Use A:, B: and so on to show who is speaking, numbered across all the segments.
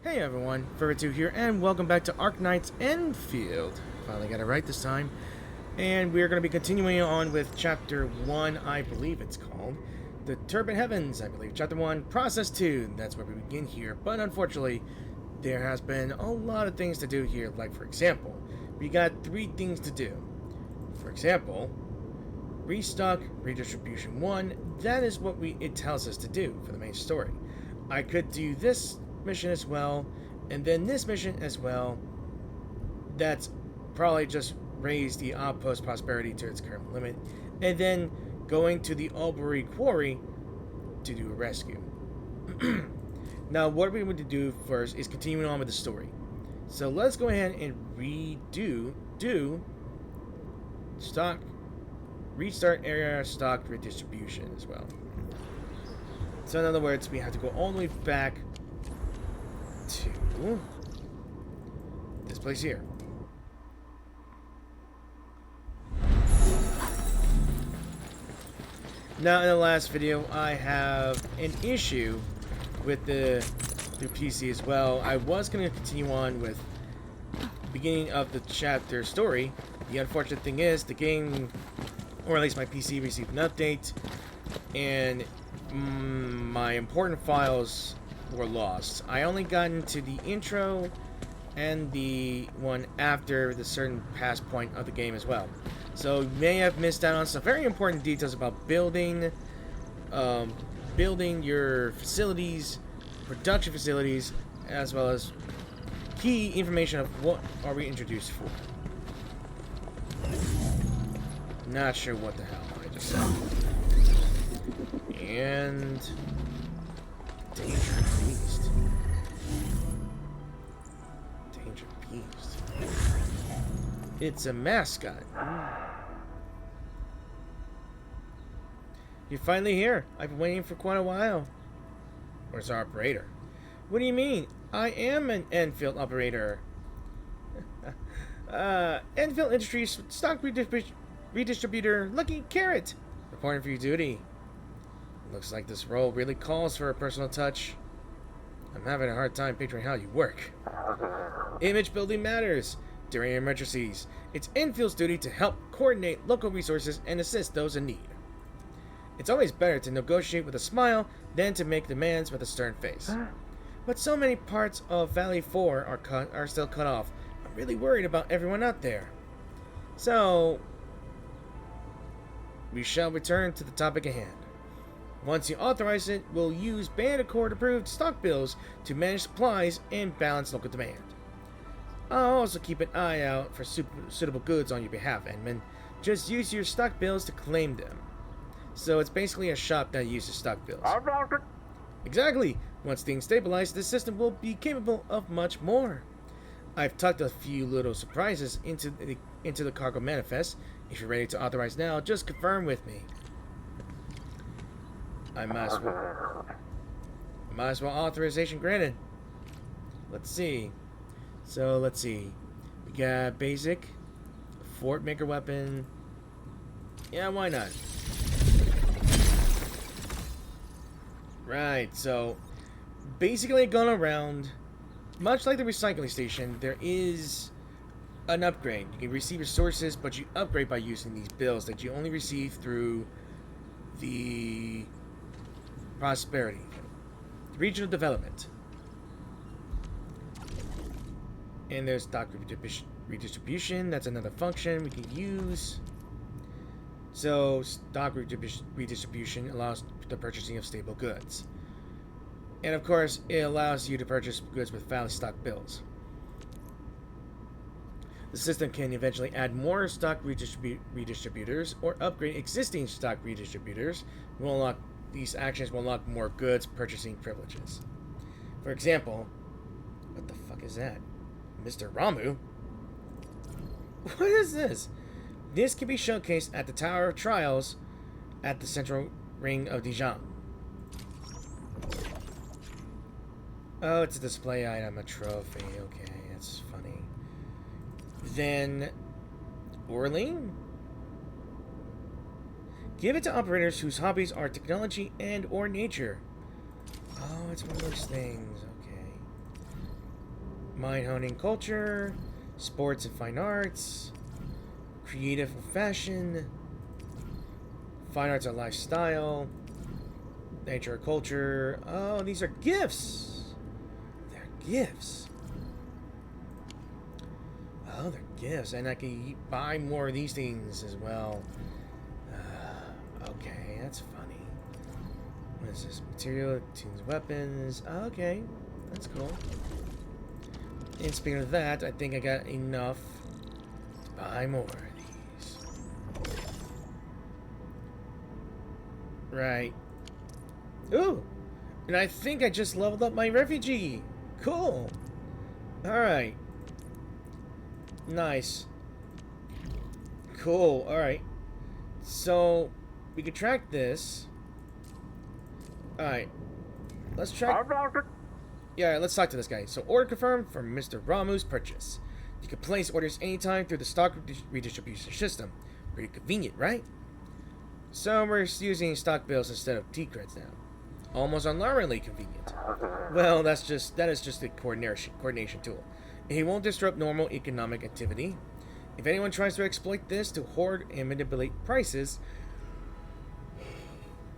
A: Hey everyone, Fervid here, and welcome back to Arknights Endfield. Finally got it right this time. And we're going to be continuing on with Chapter 1, I believe it's called. The Turbid Heavens, I believe. Chapter 1, Process 2. That's where we begin here. But unfortunately, there has been a lot of things to do here. Like, for example, we got 3 things to do. For example, restock, redistribution 1. That is what it tells us to do for the main story. I could do this mission as well, and then this mission as well. That's probably just raise the outpost prosperity to its current limit, and then going to the Albury Quarry to do a rescue. Now, what we're going to do first is continuing on with the story. So let's go ahead and restart area stock redistribution as well. So in other words, we have to go all the way back to this place here. Now, in the last video, I have an issue with the PC as well. I was going to continue on with the beginning of the chapter story. The unfortunate thing is, the game, or at least my PC, received an update, and my important files were lost. I only got into the intro and the one after the certain past point of the game as well. So you may have missed out on some very important details about building your facilities, production facilities, as well as key information of what are we introduced for. Not sure what the hell I just said. And Danger Beast. Danger Beast. It's a mascot. You're finally here. I've been waiting for quite a while. Where's our operator? What do you mean? I am an Endfield operator. Endfield Industries stock redistributor Lucky Carrot. Reporting for your duty. Looks like this role really calls for a personal touch. I'm having a hard time picturing how you work. Image building matters. During emergencies, it's Enfield's duty to help coordinate local resources and assist those in need. It's always better to negotiate with a smile than to make demands with a stern face. But so many parts of Valley 4 are still cut off. I'm really worried about everyone out there. So, we shall return to the topic at hand. Once you authorize it, we'll use Band Accord-approved stock bills to manage supplies and balance local demand. I'll also keep an eye out for suitable goods on your behalf, Edmund. Just use your stock bills to claim them. So it's basically a shop that uses stock bills. Exactly! Once things stabilize, the system will be capable of much more. I've tucked a few little surprises into the cargo manifest. If you're ready to authorize now, just confirm with me. I might as well authorization granted. Let's see. So let's see. We got basic, fort maker weapon. Yeah, why not? Right. So basically, going around, much like the recycling station, there is an upgrade. You can receive resources, but you upgrade by using these bills that you only receive through the prosperity, regional development, and there's stock redistribution. That's another function we can use. So stock redistribution allows the purchasing of stable goods, and of course it allows you to purchase goods with valid stock bills. The system can eventually add more stock redistributors or upgrade existing stock redistributors. These actions will unlock more goods purchasing privileges. For example, what the fuck is that? Mr. Ramu? What is this? This can be showcased at the Tower of Trials at the central ring of Dijang. Oh, it's a display item, a trophy. Okay, that's funny. Then, Orling? Give it to operators whose hobbies are technology and or nature. Oh, it's one of those things. Okay. Mind honing culture, sports and fine arts, creative fashion, fine arts and lifestyle, nature and culture. Oh, these are gifts. They're gifts. Oh, they're gifts, and I can buy more of these things as well. Okay, that's funny. What is this? Material, tunes, weapons. Okay, that's cool. And speaking of that, I think I got enough to buy more of these. Right. Ooh! And I think I just leveled up my refugee. Cool. Alright. Nice. Cool. Alright. So, we can track this. Alright. Let's track... Yeah, let's talk to this guy. So, order confirmed for Mr. Ramu's purchase. You can place orders anytime through the stock redistribution system. Pretty convenient, right? So, we're using stock bills instead of T-creds now. Almost alarmingly convenient. Well, that is just a coordination tool. It won't disrupt normal economic activity. If anyone tries to exploit this to hoard and manipulate prices,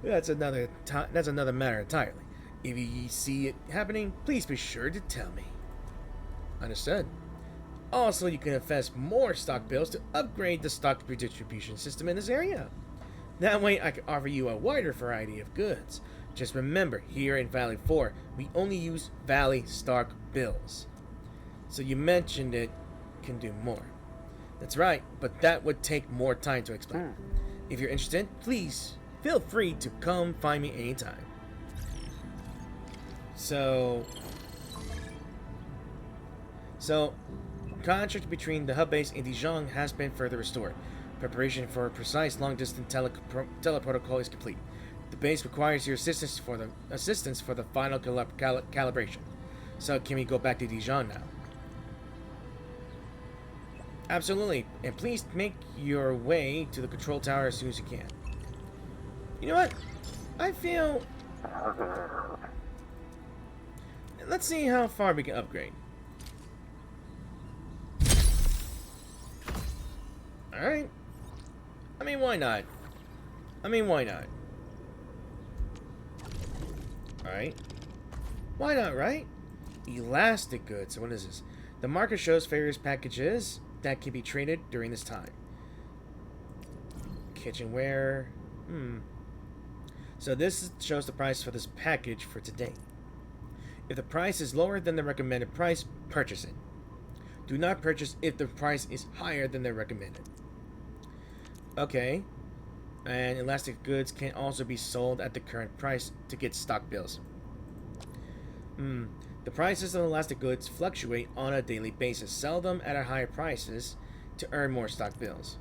A: that's another matter entirely. If you see it happening, please be sure to tell me. Understood. Also, you can invest more stock bills to upgrade the stock redistribution system in this area. That way, I can offer you a wider variety of goods. Just remember, here in Valley 4, we only use Valley stock bills. So you mentioned it can do more. That's right, but that would take more time to explain. If you're interested, please feel free to come find me anytime. So, contract between the hub base and Dijang has been further restored. Preparation for a precise long-distance teleprotocol is complete. The base requires your assistance for the final calibration. So, can we go back to Dijang now? Absolutely, and please make your way to the control tower as soon as you can. You know what? I feel... Let's see how far we can upgrade. Alright. I mean, why not? Alright. Why not, right? Elastic goods. What is this? The market shows various packages that can be traded during this time. Kitchenware. So this shows the price for this package for today. If the price is lower than the recommended price, purchase it. Do not purchase if the price is higher than the recommended. Okay. And elastic goods can also be sold at the current price to get stock bills. The prices of elastic goods fluctuate on a daily basis. Sell them at higher prices to earn more stock bills.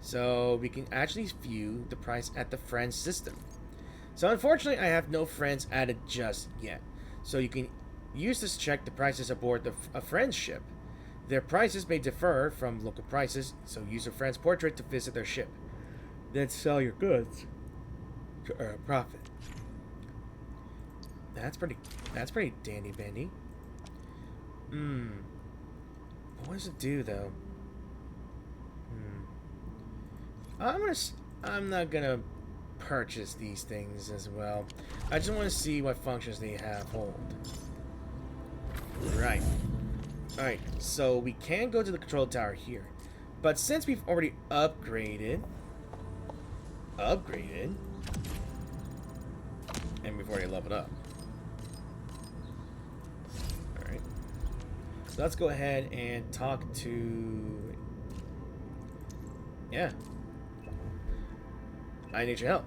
A: So we can actually view the price at the friends system. So unfortunately, I have no friends added just yet. So you can use this to check the prices aboard a friend's ship. Their prices may differ from local prices, so use a friend's portrait to visit their ship. Then sell your goods to earn a profit. That's pretty dandy bandy. What does it do though? I'm not gonna purchase these things as well. I just want to see what functions they have hold. Right. Alright, so we can go to the control tower here. But since we've already upgraded, and we've already leveled up. Alright. So let's go ahead and talk to... Yeah. I need your help.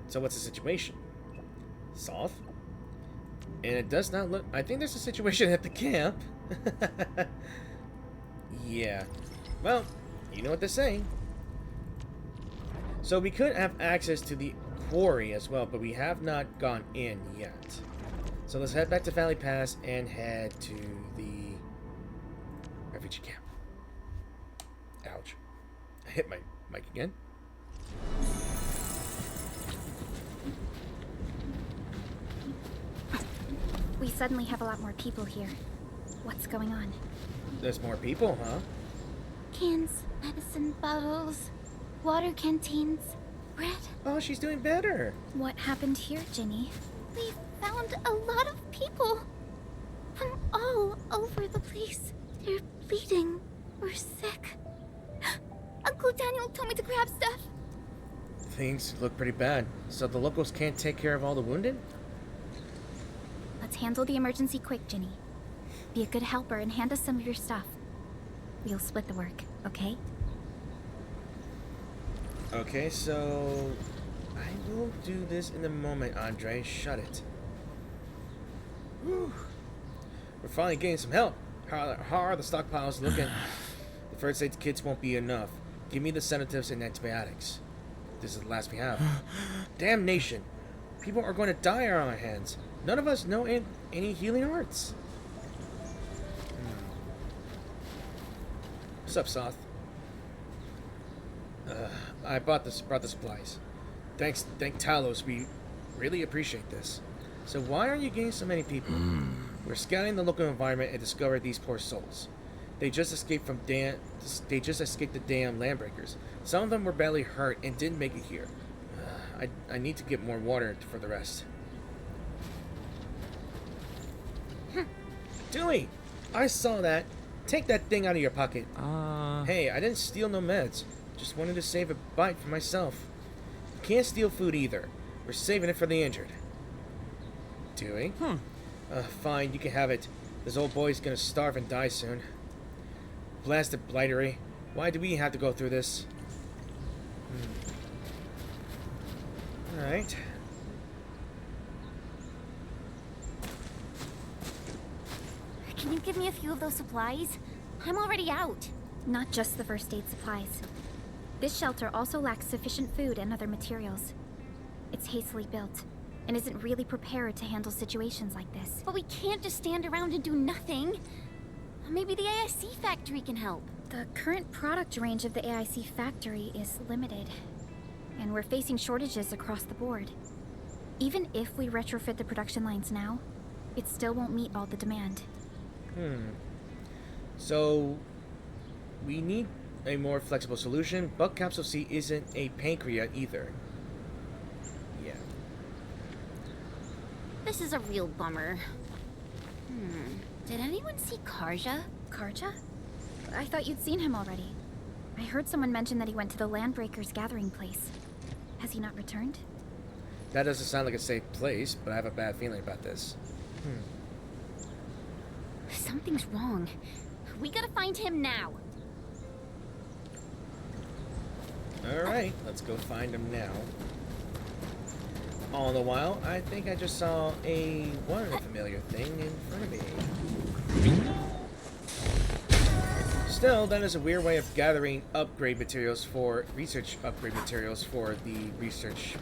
A: So what's the situation? Soft? And it does not look... I think there's a situation at the camp. Yeah. Well, you know what they're saying. So we could have access to the quarry as well, but we have not gone in yet. So let's head back to Valley Pass and head to the refugee camp. Ouch. I hit my mic again.
B: We suddenly have a lot more people here. What's going on?
A: There's more people, huh?
B: Cans, medicine bottles, water canteens, bread.
A: Oh, she's doing better.
B: What happened here, Ginny? We found a lot of people from all over the place. They're bleeding or sick. Uncle Daniel told me to grab stuff.
A: Things look pretty bad. So the locals can't take care of all the wounded?
B: Let's handle the emergency quick, Ginny. Be a good helper and hand us some of your stuff. We'll split the work, okay?
A: Okay, so I will do this in a moment, Andre. Shut it. Whew. We're finally getting some help. How are the stockpiles looking? The first aid kits won't be enough. Give me the sedatives and antibiotics. This is the last we have. Damnation! People are going to die on our hands. None of us know any healing arts. What's up, Soth? I brought the supplies. Thank Talos. We really appreciate this. So why are you getting so many people? We're scouting the local environment and discovered these poor souls. They just escaped the damn landbreakers. Some of them were badly hurt and didn't make it here. I need to get more water for the rest. Dewey, I saw that. Take that thing out of your pocket. Hey, I didn't steal no meds. Just wanted to save a bite for myself. You can't steal food either. We're saving it for the injured. Dewey? Fine, you can have it. This old boy's gonna starve and die soon. Blasted blightery. Why do we have to go through this? Alright.
B: Can you give me a few of those supplies? I'm already out. Not just the first aid supplies. This shelter also lacks sufficient food and other materials. It's hastily built, and isn't really prepared to handle situations like this. But we can't just stand around and do nothing. Maybe the AIC factory can help. The current product range of the AIC factory is limited, and we're facing shortages across the board. Even if we retrofit the production lines now, it still won't meet all the demand.
A: So, we need a more flexible solution. Bug Capsule C isn't a pancreas either. Yeah.
B: This is a real bummer. Did anyone see Karja? Karja? I thought you'd seen him already. I heard someone mention that he went to the Landbreakers gathering place. Has he not returned?
A: That doesn't sound like a safe place, but I have a bad feeling about this.
B: Something's wrong. We gotta find him now.
A: Alright, let's go find him now. All the while, I think I just saw one familiar thing in front of me. Still, that is a weird way of gathering research upgrade materials for the research.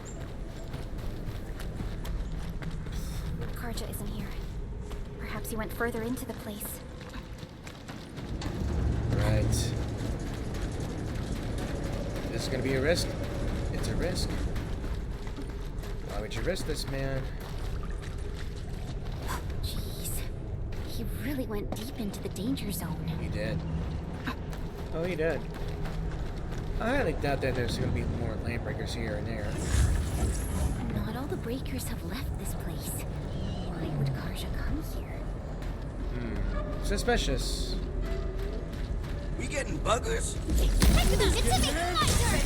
B: Karja isn't here. Perhaps he went further into the place.
A: Right. This is gonna be a risk. It's a risk. Why would you risk this, man?
B: Jeez. He really went deep into the danger zone.
A: He did. Oh, he did. I highly doubt that there's gonna be more landbreakers here and there.
B: Not all the breakers have left this place. Why would Karja come here?
A: Suspicious.
C: We getting buggers?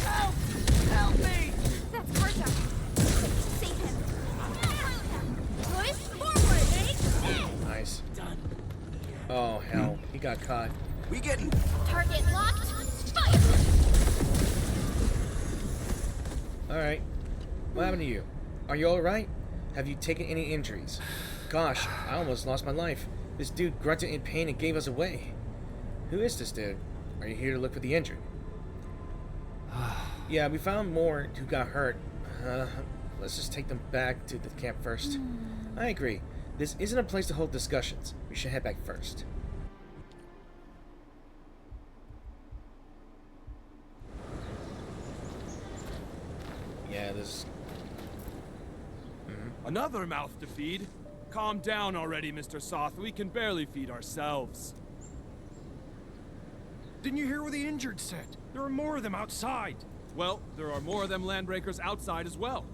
B: Help!
C: Help me!
B: That's Karja. Save him. Push forward,
A: Nice.
C: Done.
A: Oh, hell. He got caught.
C: We getting...
B: Target locked. Fire!
A: Alright. What happened to you? Are you alright? Have you taken any injuries? Gosh, I almost lost my life. This dude grunted in pain and gave us away. Who is this dude? Are you here to look for the injured? Yeah, we found more who got hurt. Let's just take them back to the camp first. I agree. This isn't a place to hold discussions. We should head back first. Yeah, this...
D: Another mouth to feed. Calm down already, Mr. Soth. We can barely feed ourselves.
E: Didn't you hear what the injured said? There are more of them outside.
D: Well, there are more of them landbreakers outside as well.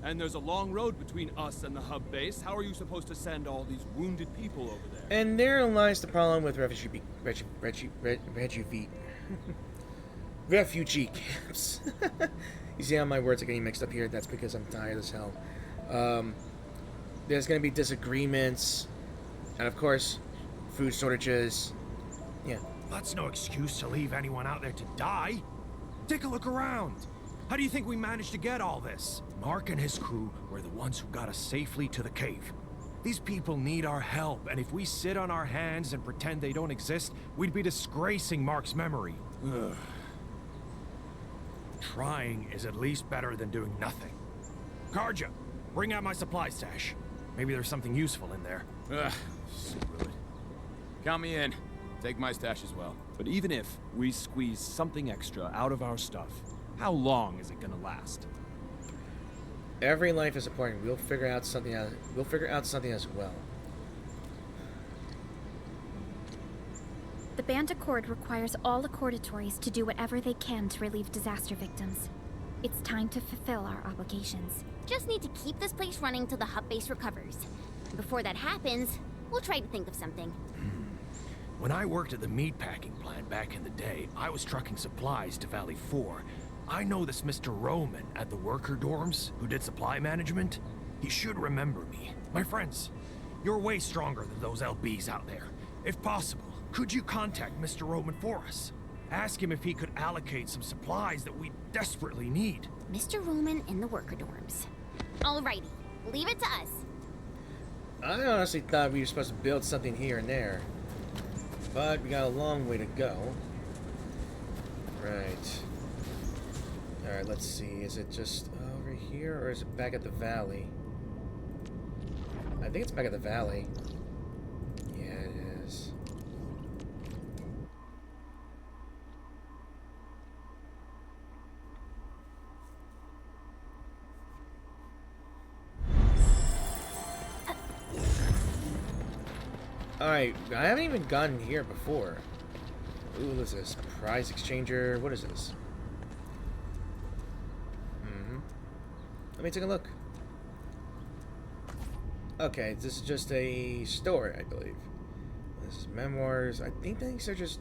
D: And there's a long road between us and the hub base. How are you supposed to send all these wounded people over there?
A: And therein lies the problem with refugee camps. You see how my words are getting mixed up here? That's because I'm tired as hell. There's going to be disagreements, and of course, food shortages. Yeah.
E: That's no excuse to leave anyone out there to die. Take a look around. How do you think we managed to get all this? Mark and his crew were the ones who got us safely to the cave. These people need our help, and if we sit on our hands and pretend they don't exist, we'd be disgracing Mark's memory. Ugh. Trying is at least better than doing nothing. Karja, bring out my supply stash. Maybe there's something useful in there.
D: Ugh, screw it. Count me in. Take my stash as well. But even if we squeeze something extra out of our stuff, how long is it gonna last?
A: Every life is important. We'll figure out something out. We'll figure out something as well.
B: The Band Accord requires all accordatories to do whatever they can to relieve disaster victims. It's time to fulfill our obligations.
F: Just need to keep this place running till the hub base recovers. Before that happens, we'll try to think of something.
E: When I worked at the meatpacking plant back in the day, I was trucking supplies to Valley 4. I know this Mr. Roman at the worker dorms who did supply management. He should remember me. My friends, you're way stronger than those LBs out there. If possible, could you contact Mr. Roman for us? Ask him if he could allocate some supplies that we desperately need.
F: Mr. Roman in the worker dorms. Alrighty, leave it to us.
A: I honestly thought we were supposed to build something here and there, but we got a long way to go. Right. Alright, let's see. Is it just over here, or is it back at the valley? I think it's back at the valley. Yeah, it is. Alright, I haven't even gotten here before. Ooh, what is this? Prize exchanger. What is this? Let me take a look. Okay, this is just a store, I believe. This is memoirs. I think these are just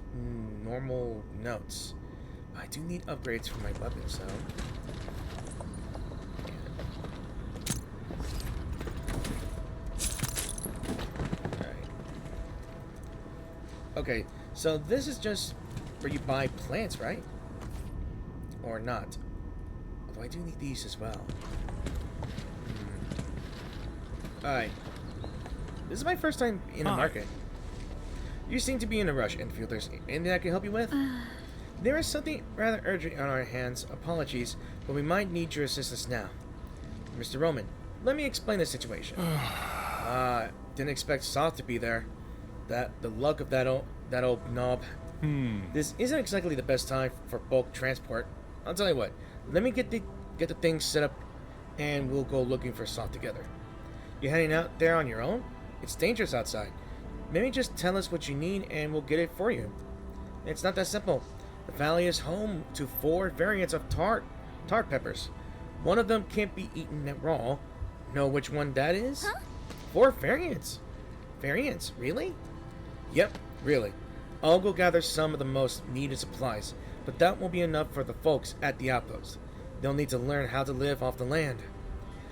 A: normal notes. I do need upgrades for my weapons, so. Alright. Okay, so this is just where you buy plants, right? Or not? Although I do need these as well. Alright. This is my first time in the market. You seem to be in a rush, Enfield. There's anything I can help you with? There is something rather urgent on our hands. Apologies, but we might need your assistance now. Mr. Roman, let me explain the situation. Didn't expect Soth to be there. The luck of that old knob. This isn't exactly the best time for bulk transport. I'll tell you what. Let me get the things set up, and we'll go looking for Soth together. You heading out there on your own? It's dangerous outside. Maybe just tell us what you need and we'll get it for you. It's not that simple. The valley is home to 4 variants of tart peppers. One of them can't be eaten raw. Know which one that is?
F: Huh?
A: 4 variants. Variants? Really? Yep, really. I'll go gather some of the most needed supplies, but that won't be enough for the folks at the outpost. They'll need to learn how to live off the land.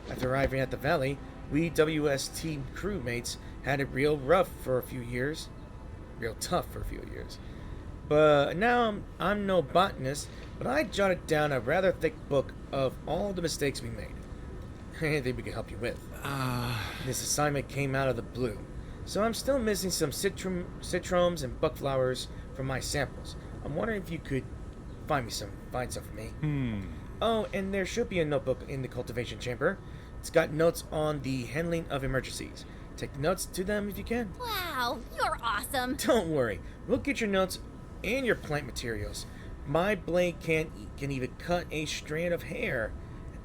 A: After arriving at the valley, we WST crewmates had it real rough for a few years. Real tough for a few years. But now I'm no botanist, but I jotted down a rather thick book of all the mistakes we made. Anything we can help you with. This assignment came out of the blue, so I'm still missing some citrums and buckflowers from my samples. I'm wondering if you could find some for me. Oh, and there should be a notebook in the cultivation chamber. It's got notes on the handling of emergencies. Take the notes to them if you can.
F: Wow, you're awesome.
A: Don't worry, we'll get your notes and your plant materials. My blade can even cut a strand of hair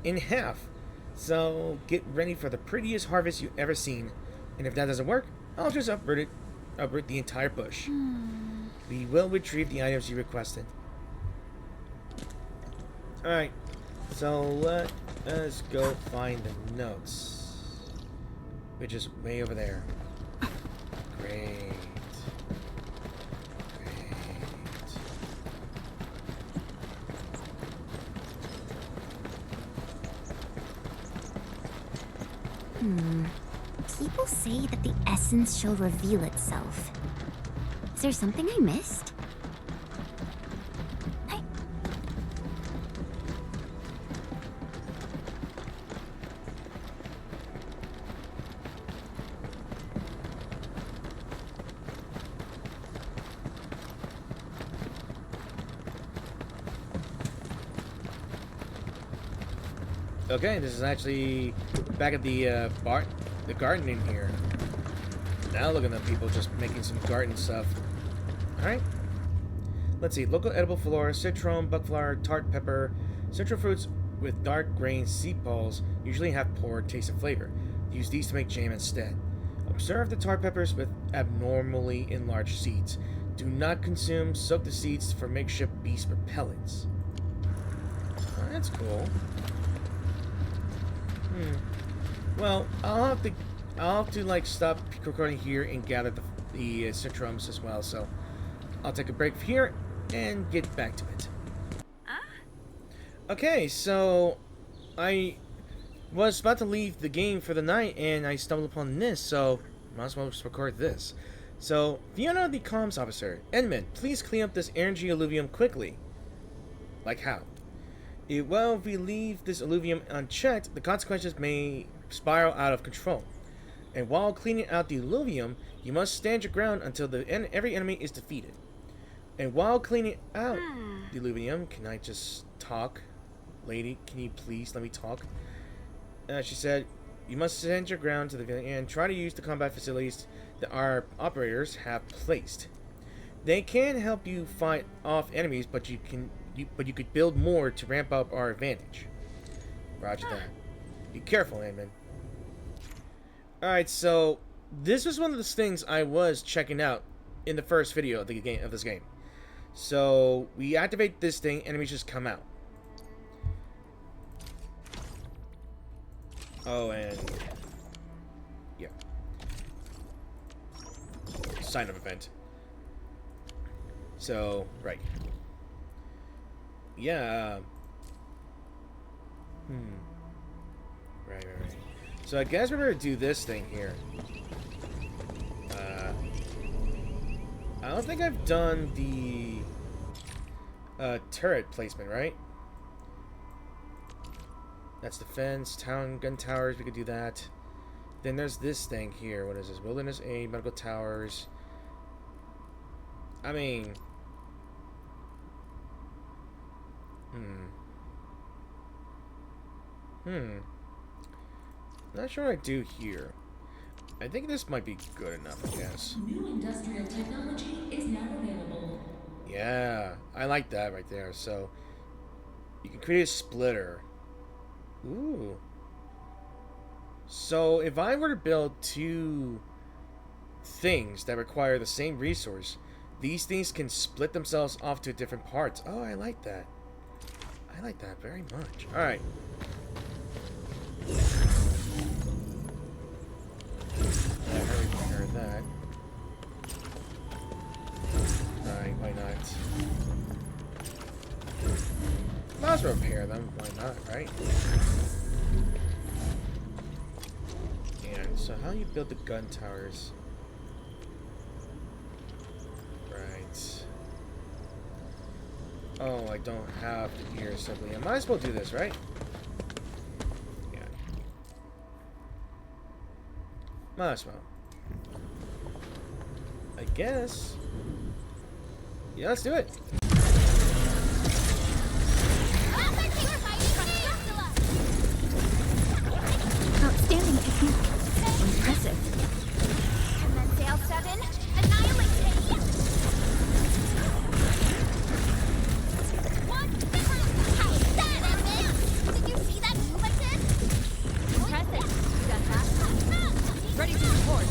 A: in half. So get ready for the prettiest harvest you've ever seen. And if that doesn't work, I'll just uproot the entire bush. We will retrieve the items you requested. Alright, so let us go find the notes. Which is way over there. Great.
F: People say that the essence shall reveal itself. Is there something I missed?
A: Okay, this is actually back at the garden in here. Now look at them people just making some garden stuff. Alright. Let's see. Local edible flora, citron, buckflower, tart pepper. Citrus fruits with dark grain seed balls usually have poor taste and flavor. Use these to make jam instead. Observe the tart peppers with abnormally enlarged seeds. Do not consume. Soak the seeds for makeshift beast repellents. Oh, that's cool. Well, I'll have to like stop recording here and gather the citrums as well. So I'll take a break here and get back to it. Okay, so I was about to leave the game for the night and I stumbled upon this, so might as well just record this. So, Fiona, the comms officer, Edmund, please clean up this energy alluvium quickly. Like how? Well, if we leave this alluvium unchecked, the consequences may spiral out of control. And while cleaning out the alluvium, you must stand your ground until every enemy is defeated. And while cleaning out the alluvium, can I just talk? Lady, can you please let me talk? She said, you must stand your ground to the and try to use the combat facilities that our operators have placed. They can help you fight off enemies, but you could build more to ramp up our advantage. Roger that. Be careful, Edmund. Alright, so this was one of the things I was checking out in the first video of this game. So we activate this thing, enemies just come out. Oh, and yeah. Sign of event. So, right. Yeah. Right. So I guess we're gonna do this thing here. I don't think I've done the turret placement, right? That's defense, gun towers, we could do that. Then there's this thing here. What is this? Wilderness aid, medical towers. I mean... Not sure what I do here. I think this might be good enough, I guess.
G: New industrial technology is now available.
A: Yeah, I like that right there. So, you can create a splitter. Ooh. So, if I were to build two things that require the same resource, these things can split themselves off to different parts. Oh, I like that. I like that very much. Alright. I already prepared that. Alright, why not? Might as well repair them. Why not, right? And so how you build the gun towers? Right. Oh, I don't have the gear assembly. I might as well do this, right? Yeah. Might as well. I guess. Yeah, let's do it.
B: Outstanding technique. Impressive.
F: And then Sail 7, annihilate him! What? How is that, Edmund? Did you see that move I did? Impressive. You got that? Ready to report.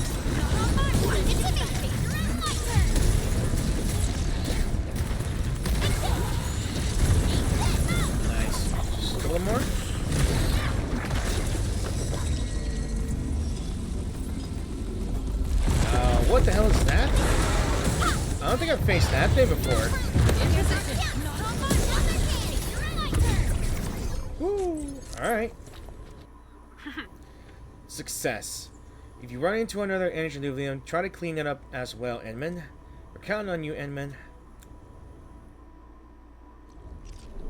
A: the hell is that? I don't think I've faced that thing before. Woo! Alright. Success. If you run into another antediluvium, try to clean it up as well, Enman. We're counting on you, Enman.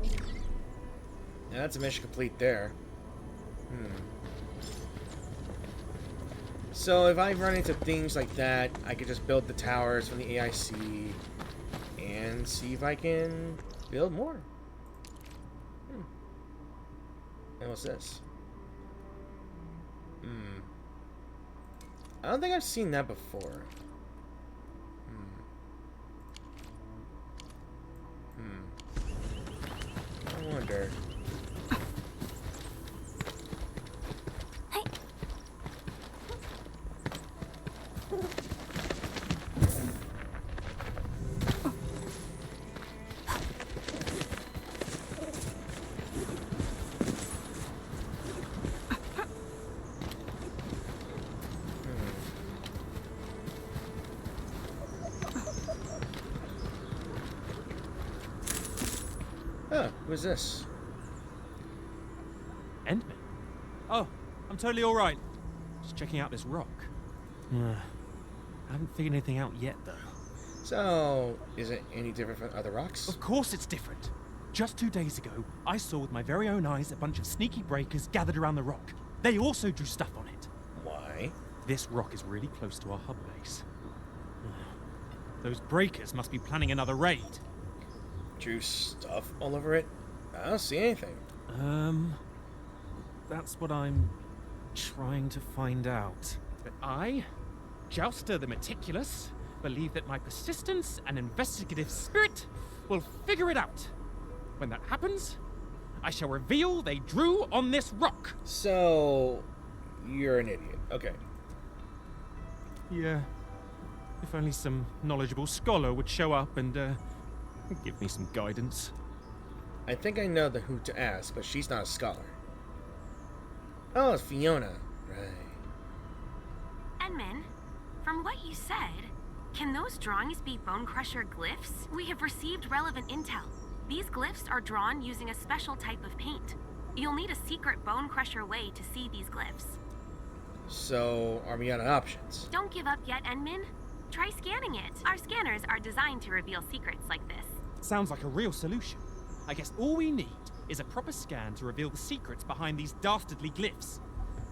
A: Yeah, that's a mission complete there. So if I run into things like that, I could just build the towers from the AIC and see if I can build more. And what's this? I don't think I've seen that before. I wonder. Who's this?
H: Endman? Oh, I'm totally alright. Just checking out this rock. I haven't figured anything out yet, though.
A: So, is it any different from other rocks?
H: Of course it's different. Just 2 days ago, I saw with my very own eyes a bunch of sneaky breakers gathered around the rock. They also drew stuff on it.
A: Why?
H: This rock is really close to our hub base. Those breakers must be planning another raid.
A: Drew stuff all over it? I don't see anything.
H: That's what I'm trying to find out. But I, Jouster the Meticulous, believe that my persistence and investigative spirit will figure it out. When that happens, I shall reveal they drew on this rock.
A: So, you're an idiot. Okay.
H: Yeah. If only some knowledgeable scholar would show up and, give me some guidance.
A: I think I know who to ask, but she's not a scholar. Oh, it's Fiona. Right.
I: Enman, from what you said, can those drawings be Bone Crusher glyphs? We have received relevant intel. These glyphs are drawn using a special type of paint. You'll need a secret Bone Crusher way to see these glyphs.
A: So, are we out of options?
I: Don't give up yet, Enman. Try scanning it. Our scanners are designed to reveal secrets like this.
H: Sounds like a real solution. I guess all we need is a proper scan to reveal the secrets behind these dastardly glyphs.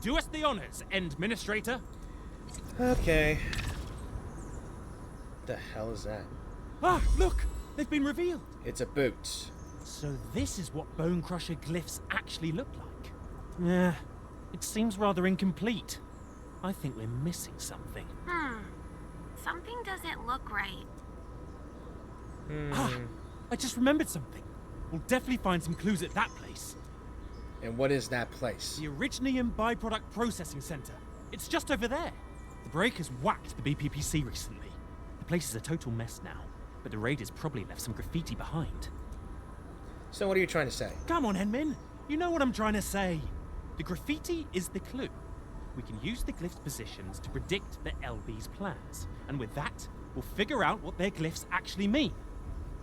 H: Do us the honors, Endministrator.
A: Okay. The hell is that?
H: Ah, look! They've been revealed!
A: It's a boot.
H: So this is what Bone Crusher glyphs actually look like. Yeah, it seems rather incomplete. I think we're missing something.
I: Something doesn't look right.
H: Ah, I just remembered something. We'll definitely find some clues at that place.
A: And what is that place?
H: The Originium Byproduct Processing Center. It's just over there. The breakers whacked the BPPC recently. The place is a total mess now, but the raiders probably left some graffiti behind.
A: So what are you trying to say?
H: Come on, Enman. You know what I'm trying to say. The graffiti is the clue. We can use the glyphs' positions to predict the LB's plans, and with that, we'll figure out what their glyphs actually mean.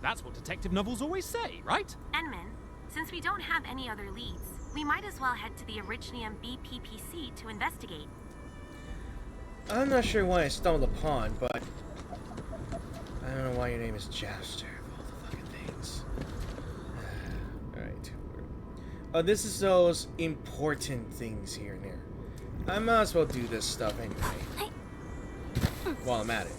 H: That's what detective novels always say, right?
I: Enman, since we don't have any other leads, we might as well head to the Originium BPPC to investigate.
A: I'm not sure why I stumbled upon, but I don't know why your name is Jouster of all the fucking things. Alright. Oh, this is those important things here and there. I might as well do this stuff anyway. While I'm at it.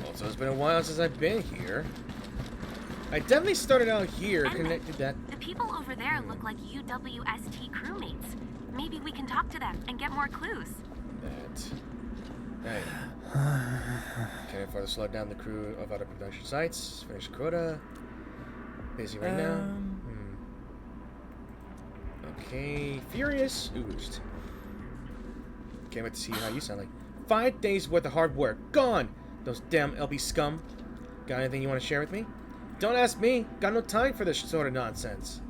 A: Also, it's been a while since I've been here. I definitely started out here, connected that.
I: The people over there look like UWST crewmates. Maybe we can talk to them and get more clues.
A: Hey. Can I further slow down the crew of other production sites? Finish quota. Busy right now. Okay. Furious. Oozed. Can't wait to see how you sound like. 5 days worth of hard work. Gone! Those damn LB scum. Got anything you want to share with me? Don't ask me. Got no time for this sort of nonsense.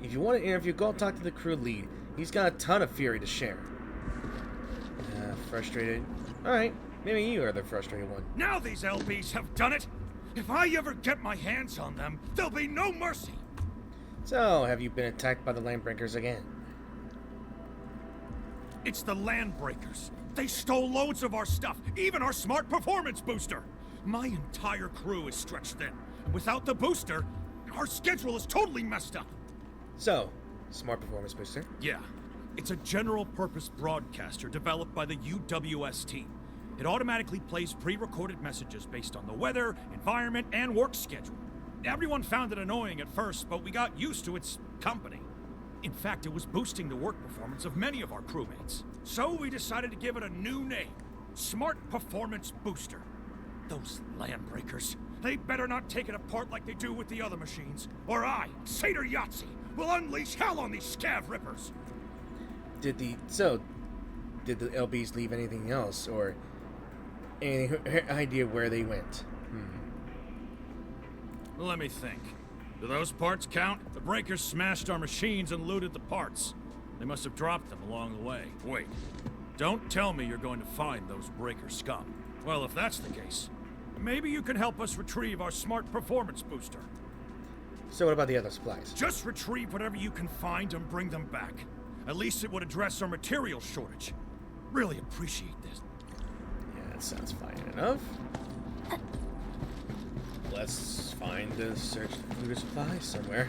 A: If you want an interview, go talk to the crew lead. He's got a ton of fury to share. Frustrated. Alright, maybe you are the frustrated one.
E: Now these LBs have done it! If I ever get my hands on them, there'll be no mercy!
A: So, have you been attacked by the Landbreakers again?
E: It's the Landbreakers. They stole loads of our stuff, even our smart performance booster. My entire crew is stretched thin. And without the booster, our schedule is totally messed up.
A: So, smart performance booster.
E: Yeah. It's a general-purpose broadcaster developed by the UWS team. It automatically plays pre-recorded messages based on the weather, environment, and work schedule. Everyone found it annoying at first, but we got used to its company. In fact, it was boosting the work performance of many of our crewmates. So we decided to give it a new name, Smart Performance Booster. Those Landbreakers, they better not take it apart like they do with the other machines, or I, Seder Yahtzee, will unleash hell on these scav rippers.
A: Did the LBs leave anything else, or any idea where they went?
E: Let me think. Do those parts count? The breakers smashed our machines and looted the parts. They must have dropped them along the way. Wait. Don't tell me you're going to find those breaker scum. Well, if that's the case, maybe you can help us retrieve our smart performance booster.
A: So what about the other supplies?
E: Just retrieve whatever you can find and bring them back. At least it would address our material shortage. Really appreciate this.
A: Yeah, that sounds fine enough. Let's find the search for food or supplies somewhere.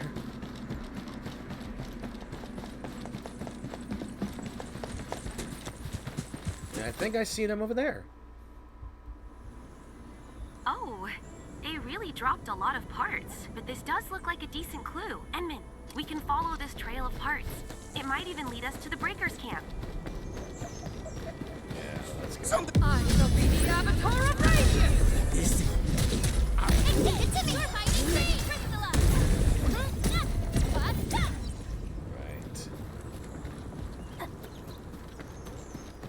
A: Yeah, I think I see them over there.
I: Oh, they really dropped a lot of parts, but this does look like a decent clue. Enman, we can follow this trail of parts. It might even lead us to the Breakers camp.
A: Yeah, let's go.
C: I shall be the avatar of radiance!
F: It's me! We're fighting me! Crystalla!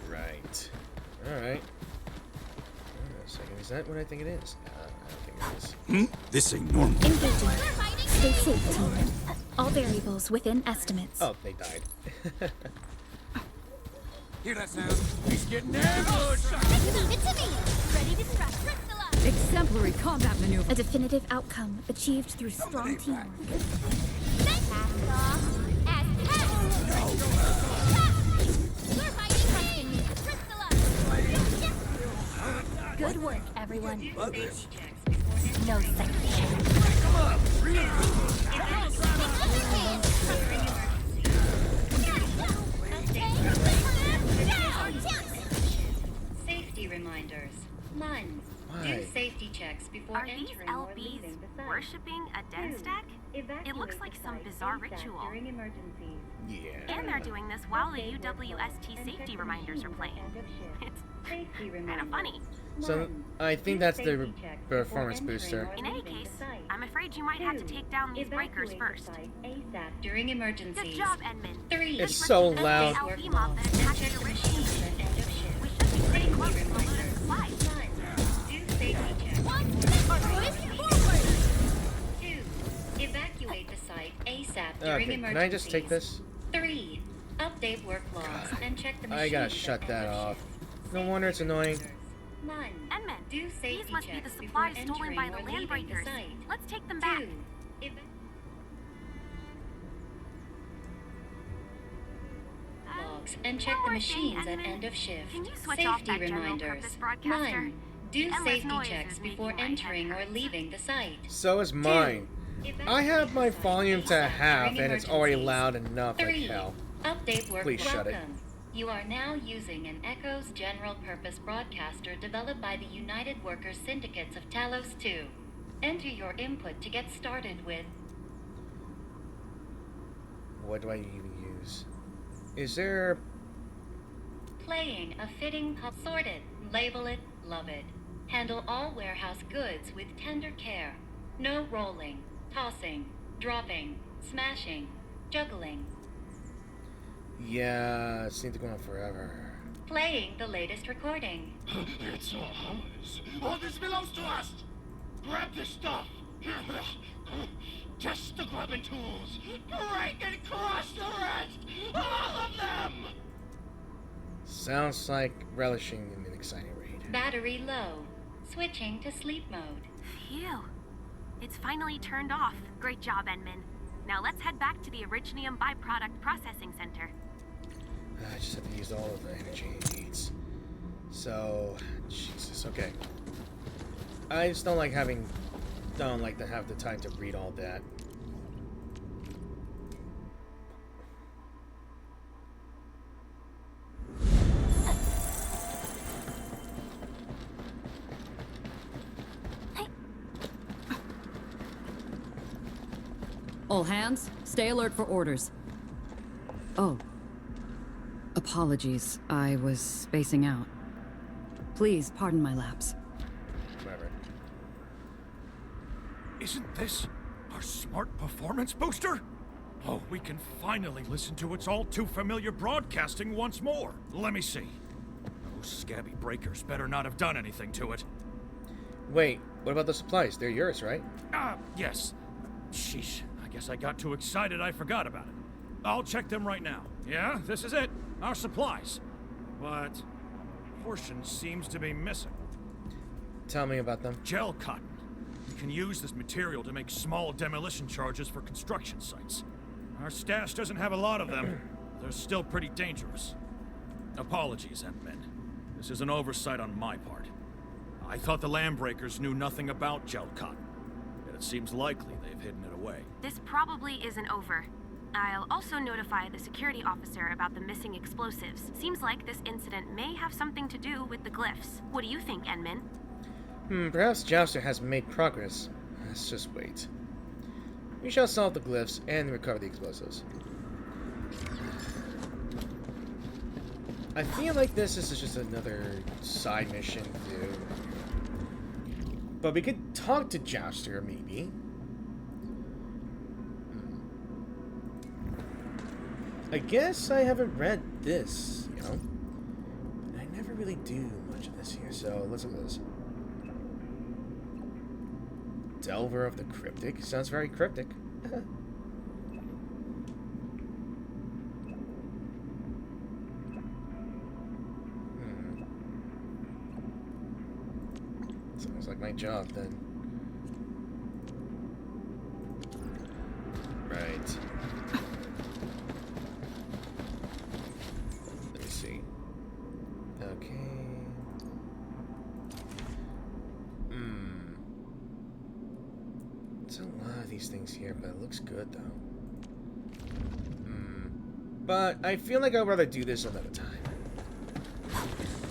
A: Right. Alright. Wait a second, is that what I think it is? I don't think it is.
C: This ain't normal.
B: Engaging. Stay safe, team. All variables within estimates.
A: Oh, they died.
C: Hear that sound? He's getting
F: It's me! Ready to strike Crystalla!
J: Exemplary combat maneuver.
B: A definitive outcome achieved through strong teamwork.
F: Cast off as head! We're fighting me! Crystalla!
B: Good work, everyone.
C: Buggers.
B: No second.
C: Come on! Breathe!
G: Safety reminders. 1.
A: Why?
G: Do safety checks before
I: Are these
G: entering or leaving the
I: LBs
G: site.
I: worshipping a dead
G: 2.
I: stack?
G: Evacuate
I: It looks like
G: the
I: some
G: site
I: bizarre
G: ASAP
I: ritual.
G: During emergencies.
A: Yeah.
I: And they're doing this while the
G: Update work
I: UWST
G: logs and
I: safety
G: check
I: reminders are
G: machines
I: playing.
G: at end of shift.
I: It's
G: Safety
I: kind
G: reminders.
I: of funny.
A: So,
G: 1.
A: I think
G: Do
A: that's the
G: safety checks before
A: performance
G: entering
A: booster.
G: or
I: In any
G: leaving
I: case,
G: the site.
I: I'm afraid you might have to
G: 2.
I: take down these breakers
G: Evacuate
I: first.
G: the site ASAP during emergencies.
I: Good job, Edmund.
G: 3.
A: It's
I: This
A: so
I: must be the
A: loud.
I: LB mob that attacked
G: Check
I: the
G: the
I: original.
G: machines at end of shift.
I: We should be pretty close to the
G: Safety
I: looted supplies.
G: 1. Do safety checks. 2. Evacuate the site ASAP during
A: Okay,
G: emergencies.
A: can I just take this?
G: 3. Update work logs and check the machines.
A: I gotta
G: at
A: shut
G: end
A: that
G: of
A: off.
G: shift.
A: No wonder it's annoying.
G: 1.
I: Edmund,
G: Do safety
I: these must be the
G: checks
I: supplies
G: before
I: stolen by the
G: entering or leaving the
I: Landbreakers.
G: site.
I: Let's take them back.
G: 2. Logs and check
I: one
G: the
I: more thing,
G: machines at
I: Edmund.
G: end of shift.
I: Can you switch off
G: Safety
I: that general
G: reminders.
I: purpose broadcaster?
G: 1. Do
I: The endless
G: safety
I: noise
G: checks
I: is
G: before
I: making my head
G: entering or
I: hurt.
G: leaving the site.
A: So is mine. I have my volume to half and it's already loud enough like
G: 3.
A: hell.
G: Update work.
A: Please shut it.
G: Welcome. You are now using an Echo's general purpose broadcaster developed by the United Workers Syndicates of Talos 2. Enter your input to get started with
A: What do I even use? Is there...
G: playing a fitting pub. Sort it, label it, love it. Handle all warehouse goods with tender care. No rolling, tossing, dropping, smashing, juggling.
A: Yeah, it seems to go on forever.
G: Playing the latest recording.
C: It's all ours. All this belongs to us! Grab the stuff! Just the grubbing tools. Break and crush the rest. All of them.
A: Sounds like relishing in an exciting raid.
G: Battery low. Switching to sleep mode.
I: Phew. It's finally turned off. Great job, Enman. Now let's head back to the Originium byproduct processing center.
A: I just have to use all of the energy it needs. So, Jesus, okay. I just don't like to have the time to read all that.
J: All hands, stay alert for orders. Oh. Apologies, I was spacing out. Please pardon my lapse.
A: Whatever.
E: Isn't this our smart performance booster? Oh, we can finally listen to its all-too-familiar broadcasting once more. Let me see. Those scabby breakers better not have done anything to it.
A: Wait, what about the supplies? They're yours, right?
E: Yes. Sheesh, I guess I got too excited I forgot about it. I'll check them right now. Yeah, this is it. Our supplies. But a portion seems to be missing.
A: Tell me about them.
E: Gel cotton. You can use this material to make small demolition charges for construction sites. Our stash doesn't have a lot of them. They're still pretty dangerous. Apologies, Ant-Men. This is an oversight on my part. I thought the Lambreakers knew nothing about gel cotton. Yet it seems likely they've hidden it away.
I: This probably isn't over. I'll also notify the security officer about the missing explosives. Seems like this incident may have something to do with the glyphs. What do you think, Enman?
A: Perhaps Jouster has made progress. Let's just wait. We shall solve the glyphs and recover the explosives. I feel like this is just another side mission to do. But we could talk to Jouster, maybe. I guess I haven't read this, you know? I never really do much of this here, so let's look at this. Delver of the Cryptic. Sounds very cryptic. Sounds like my job, then. Right. Let me see. Okay. It's a lot of these things here, but it looks good, though. But I feel like I'd rather do this another time.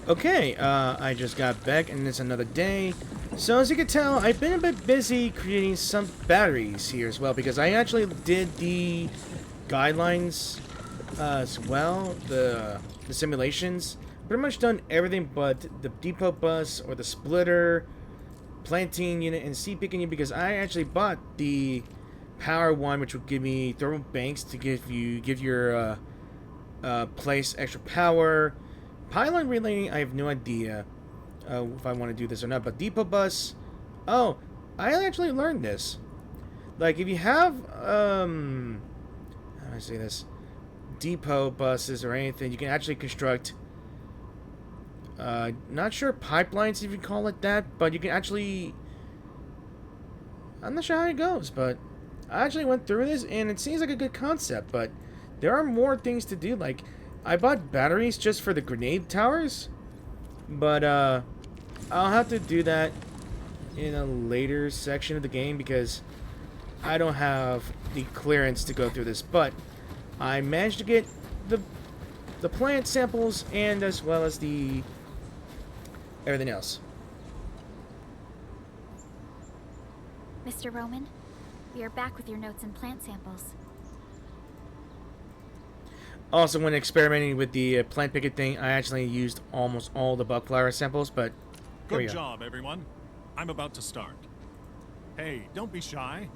A: Okay, I just got back, and it's another day. So as you can tell, I've been a bit busy creating some batteries here as well, because I actually did the guidelines as well, the simulations. Pretty much done everything but the depot bus or the splitter, planting unit, and seed picking unit, because I actually bought the power one, which would give me thermal banks to give your place extra power. Pylon relaying, I have no idea if I want to do this or not, but depot bus, oh, I actually learned this. Like, if you have, how do I say this, depot buses or anything, you can actually construct, not sure pipelines if you call it that, but you can actually, I'm not sure how it goes, but I actually went through this, and it seems like a good concept, but there are more things to do. Like, I bought batteries just for the grenade towers, but I'll have to do that in a later section of the game because I don't have the clearance to go through this. But I managed to get the plant samples and as well as the everything else.
B: Mr. Roman, we are back with your notes and plant samples.
A: Also, when experimenting with the plant picket thing, I actually used almost all the bug flower samples, but
K: good job, everyone. I'm about to start. Hey, don't be shy.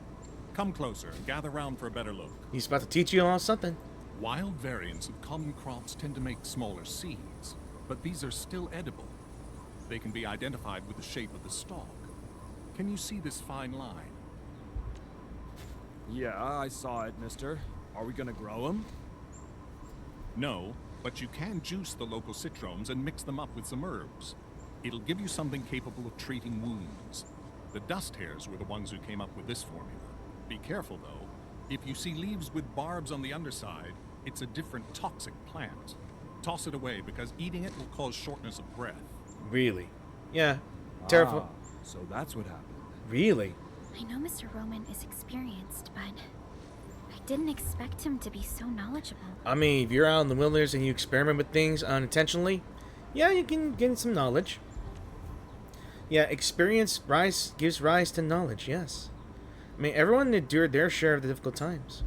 K: Come closer and gather round for a better look.
A: He's about to teach you all something.
K: Wild variants of common crops tend to make smaller seeds, but these are still edible. They can be identified with the shape of the stalk. Can you see this fine line?
D: Yeah, I saw it, mister. Are we gonna grow them?
K: No, but you can juice the local citromes and mix them up with some herbs. It'll give you something capable of treating wounds. The dust hares were the ones who came up with this formula. Be careful, though. If you see leaves with barbs on the underside, it's a different toxic plant. Toss it away, because eating it will cause shortness of breath.
A: Really? Yeah. Terrible.
D: So that's what happened.
A: Really?
B: I know Mr. Roman is experienced, but I didn't expect him to be so knowledgeable.
A: I mean, if you're out in the wilderness and you experiment with things unintentionally, yeah, you can gain some knowledge. Yeah, experience gives rise to knowledge, yes. I mean, everyone endured their share of the difficult times.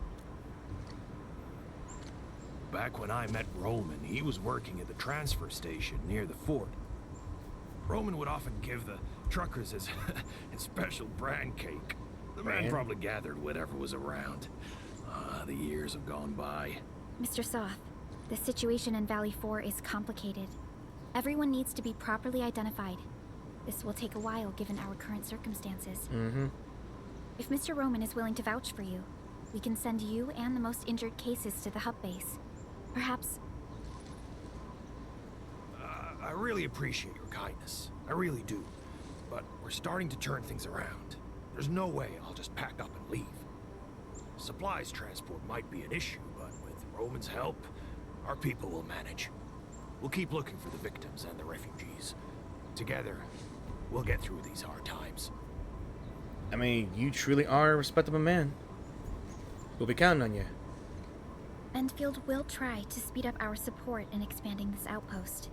E: Back when I met Roman, he was working at the transfer station near the fort. Roman would often give the truckers his, his special bran cake. The man probably gathered whatever was around. The years have gone by.
B: Mr. Soth, the situation in Valley 4 is complicated. Everyone needs to be properly identified. This will take a while given our current circumstances. If Mr. Roman is willing to vouch for you, we can send you and the most injured cases to the hub base. Perhaps...
E: I really appreciate your kindness. I really do. But we're starting to turn things around. There's no way I'll just pack up and leave. Supplies transport might be an issue, but with Roman's help, our people will manage. We'll keep looking for the victims and the refugees. Together, we'll get through these hard times.
A: I mean, you truly are a respectable man. We'll be counting on you.
B: Endfield will try to speed up our support in expanding this outpost.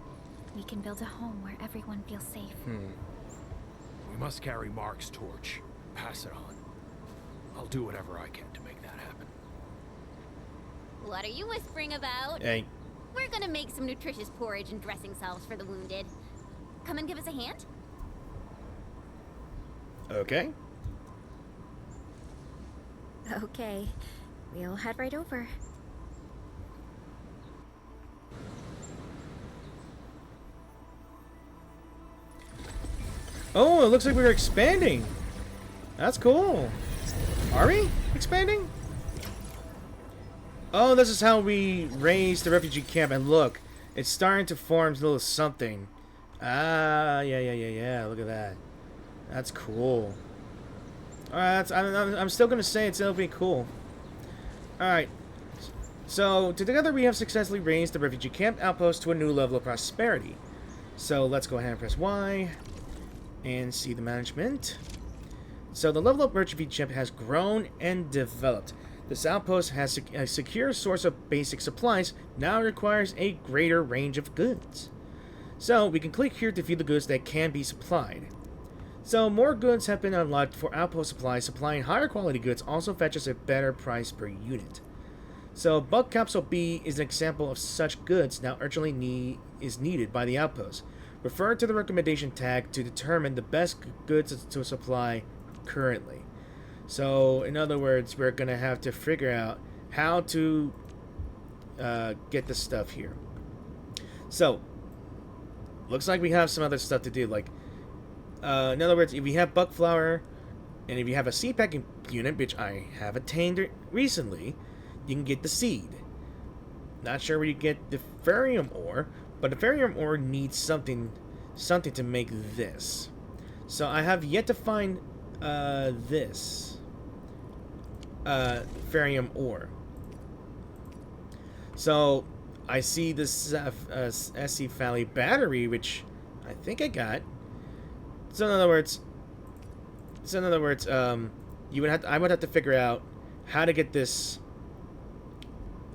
B: We can build a home where everyone feels safe.
E: We must carry Mark's torch. Pass it on. I'll do whatever I can to make that happen.
F: What are you whispering about?
A: Hey.
F: We're gonna make some nutritious porridge and dressing salves for the wounded. Come and give us a hand?
A: Okay.
B: Okay, we'll head right over.
A: Oh, it looks like we're expanding. That's cool. Are we expanding? Oh, this is how we raise the refugee camp. And look, it's starting to form a little something. Ah, yeah. Look at that. That's cool. Alright, I'm still going to say it'll be cool. Alright. So, together we have successfully raised the refugee camp outpost to a new level of prosperity. So, let's go ahead and press Y. And see the management. So the level up refugee camp has grown and developed. This outpost has a secure source of basic supplies. Now requires a greater range of goods. So we can click here to view the goods that can be supplied. So more goods have been unlocked for outpost supplies. Supplying higher quality goods also fetches a better price per unit. So Bug Capsule B is an example of such goods now urgently is needed by the outpost. Refer to the recommendation tag to determine the best goods to supply currently. So, in other words, we're going to have to figure out how to get the stuff here. So, looks like we have some other stuff to do. Like, in other words, if we have buck flour, and if you have a seed packing unit, which I have attained recently, you can get the seed. Not sure where you get the ferrium ore, but the ferrium ore needs something to make this. So I have yet to find this ferrium ore. So I see this SC Valley battery, which I think I got. So in other words, I would have to figure out how to get this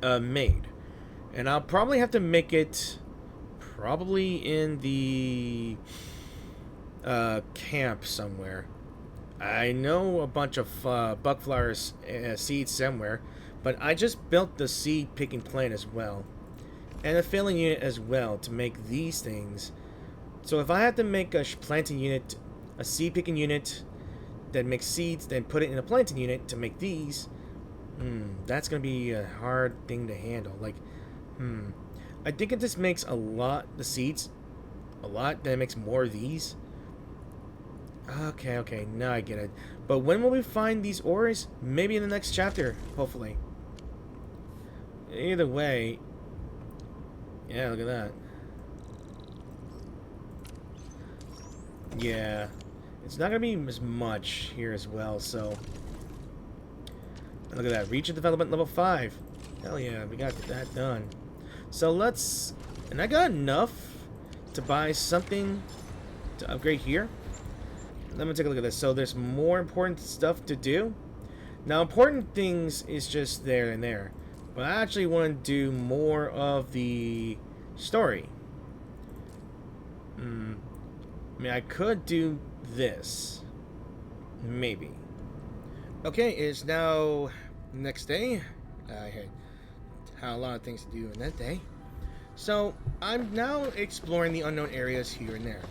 A: made, and I'll probably have to make it probably in the camp somewhere. I know a bunch of buckflower seeds somewhere, but I just built the seed picking plant as well, and a filling unit as well to make these things. So if I had to make a planting unit, a seed picking unit that makes seeds, then put it in a planting unit to make these, that's gonna be a hard thing to handle. Like, I think it just makes the seeds a lot, then it makes more of these. Okay, now I get it. But when will we find these ores? Maybe in the next chapter, hopefully. Either way... Yeah, look at that. Yeah. It's not gonna be as much here as well, so... Look at that. Reach of development level 5. Hell yeah, we got that done. So let's... And I got enough to buy something to upgrade here. Let me take a look at this. So there's more important stuff to do. Now, important things is just there and there. But I actually want to do more of the story. I mean, I could do this. Maybe. Okay, it's now next day. I had a lot of things to do in that day. So, I'm now exploring the unknown areas here and there.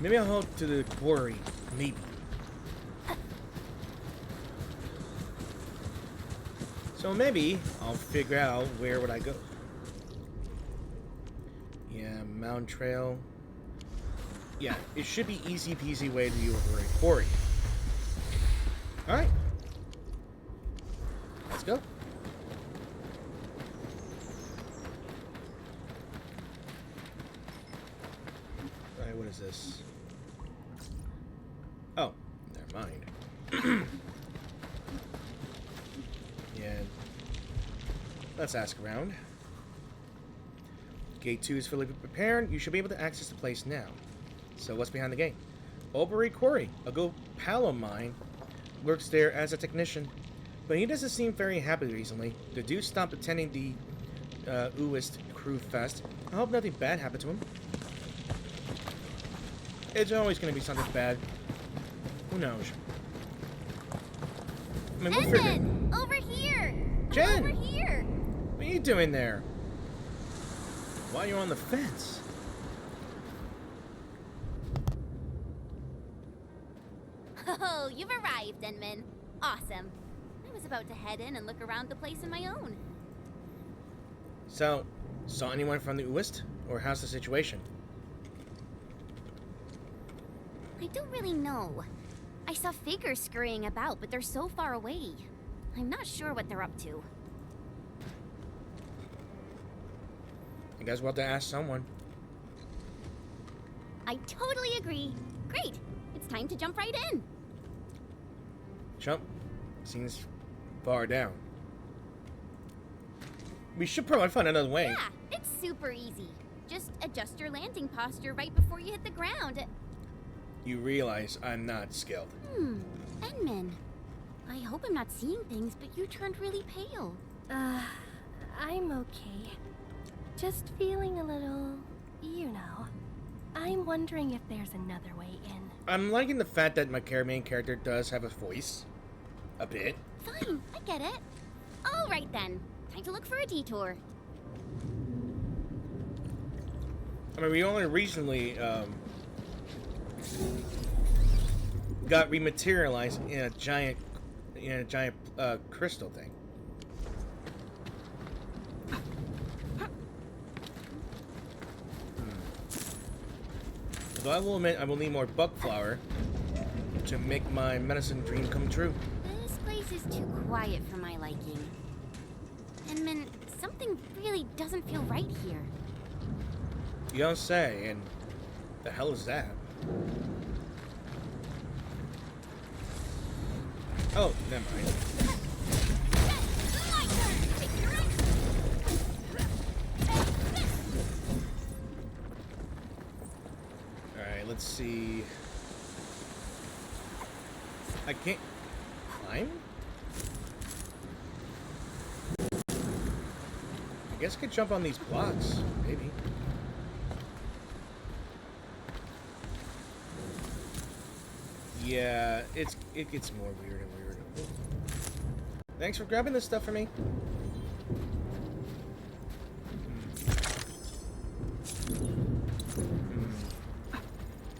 A: Maybe I'll head to the quarry. Maybe. So maybe I'll figure out where would I go. Yeah, mountain trail. Yeah, it should be easy peasy way to do over a quarry. Alright. Let's go. Alright, what is this? Oh, never mind. Yeah. Let's ask around. Gate 2 is fully prepared. You should be able to access the place now. So what's behind the gate? Oberry Quarry, a good pal of mine, works there as a technician. But he doesn't seem very happy recently. The dude stopped attending the Uist Crew Fest. I hope nothing bad happened to him. It's always going to be something bad. Who knows? I mean, we'll figure...
F: Over here!
A: Jen!
F: Over here!
A: What are you doing there? Why are you on the fence?
F: Oh, you've arrived, Denman. Awesome. I was about to head in and look around the place on my own.
A: So, saw anyone from the Uist? Or how's the situation?
F: I don't really know. I saw figures scurrying about, but they're so far away. I'm not sure what they're up to.
A: You guys will have to ask someone.
F: I totally agree. Great. It's time to jump right in.
A: Jump. Seems far down. We should probably find another way.
F: Yeah, it's super easy. Just adjust your landing posture right before you hit the ground.
A: You realize I'm not skilled.
F: Enman. I hope I'm not seeing things, but you turned really pale.
I: I'm okay. Just feeling a little, you know. I'm wondering if there's another way in.
A: I'm liking the fact that my main character does have a voice. A bit.
F: Fine, I get it. All right then. Time to look for a detour.
A: I mean, we only recently got rematerialized in a giant crystal thing. Though I will admit, I will need more buck flower to make my medicine dream come true.
F: This place is too quiet for my liking. Enman, something really doesn't feel right here.
A: You don't say, and the hell is that? Oh, never mind. Alright, let's see. I can't climb? I guess I could jump on these blocks, maybe. Yeah, it gets more weird and weird. Thanks for grabbing this stuff for me.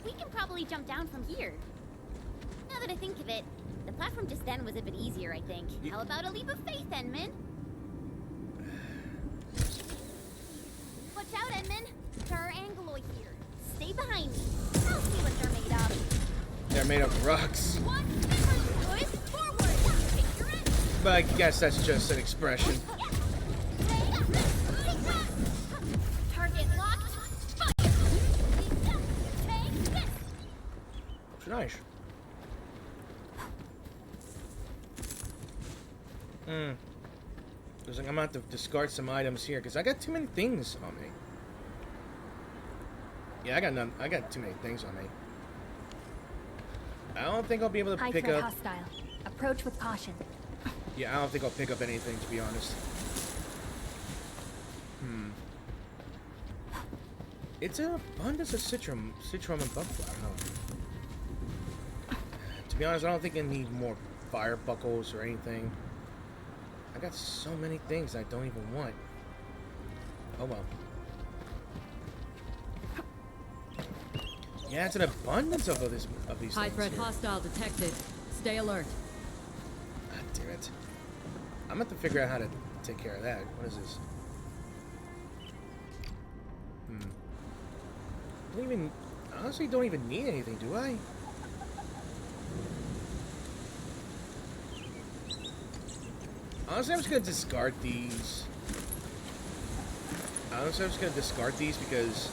F: We can probably jump down from here. Now that I think of it, the platform just then was a bit easier, I think. How about a leap of faith, Enman? Watch out, Enman. There are angloy here. Stay behind me. I'll see what they're made of.
A: They're made of rocks.
F: One, push forward. Take your end.
A: But I guess that's just an expression.
F: Target locked. Fire. Take this.
A: Nice. Looks like I'm gonna have to discard some items here because I got too many things on me. Yeah, I got none. I got too many things on me. I don't think I'll be able to pick up.
B: Hostile. Approach with caution.
A: Yeah, I don't think I'll pick up anything, to be honest. It's an abundance of citrum and buckfire. Oh. To be honest, I don't think I need more fire buckles or anything. I got so many things I don't even want. Oh well. Yeah, it's an abundance of these
J: High
A: things
J: threat
A: here.
J: hostile detected. Stay alert.
A: God damn it. I'm gonna have to figure out how to take care of that. What is this? Honestly don't even need anything, do I? Honestly, I'm just gonna discard these. Because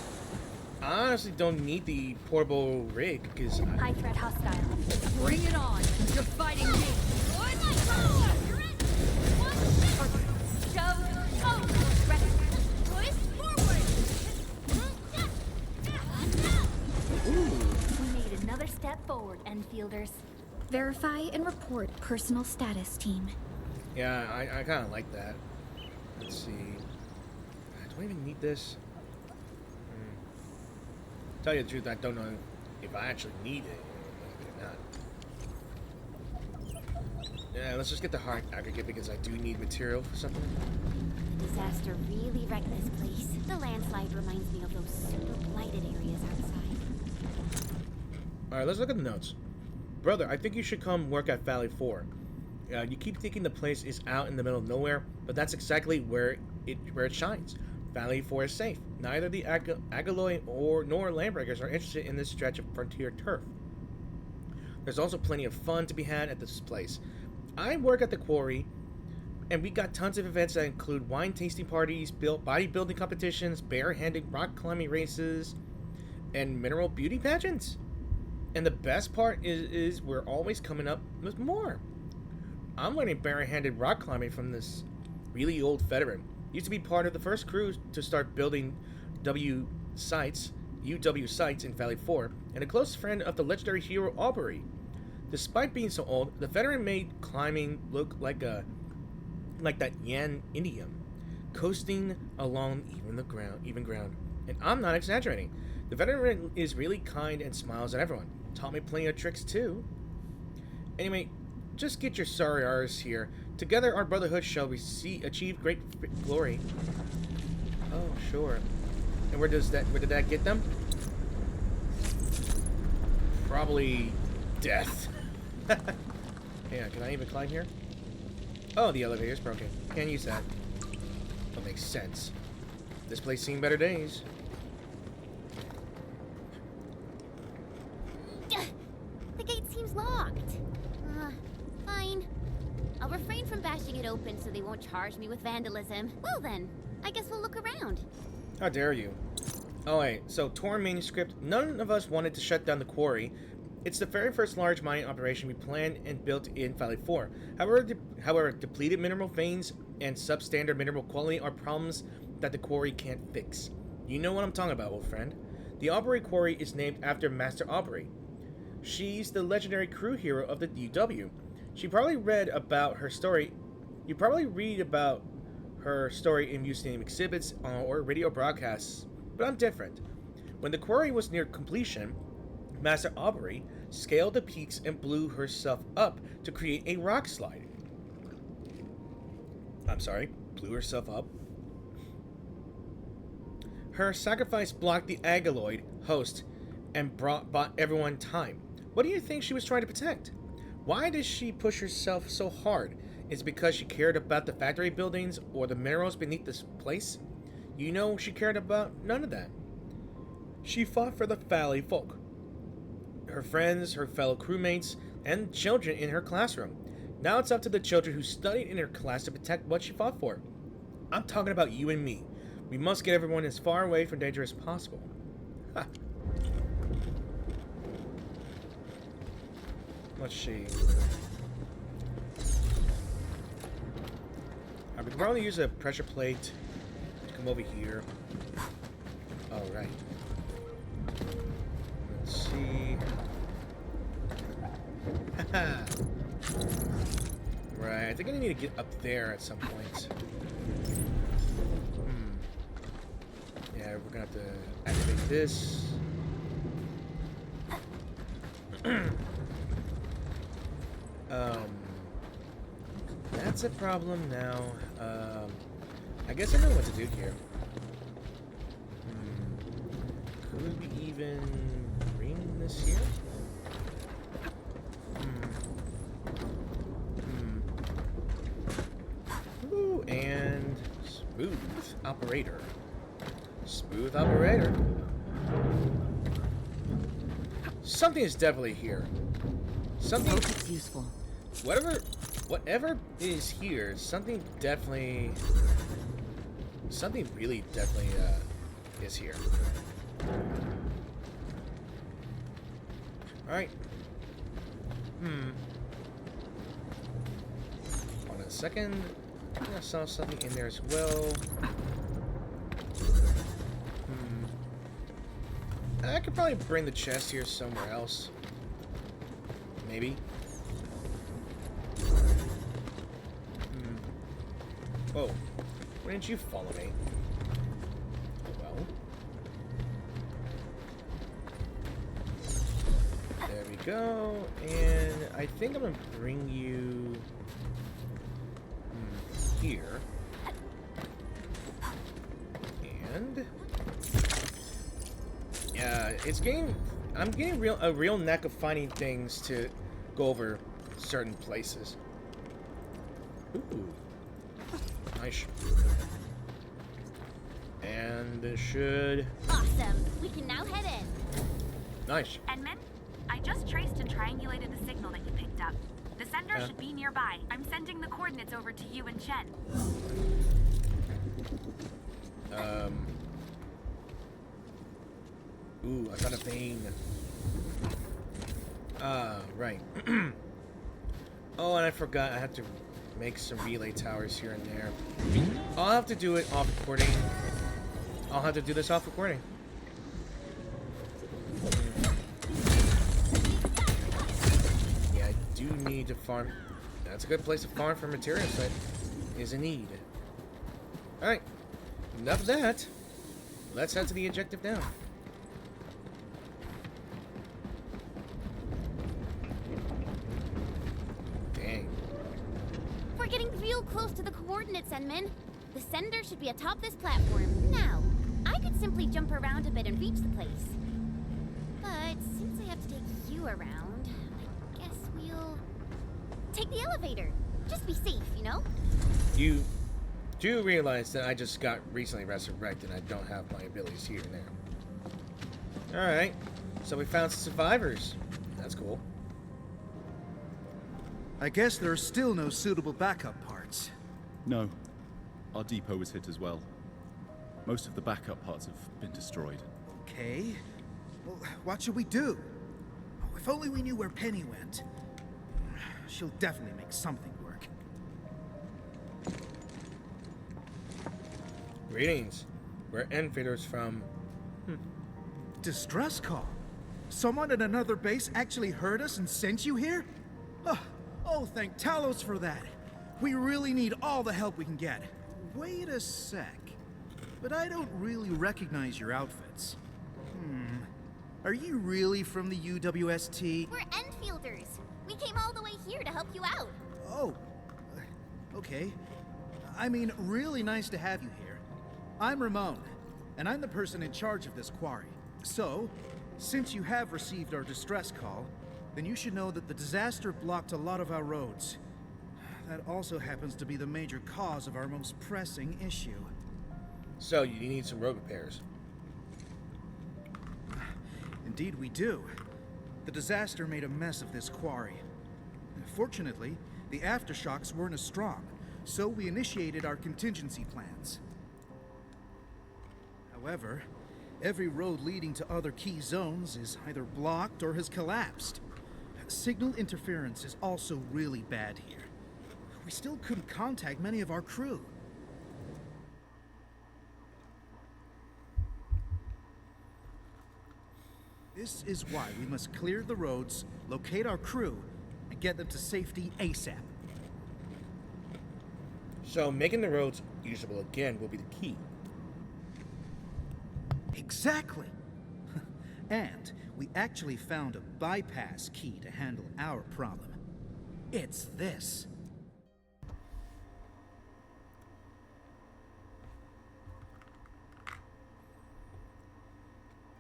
A: I honestly don't need the portable rig because
B: High threat hostile.
J: Bring it on. You're fighting me.
B: We made another step forward, Enfielders. Verify and report personal status, team.
A: yeah, I kind of like that. Let's see. Do I even need this? Tell you the truth, I don't know if I actually need it or not. Yeah, let's just get the hard aggregate because I do need material for something.
F: The disaster really wrecked this place. The landslide reminds me of those super blighted areas outside.
A: Alright, let's look at the notes. Brother, I think you should come work at Valley 4. You keep thinking the place is out in the middle of nowhere, but that's exactly where it shines. Valley 4 is safe. Neither the Agaloy nor Landbreakers are interested in this stretch of frontier turf. There's also plenty of fun to be had at this place. I work at the Quarry, and we got tons of events that include wine tasting parties, bodybuilding competitions, bare-handed rock climbing races, and mineral beauty pageants. And the best part is we're always coming up with more. I'm learning bare-handed rock climbing from this really old veteran. Used to be part of the first crew to start building UW sites in Valley 4, and a close friend of the legendary hero Aubrey. Despite being so old, the veteran made climbing look like that Yan Indian, coasting along even ground. And I'm not exaggerating. The veteran is really kind and smiles at everyone. Taught me plenty of tricks too. Anyway, just get your sorry R's here. Together our brotherhood shall achieve great glory. Oh, sure. And where did that get them? Probably death. Yeah, can I even climb here? Oh, the elevator's broken. Can't use that. That makes sense. This place seen better days.
F: The gate seems locked. Fine. I'll refrain from bashing it open so they won't charge me with vandalism. Well then, I guess we'll look around.
A: How dare you? Oh wait, so torn manuscript. None of us wanted to shut down the quarry. It's the very first large mining operation we planned and built in Valley 4. However, depleted mineral veins and substandard mineral quality are problems that the quarry can't fix. You know what I'm talking about, old friend. The Aubrey Quarry is named after Master Aubrey. She's the legendary crew hero of the UW. You probably read about her story in museum exhibits or radio broadcasts, but I'm different. When the quarry was near completion, Master Aubrey scaled the peaks and blew herself up to create a rock slide. Blew herself up? Her sacrifice blocked the Agaloid host and bought everyone time. What do you think she was trying to protect? Why does she push herself so hard? Is it because she cared about the factory buildings or the minerals beneath this place? You know she cared about none of that. She fought for the Valley folk, her friends, her fellow crewmates, and children in her classroom. Now it's up to the children who studied in her class to protect what she fought for. I'm talking about you and me. We must get everyone as far away from danger as possible. Ha. Let's see. We can probably use a pressure plate to come over here. Alright. Let's see. Right, I think I need to get up there at some point. Yeah, we're gonna have to activate this. That's a problem now. I guess I know what to do here. Could we even bring this here? Ooh, and smooth operator. Smooth operator. Something is definitely here. Something.
J: Hope it's useful.
A: Whatever is here, something really definitely is here. All right. Hold on a second. I think I saw something in there as well. I could probably bring the chest here somewhere else. Maybe. Whoa. Why didn't you follow me? Well. There we go. And I think I'm going to bring you here. And yeah, I'm getting a real knack of finding things to go over certain places. Ooh. Nice. And this should...
F: Awesome. We can now head in.
A: Nice.
I: Edmund, I just traced and triangulated the signal that you picked up. The sender should be nearby. I'm sending the coordinates over to you and Chen.
A: Ooh, I found a vein. Right. Oh, and I forgot I have to make some relay towers here and there. I'll have to do it off recording. I'll have to do this off recording. Yeah, I do need to farm. That's a good place to farm for materials that is in need. Alright. Enough of that. Let's head to the objective now.
F: Real close to the coordinates, Enman. The sender should be atop this platform. Now, I could simply jump around a bit and reach the place. But since I have to take you around, I guess we'll take the elevator. Just be safe, you know?
A: You do realize that I just got recently resurrected and I don't have my abilities here now. Alright, so we found some survivors. That's cool.
L: I guess there are still no suitable backup parts.
M: No. Our depot was hit as well. Most of the backup parts have been destroyed.
L: Okay. Well, what should we do? Oh, if only we knew where Penny went. She'll definitely make something work.
A: Greetings. We're Enfielders from...
L: Distress call? Someone at another base actually heard us and sent you here? Oh, thank Talos for that. We really need all the help we can get. Wait a sec. But I don't really recognize your outfits. Are you really from the UWST?
F: We're Enfielders. We came all the way here to help you out.
L: Oh. Okay. I mean, really nice to have you here. I'm Ramon, and I'm the person in charge of this quarry. So, since you have received our distress call, then you should know that the disaster blocked a lot of our roads. That also happens to be the major cause of our most pressing issue.
A: So, you need some road repairs.
L: Indeed we do. The disaster made a mess of this quarry. Fortunately, the aftershocks weren't as strong, so we initiated our contingency plans. However, every road leading to other key zones is either blocked or has collapsed. Signal interference is also really bad here. We still couldn't contact many of our crew. This is why we must clear the roads, locate our crew, and get them to safety ASAP.
A: So making the roads usable again will be the key.
L: Exactly! And we actually found a bypass key to handle our problem. It's this.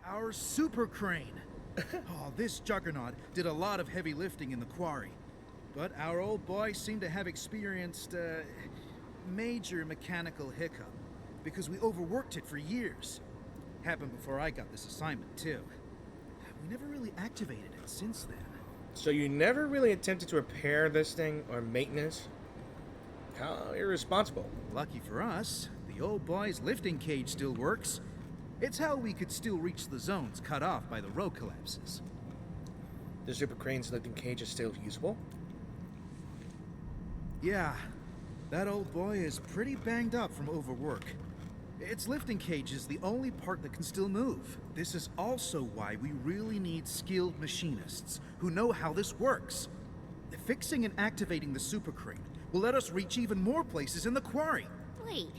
L: Our super crane. Oh, this juggernaut did a lot of heavy lifting in the quarry. But our old boy seemed to have experienced a major mechanical hiccup because we overworked it for years. Happened before I got this assignment, too. We never really activated it since then.
A: So you never really attempted to repair this thing or maintenance? How irresponsible.
L: Lucky for us, the old boy's lifting cage still works. It's how we could still reach the zones cut off by the road collapses.
A: The super crane's lifting cage is still usable?
L: Yeah, that old boy is pretty banged up from overwork. Its lifting cage is the only part that can still move. This is also why we really need skilled machinists who know how this works. Fixing and activating the super crane will let us reach even more places in the quarry.
F: Wait,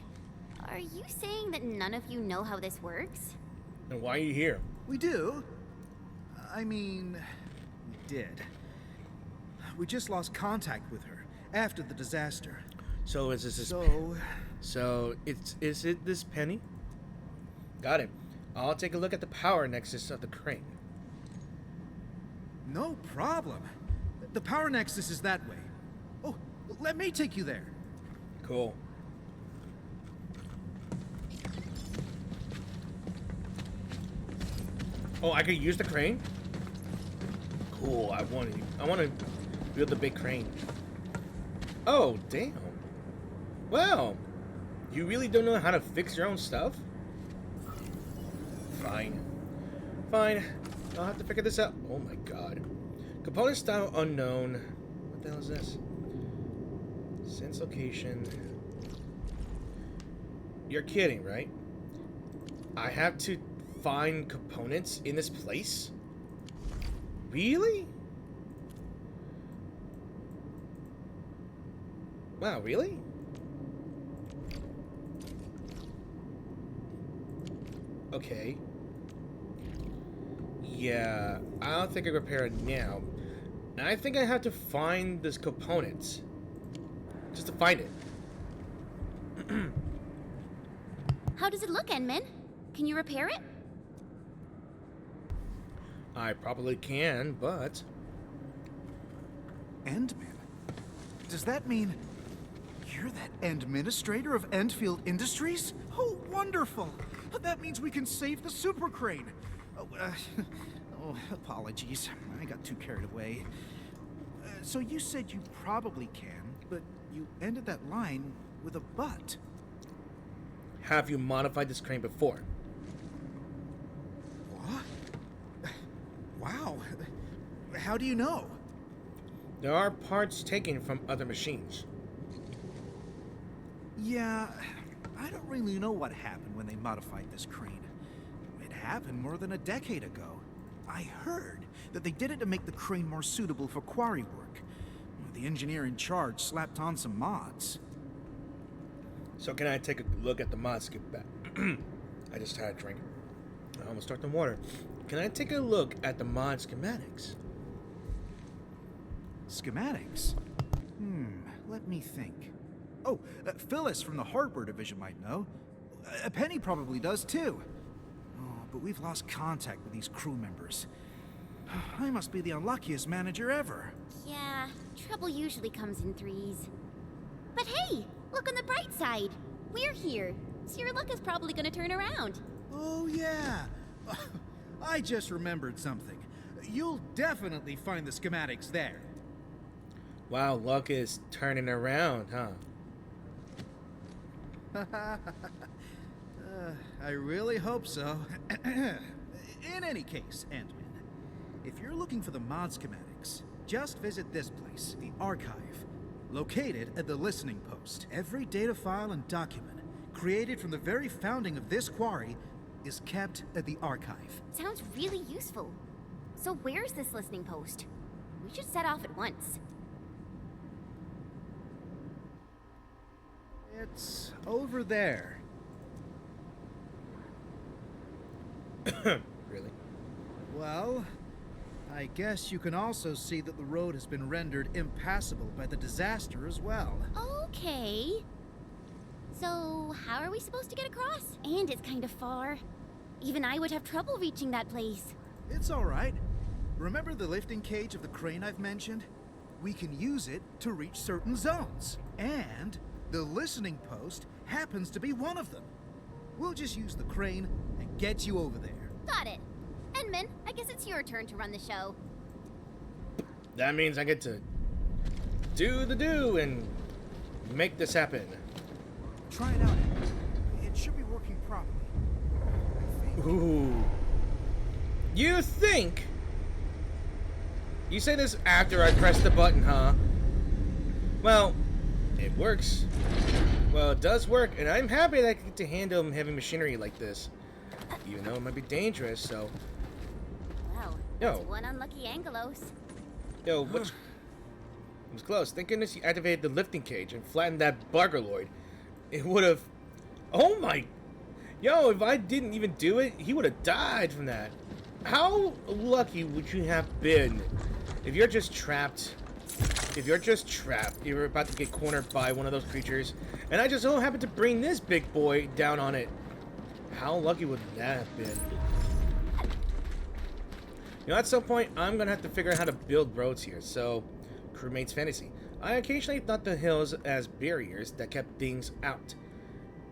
F: are you saying that none of you know how this works?
A: Then why are you here?
L: We do. I mean, we did. We just lost contact with her after the disaster.
A: So is this is it this Penny? Got it. I'll take a look at the power nexus of the crane.
L: No problem. The power nexus is that way. Oh, let me take you there.
A: Cool. Oh, I could use the crane? Cool, I want to build the big crane. Oh, damn. Well, you really don't know how to fix your own stuff? Fine. Fine. I'll have to figure this out. Oh my god. Component style unknown. What the hell is this? Sense location. You're kidding, right? I have to find components in this place? Really? Wow, really? Okay. Yeah, I don't think I can repair it now. I think I have to find this component. Just to find it.
F: How does it look, Enman? Can you repair it?
A: I probably can, but...
L: Endman? Does that mean you're that administrator of Endfield Industries? Oh, wonderful! That means we can save the super crane. Oh, apologies. I got too carried away. So you said you probably can, but you ended that line with a but.
A: Have you modified this crane before?
L: What? Wow. How do you know?
A: There are parts taken from other machines.
L: Yeah, I don't really know what happened when they modified this crane. It happened more than a decade ago. I heard that they did it to make the crane more suitable for quarry work. The engineer in charge slapped on some mods.
A: So can I take a look at the mods? Get back. I just had a drink. I almost stuck in water. Can I take a look at the mod schematics?
L: Schematics? Let me think. Oh, Phyllis from the hardware division might know. Penny probably does too. Oh, but we've lost contact with these crew members. I must be the unluckiest manager ever.
F: Yeah, trouble usually comes in threes. But hey, look on the bright side. We're here, so your luck is probably gonna turn around.
L: Oh yeah. I just remembered something. You'll definitely find the schematics there.
A: Wow, luck is turning around, huh?
L: I really hope so. In any case, Ant-Man, if you're looking for the mod schematics, just visit this place, the Archive, located at the Listening Post. Every data file and document created from the very founding of this quarry is kept at the Archive.
F: Sounds really useful. So where's this listening post? We should set off at once.
L: It's over there.
A: Really?
L: Well, I guess you can also see that the road has been rendered impassable by the disaster as well.
F: Okay. So, how are we supposed to get across? And it's kind of far. Even I would have trouble reaching that place.
L: It's all right. Remember the lifting cage of the crane I've mentioned? We can use it to reach certain zones. And the listening post happens to be one of them. We'll just use the crane and get you over there.
F: Got it. Enman, I guess it's your turn to run the show.
A: That means I get to do the do and make this happen.
L: Try it out. It should be working properly.
A: Ooh. You think? You say this after I press the button, huh? Well, it works. Well, it does work, and I'm happy that I get to handle heavy machinery like this. Even though it might be dangerous, so...
F: Wow,
A: Yo.
F: that's one unlucky Angelos.
A: Yo, what? It was close. Thank goodness you activated the lifting cage and flattened that buggerloid. It would have... Oh my... Yo, if I didn't even do it, he would have died from that. How lucky would you have been if you're just trapped? If you're just trapped, you're about to get cornered by one of those creatures, and I just so happened to bring this big boy down on it. How lucky would that have been? You know, at some point, I'm gonna have to figure out how to build roads here. So, crewmates fantasy. I occasionally thought the hills as barriers that kept things out,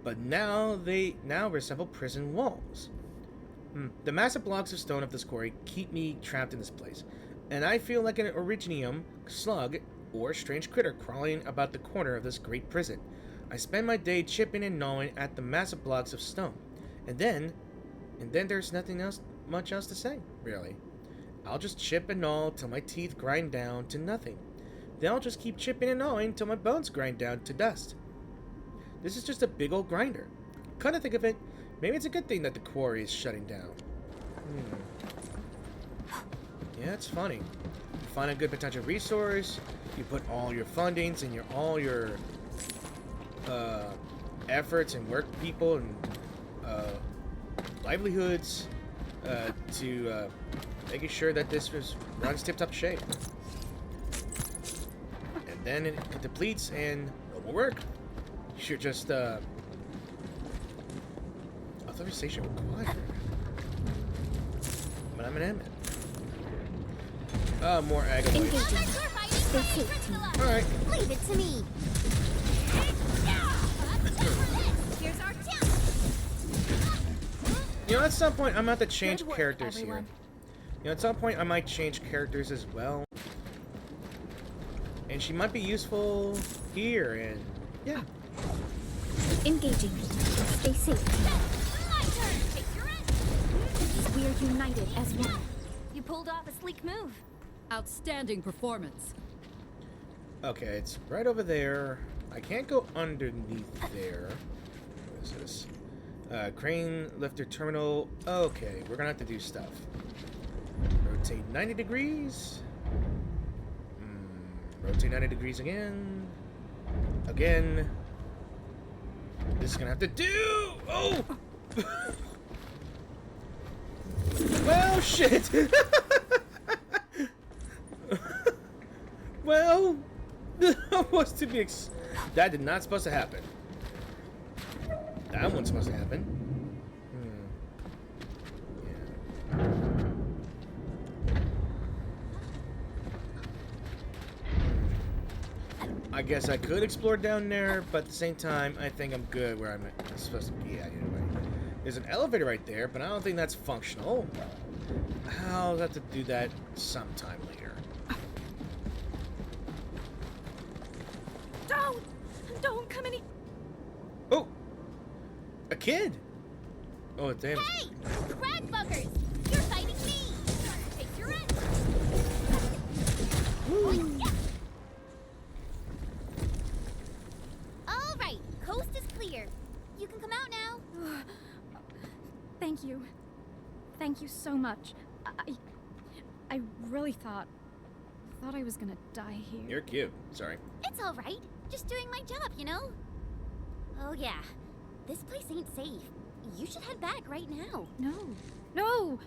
A: but now they resemble prison walls. The massive blocks of stone of this quarry keep me trapped in this place, and I feel like an originium, slug, or strange critter crawling about the corner of this great prison. I spend my day chipping and gnawing at the massive blocks of stone, and then there's nothing much else to say, really. I'll just chip and gnaw till my teeth grind down to nothing. Then I'll just keep chipping and gnawing till my bones grind down to dust. This is just a big old grinder. Come to think of it, maybe it's a good thing that the quarry is shutting down. Yeah, it's funny. You find a good potential resource, you put all your fundings and all your efforts and work people and livelihoods to making sure that this runs tip-top shape. And then it depletes and no more work. You're just authorization required. But I'm an admin. More agonies. Alright.
F: Leave it to me. Here's our chance.
A: You know, at some point, I'm going to have to change
B: Good work,
A: characters
B: everyone.
A: here. You know, at some point, I might change characters as well. And she might be useful here, and yeah.
B: Engaging. Stay safe.
F: My turn. Take your end.
B: We're united as one.
F: You pulled off a sleek move.
J: Outstanding performance.
A: Okay, it's right over there. I can't go underneath there. What is this? Crane lifter terminal. Okay, we're gonna have to do stuff. Rotate 90 degrees. Rotate 90 degrees again. Again. This is gonna have to do. Oh! Well, shit. Well, that was to be that did not supposed to happen. That wasn't supposed to happen. Yeah. I guess I could explore down there, but at the same time, I think I'm good where I'm supposed to be at anyway. There's an elevator right there, but I don't think that's functional. I'll have to do that sometime later.
B: Don't come any.
A: Oh! A kid! Oh, damn.
F: Hey! Crag buggers! You're fighting me! Take your end! Oh, yeah. All right, coast is clear. You can come out now.
B: Thank you. Thank you so much. I really thought I was gonna die here.
A: You're cute. Sorry.
F: It's all right. Just doing my job, you know? Oh, yeah. This place ain't safe. You should head back right now.
B: No!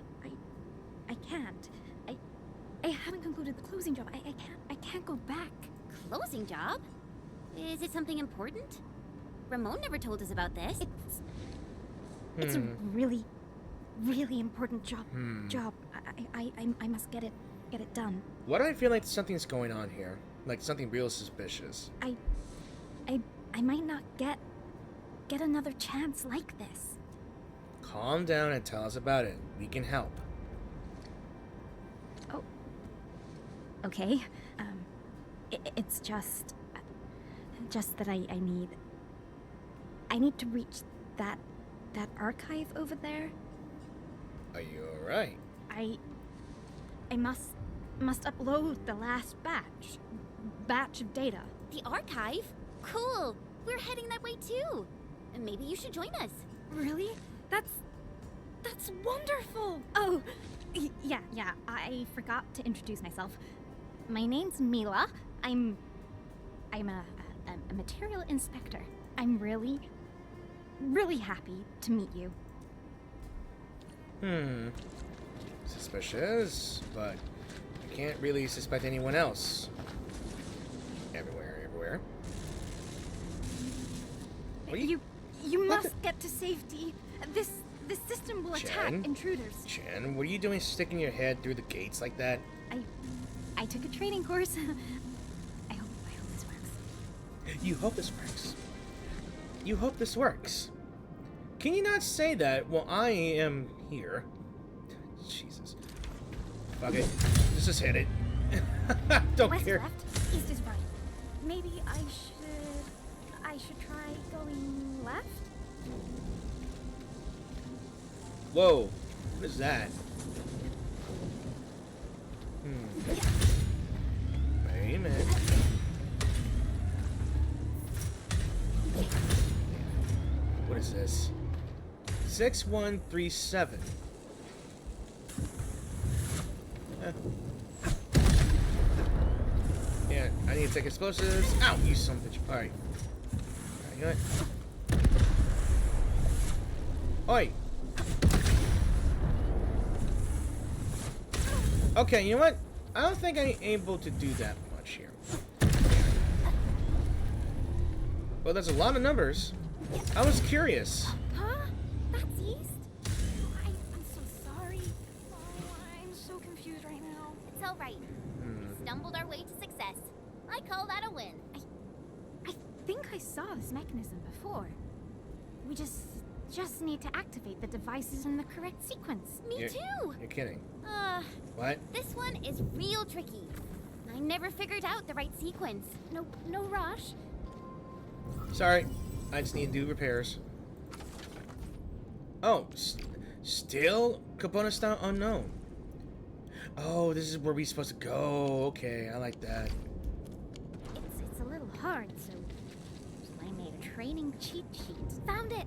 B: I can't. I haven't concluded the closing job. I can't go back.
F: Closing job? Is it something important? Ramon never told us about this.
B: It's a really, really important job. I must get it done.
A: Why do I feel like something's going on here? Like something real suspicious.
B: I might not get another chance like this.
A: Calm down and tell us about it. We can help.
B: Oh. Okay. It's just that I need to reach that archive over there.
A: Are you alright?
B: I must upload the last batch of data.
F: The archive? Cool. We're heading that way too. And maybe you should join us.
B: Really? That's wonderful. Oh, yeah. I forgot to introduce myself. My name's Mila. I'm a material inspector. I'm really, really happy to meet you.
A: Suspicious, but I can't really suspect anyone else. Everywhere. What are
B: You must get to safety. This system will attack intruders.
A: Chen, what are you doing sticking your head through the gates like that?
B: I took a training course. I hope this works.
A: You hope this works. You hope this works. Can you not say that while I am here? Jesus. Fuck it. Let's just hit it. Don't
B: West
A: care.
B: Left, east is right. Maybe I should try going left?
A: Whoa. What is that? Wait a minute. What is this? 6137. Yeah, I need to take explosives. Ow, you son of a bitch. Alright. You know what? Oi! Okay, you know what? I don't think I'm able to do that much here. Well, there's a lot of numbers. I was curious.
B: Huh? That's east? I'm so sorry. Oh, I'm so confused right now.
F: It's all right. We stumbled our way to success. I call that a win.
B: I think I saw this mechanism before. We just need to activate the devices in the correct sequence.
F: Me too.
A: You're kidding. What?
F: This one is real tricky. I never figured out the right sequence. No rush.
A: Sorry. I just need to do repairs. Oh, still component style unknown. Oh, this is where we're supposed to go. Okay, I like that.
B: It's a little hard, so I made a training cheat sheet. Found it.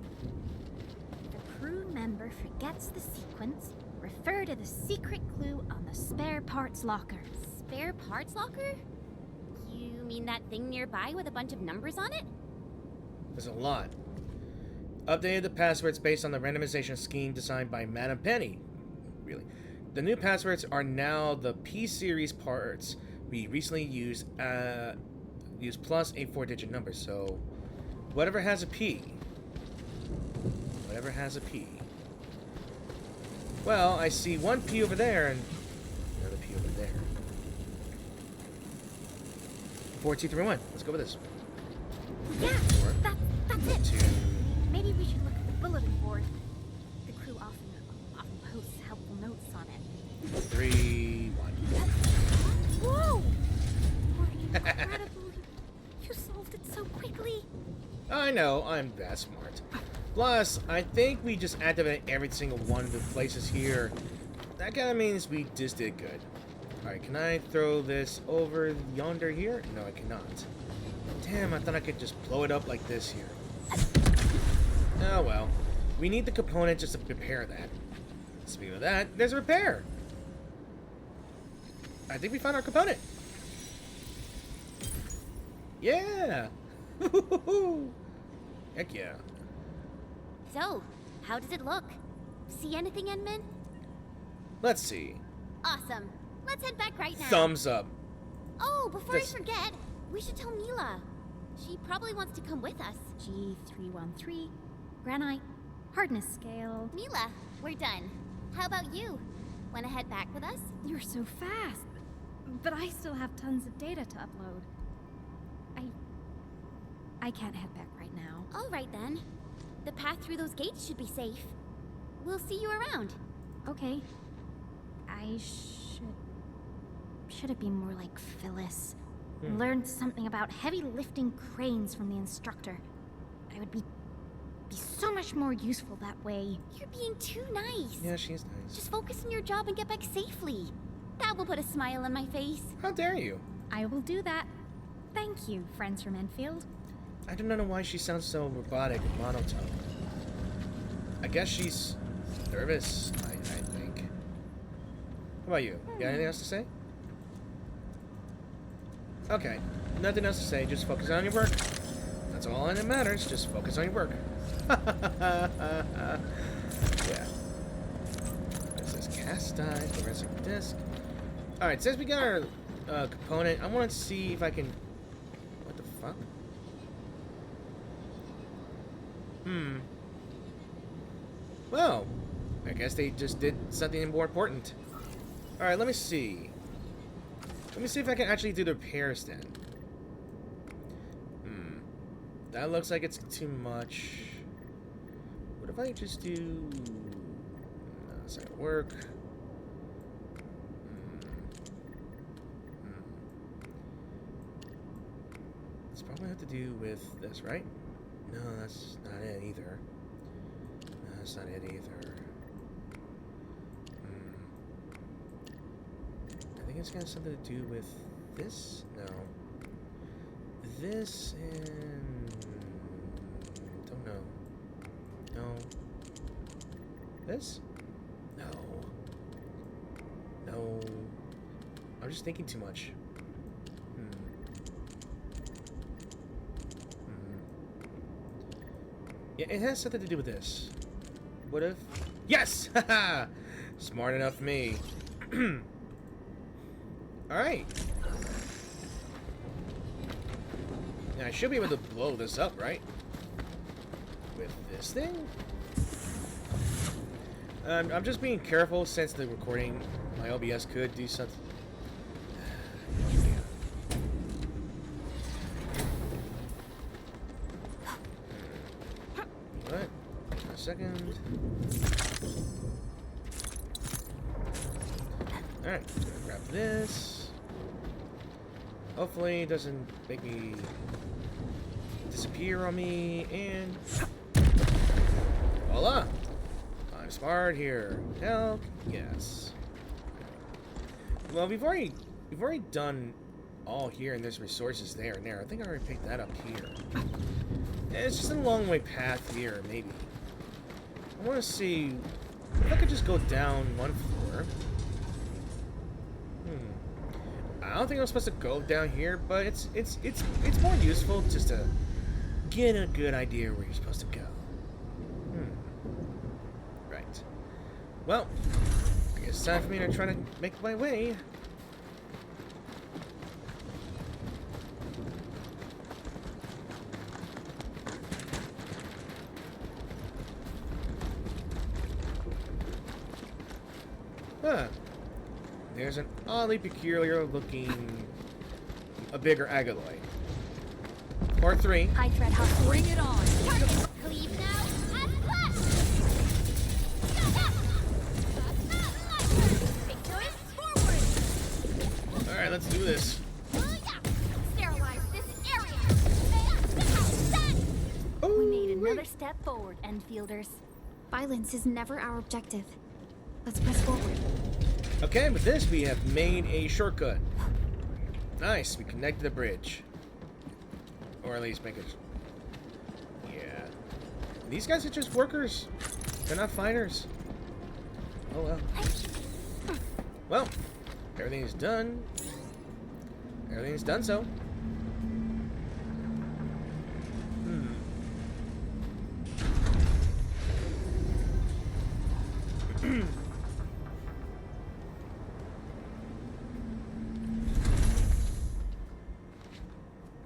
B: If a crew member forgets the sequence, refer to the secret clue on the spare parts locker.
F: Spare parts locker? You mean that thing nearby with a bunch of numbers on it?
A: There's a lot. Updated the passwords based on the randomization scheme designed by Madam Penny. Really. The new passwords are now the P-series parts we recently used, plus a 4-digit number, so whatever has a P. Whatever has a P. Well, I see one P over there and another P over there. 4, 2, 3, 1. Let's go with this.
B: Yeah,
A: 4,
B: that's it.
A: 2.
B: Maybe we should look at the bulletin board. The crew often posts helpful notes on it.
A: know, I'm that smart. Plus, I think we just activated every single one of the places here. That kind of means we just did good. Alright, can I throw this over yonder here? No, I cannot. Damn, I thought I could just blow it up like this here. Oh well. We need the component just to repair that. Speaking of that, there's a repair! I think we found our component. Yeah! Heck yeah.
F: So, how does it look? See anything, Enman?
A: Let's see.
F: Awesome. Let's head back right now.
A: Thumbs up.
F: Oh, before I forget, we should tell Mila. She probably wants to come with us.
B: G313, granite, hardness scale.
F: Mila, we're done. How about you? Wanna head back with us?
B: You're so fast. But I still have tons of data to upload. I can't head back right now.
F: All right then. The path through those gates should be safe. We'll see you around.
B: Okay. I should have been more like Phyllis. Learned something about heavy lifting cranes from the instructor. I would be so much more useful that way.
F: You're being too nice.
A: Yeah, she's nice.
F: Just focus on your job and get back safely. That will put a smile on my face.
A: How dare you?
B: I will do that. Thank you, friends from Enfield.
A: I do not know why she sounds so robotic and monotone. I guess she's nervous, I think. How about you? Got anything else to say? Okay, nothing else to say, just focus on your work. That's all that matters, just focus on your work. Yeah. It says cast die, fluorescent disc. Alright, since we got our component, I want to see if I can... What the fuck? Well, I guess they just did something more important. Alright, let me see. Let me see if I can actually do the repairs then. That looks like it's too much. What if I just do... No, that's not gonna work. It's probably have to do with this, right? No, that's not it either. No, that's not it either. I think it's got something to do with this? No. This and... Don't know. No. This? No. No. I'm just thinking too much. Yeah, it has something to do with this. What if... Yes! Haha! Smart enough me. Alright. Now I should be able to blow this up, right? With this thing? I'm just being careful since the recording, my OBS could do something. What? A second. Alright, grab this. Hopefully it doesn't make me disappear on me, and voila! I'm smart here. Hell yes. Well, we've already done all here, and there's resources there and there. I think I already picked that up here. Yeah, it's just a long way path here, maybe. I want to see if I could just go down one floor. I don't think I'm supposed to go down here, but it's more useful just to get a good idea where you're supposed to go. Right. Well, I guess it's time for me to try to make my way. Huh. There's an oddly peculiar looking... a bigger agaloy. Or 3.
B: High threat house.
F: Bring it on! Cleave now, and blast! Victorious forward!
A: Alright, let's do this.
F: Sterilize this area!
A: Oh!
B: Enfielders. Violence is never our objective. Let's press forward.
A: Okay, with this we have made a shortcut. Nice, we connected the bridge. Or at least make it... Yeah. These guys are just workers. They're not fighters. Oh well. Well, everything is done. Everything's done so.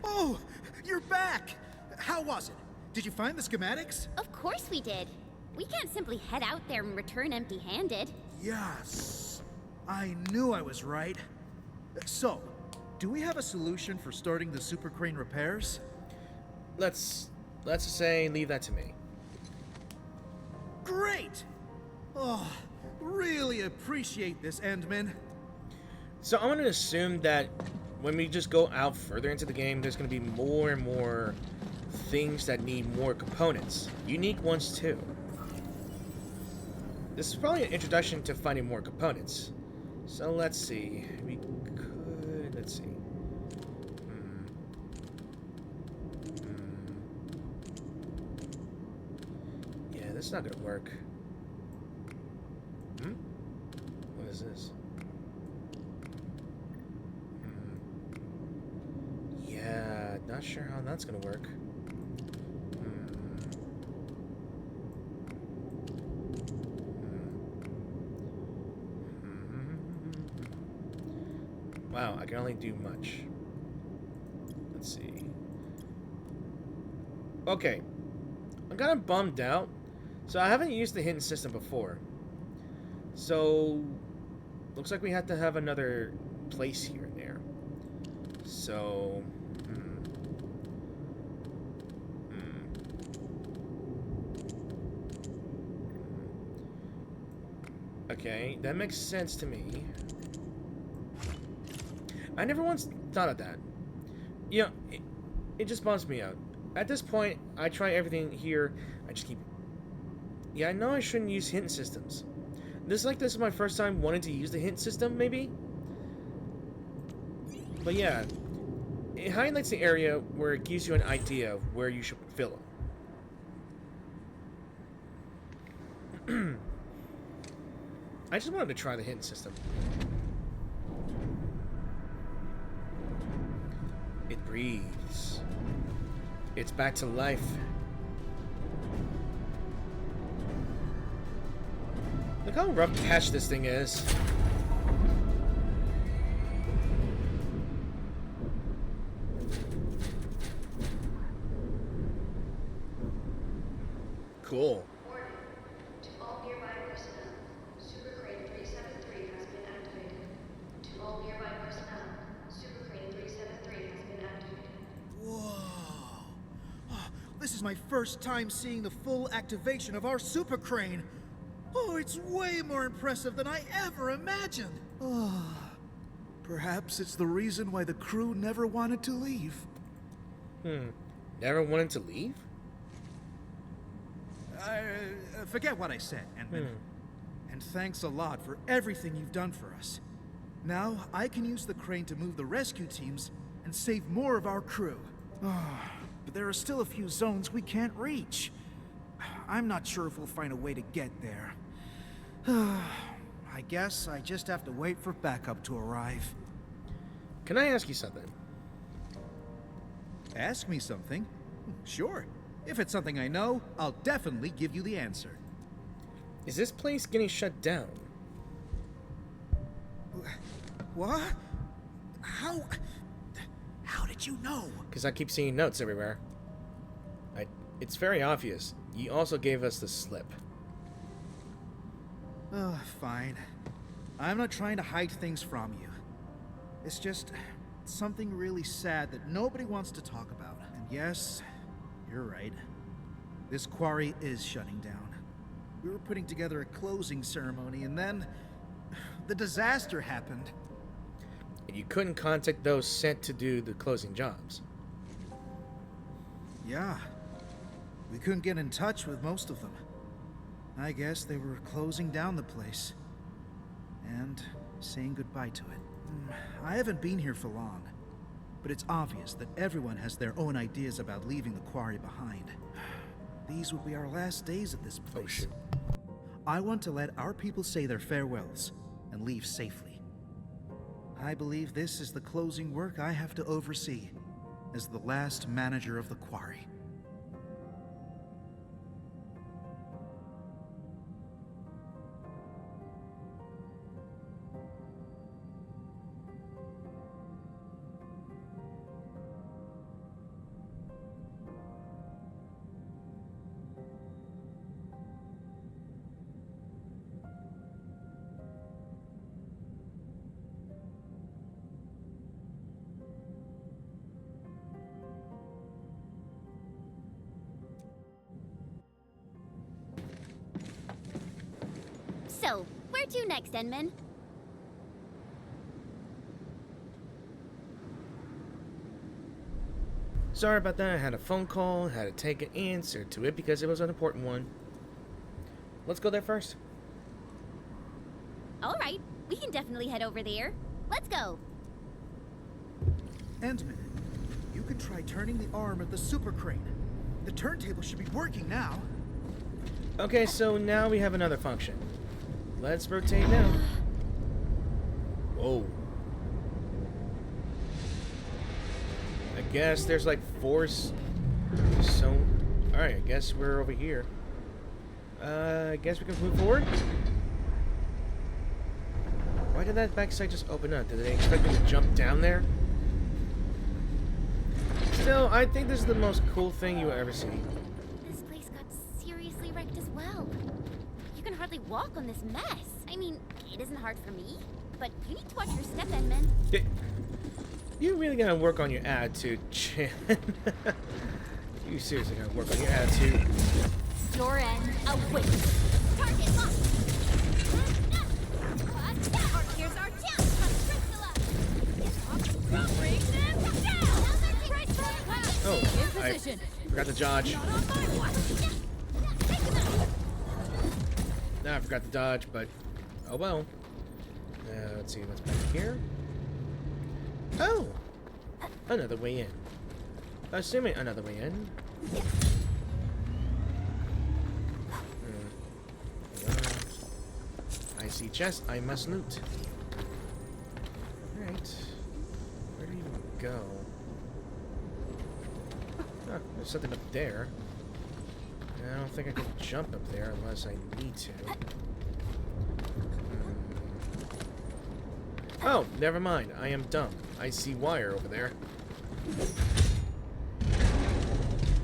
L: Oh, you're back! How was it? Did you find the schematics?
F: Of course we did. We can't simply head out there and return empty-handed.
L: Yes. I knew I was right. So, do we have a solution for starting the super crane repairs?
A: Let's just say leave that to me.
L: Great! Oh, really appreciate this, Endman.
A: So I'm gonna assume that when we just go out further into the game, there's gonna be more and more things that need more components. Unique ones too. This is probably an introduction to finding more components. So let's see. We could... let's see. Yeah, this is not gonna work. What is this? Yeah, not sure how that's gonna work. Wow, I can only do much. Let's see. Okay. I'm kind of bummed out. So I haven't used the hidden system before. So looks like we have to have another place here and there. So okay, that makes sense to me. I never once thought of that. You know, it just bums me out. At this point, I try everything here. I just keep... Yeah, I know I shouldn't use hidden systems. This is my first time wanting to use the hint system, maybe? But yeah, it highlights the area where it gives you an idea of where you should fill them. I just wanted to try the hidden system. It breathes. It's back to life. Look how rough patch this thing is. Cool.
N: Warning. To all nearby personnel, Super Crane 373 has been activated. To all nearby personnel, Super Crane 373 has been activated.
L: Whoa. Oh, this is my first time seeing the full activation of our super crane. Oh, it's way more impressive than I ever imagined. Oh, perhaps it's the reason why the crew never wanted to leave.
A: Never wanted to leave?
L: Forget what I said, Endman. And thanks a lot for everything you've done for us. Now, I can use the crane to move the rescue teams and save more of our crew. But there are still a few zones we can't reach. I'm not sure if we'll find a way to get there. I guess I just have to wait for backup to arrive.
A: Can I ask you something?
L: Ask me something? Sure. If it's something I know, I'll definitely give you the answer.
A: Is this place getting shut down?
L: What? How did you know?
A: Because I keep seeing notes everywhere. It's very obvious. You also gave us the slip.
L: Fine. I'm not trying to hide things from you. It's just something really sad that nobody wants to talk about. And yes, you're right. This quarry is shutting down. We were putting together a closing ceremony, and then the disaster happened.
A: And you couldn't contact those sent to do the closing jobs.
L: Yeah. We couldn't get in touch with most of them. I guess they were closing down the place. And saying goodbye to it. I haven't been here for long, but it's obvious that everyone has their own ideas about leaving the quarry behind. These will be our last days at this place.
A: Oh, shit.
L: I want to let our people say their farewells and leave safely. I believe this is the closing work I have to oversee as the last manager of the quarry.
F: So, where to next, Enman?
A: Sorry about that. I had a phone call, had to take an answer to it because it was an important one. Let's go there first.
F: Alright, we can definitely head over there. Let's go.
L: Endman, you can try turning the arm of the super crane. The turntable should be working now.
A: Okay, so now we have another function. Let's rotate now. Whoa. I guess there's like force. So, alright, I guess we're over here. I guess we can move forward? Why did that backside just open up? Did they expect me to jump down there? Still, I think this is the most cool thing you will ever see.
F: This place got seriously wrecked as well. You can hardly walk on this mess. I mean, it isn't hard for me, but you need to watch your step, Enman.
A: You really gotta work on your attitude, Chin. You seriously gotta work on your attitude.
F: Your end, away. Target locked. Here's our chance.
A: Oh, I forgot to dodge. Nah, I forgot to dodge, but oh well. Let's see what's back here. Oh, another way in. Assuming another way in. I see chest. I must loot. All right. Where do you even go? Huh, there's something up there. I don't think I can jump up there unless I need to. Oh, never mind. I am dumb. I see wire over there.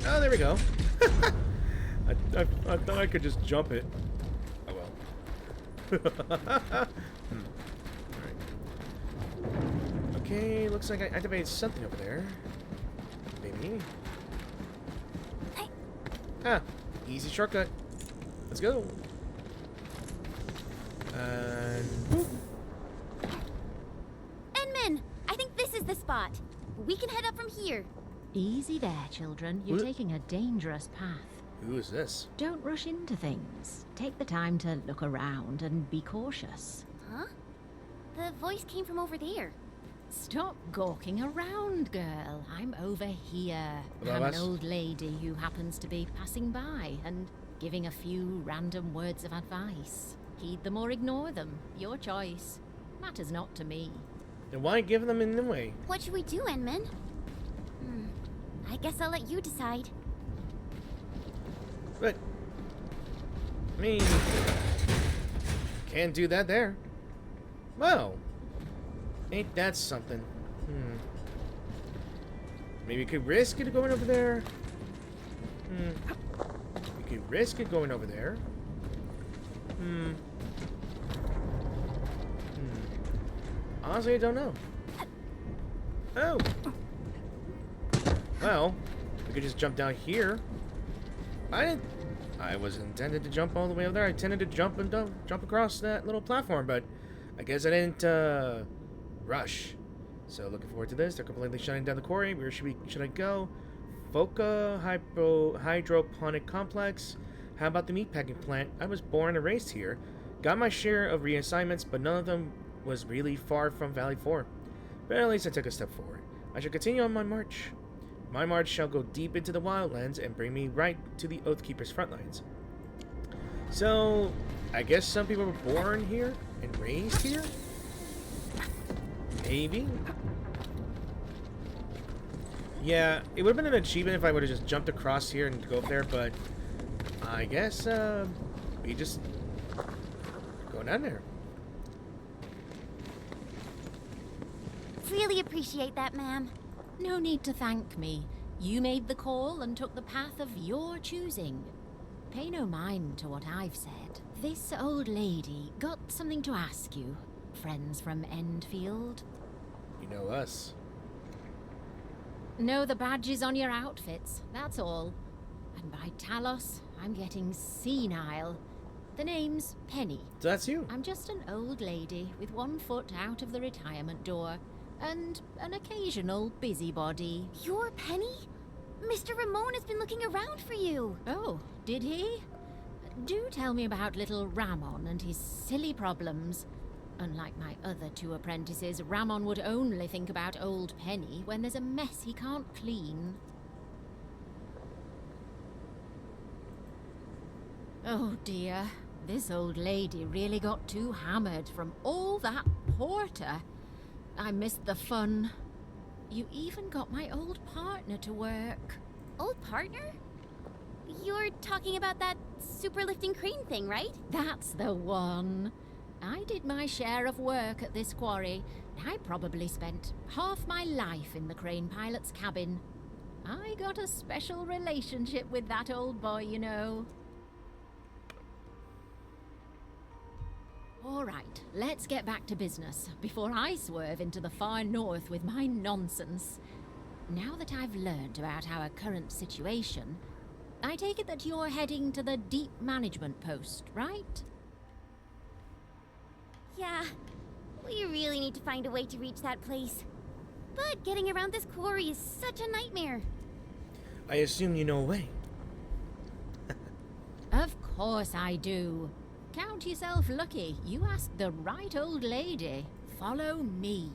A: Oh, there we go. I thought I could just jump it. Oh well. Alright. Okay, looks like I activated something over there. Maybe. Ah, easy shortcut. Let's go. Boop.
F: Enman, I think this is the spot. We can head up from here.
O: Easy there, children. You're taking a dangerous path.
A: Who is this?
O: Don't rush into things. Take the time to look around and be cautious.
F: Huh? The voice came from over there.
O: Stop gawking around, girl. I'm over here.
A: Above
O: I'm an
A: us?
O: old lady who happens to be passing by and giving a few random words of advice. Heed them or ignore them. Your choice. Matters not to me.
A: And why give them in the way?
F: What should we do, Enman? I guess I'll let you decide.
A: But I mean, can't do that there. Well, ain't that something? Maybe we could risk it going over there. We could risk it going over there. Honestly, I don't know. Oh. Well, we could just jump down here. I was intended to jump all the way over there. I intended to jump across that little platform, but I guess I didn't rush. So looking forward to this. They're completely shutting down the quarry. Where should I go? Foca Hydroponic Complex. How about the meatpacking plant? I was born and raised here. Got my share of reassignments, but none of them was really far from Valley 4. But at least I took a step forward. I shall continue on my march. My march shall go deep into the wildlands and bring me right to the Oathkeeper's front lines. So, I guess some people were born here and raised here? Maybe? Yeah, it would have been an achievement if I would have just jumped across here and go up there, but I guess we just go down there.
F: Really appreciate that, ma'am.
O: No need to thank me. You made the call and took the path of your choosing. Pay no mind to what I've said. This old lady got something to ask you. Friends from Endfield?
A: You know us.
O: Know the badges on your outfits, that's all. And by Talos, I'm getting senile. The name's Penny.
A: So that's you.
O: I'm just an old lady with one foot out of the retirement door. And an occasional busybody.
F: You're Penny? Mr. Ramon has been looking around for you.
O: Oh, did he? Do tell me about little Ramon and his silly problems. Unlike my other two apprentices, Ramon would only think about old Penny when there's a mess he can't clean. Oh dear, this old lady really got too hammered from all that porter. I missed the fun. You even got my old partner to work.
F: Old partner? You're talking about that superlifting crane thing, right?
O: That's the one. I did my share of work at this quarry. I probably spent half my life in the crane pilot's cabin. I got a special relationship with that old boy, you know. All right, let's get back to business before I swerve into the far north with my nonsense. Now that I've learned about our current situation, I take it that you're heading to the deep management post, right?
F: Yeah, we really need to find a way to reach that place. But getting around this quarry is such a nightmare.
A: I assume you know a way.
O: Of course I do. Count yourself lucky. You asked the right old lady. Follow me.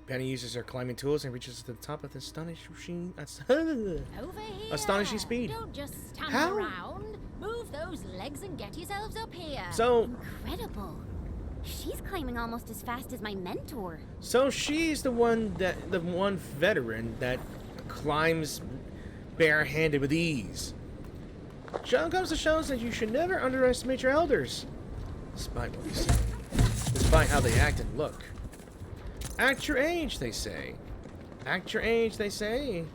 A: Penny uses her climbing tools and reaches to the top of the astonishing
O: Over here.
A: astonishing speed.
O: Don't just stand
A: How?
O: around. Move those legs and get yourselves up here.
A: So
F: Incredible. She's climbing almost as fast as my mentor.
A: So she's the one veteran that climbs barehanded with ease. John comes to show us that you should never underestimate your elders, despite what we say, despite how they act and look. Act your age, they say. Act your age, they say.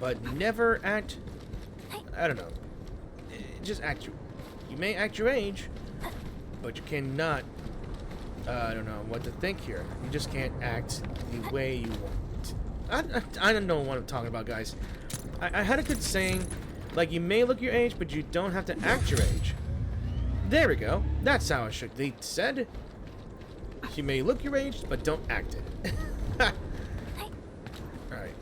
A: But never act. I don't know. Just act your. You may act your age, but you cannot. I don't know what to think here. You just can't act the way you want. I don't know what I'm talking about, guys. I had a good saying. Like, you may look your age, but you don't have to act your age. There we go. That's how it should be said. You may look your age, but don't act it. Alright.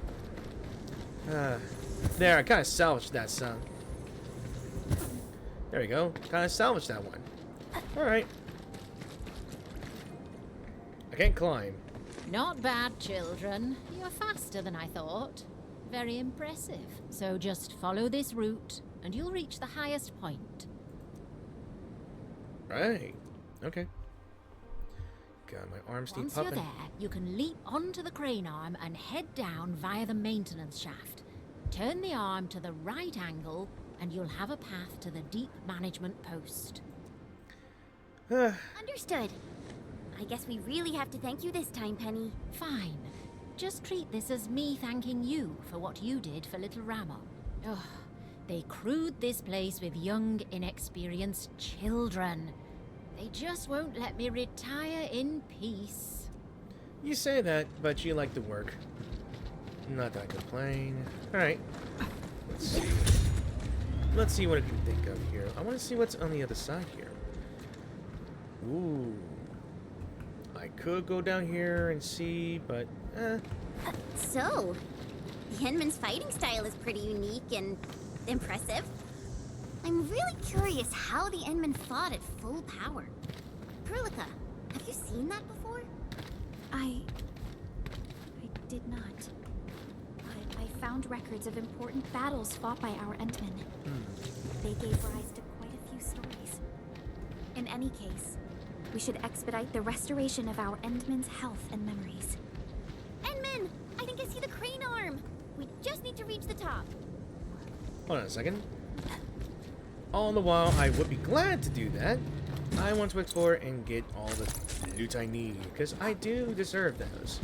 A: There, I kind of salvaged that song. There we go. Kind of salvaged that one. Alright. I can't climb.
O: Not bad, children. You're faster than I thought. Very impressive. So just follow this route, and you'll reach the highest point.
A: Right. Okay. God, my arms keep
O: Once
A: popping.
O: you're there, you can leap onto the crane arm and head down via the maintenance shaft. Turn the arm to the right angle, and you'll have a path to the deep management post.
F: Understood. I guess we really have to thank you this time, Penny.
O: Fine. Just treat this as me thanking you for what you did for little Ramon. Oh, they crewed this place with young, inexperienced children. They just won't let me retire in peace.
A: You say that, but you like the work. Not that I complain. Alright. Let's see. Let's see what I can think of here. I want to see what's on the other side here. Ooh. I could go down here and see, but
F: So, the Endman's fighting style is pretty unique and impressive. I'm really curious how the Endman fought at full power. Perlica, have you seen that before?
B: I did not. But I found records of important battles fought by our Endmen. They gave rise to quite a few stories. In any case, we should expedite the restoration of our Endmen's health and memories.
F: Endman! I think I see the crane arm! We just need to reach the top.
A: Hold on a second. All the while, I would be glad to do that. I want to explore and get all the loot I need, because I do deserve those.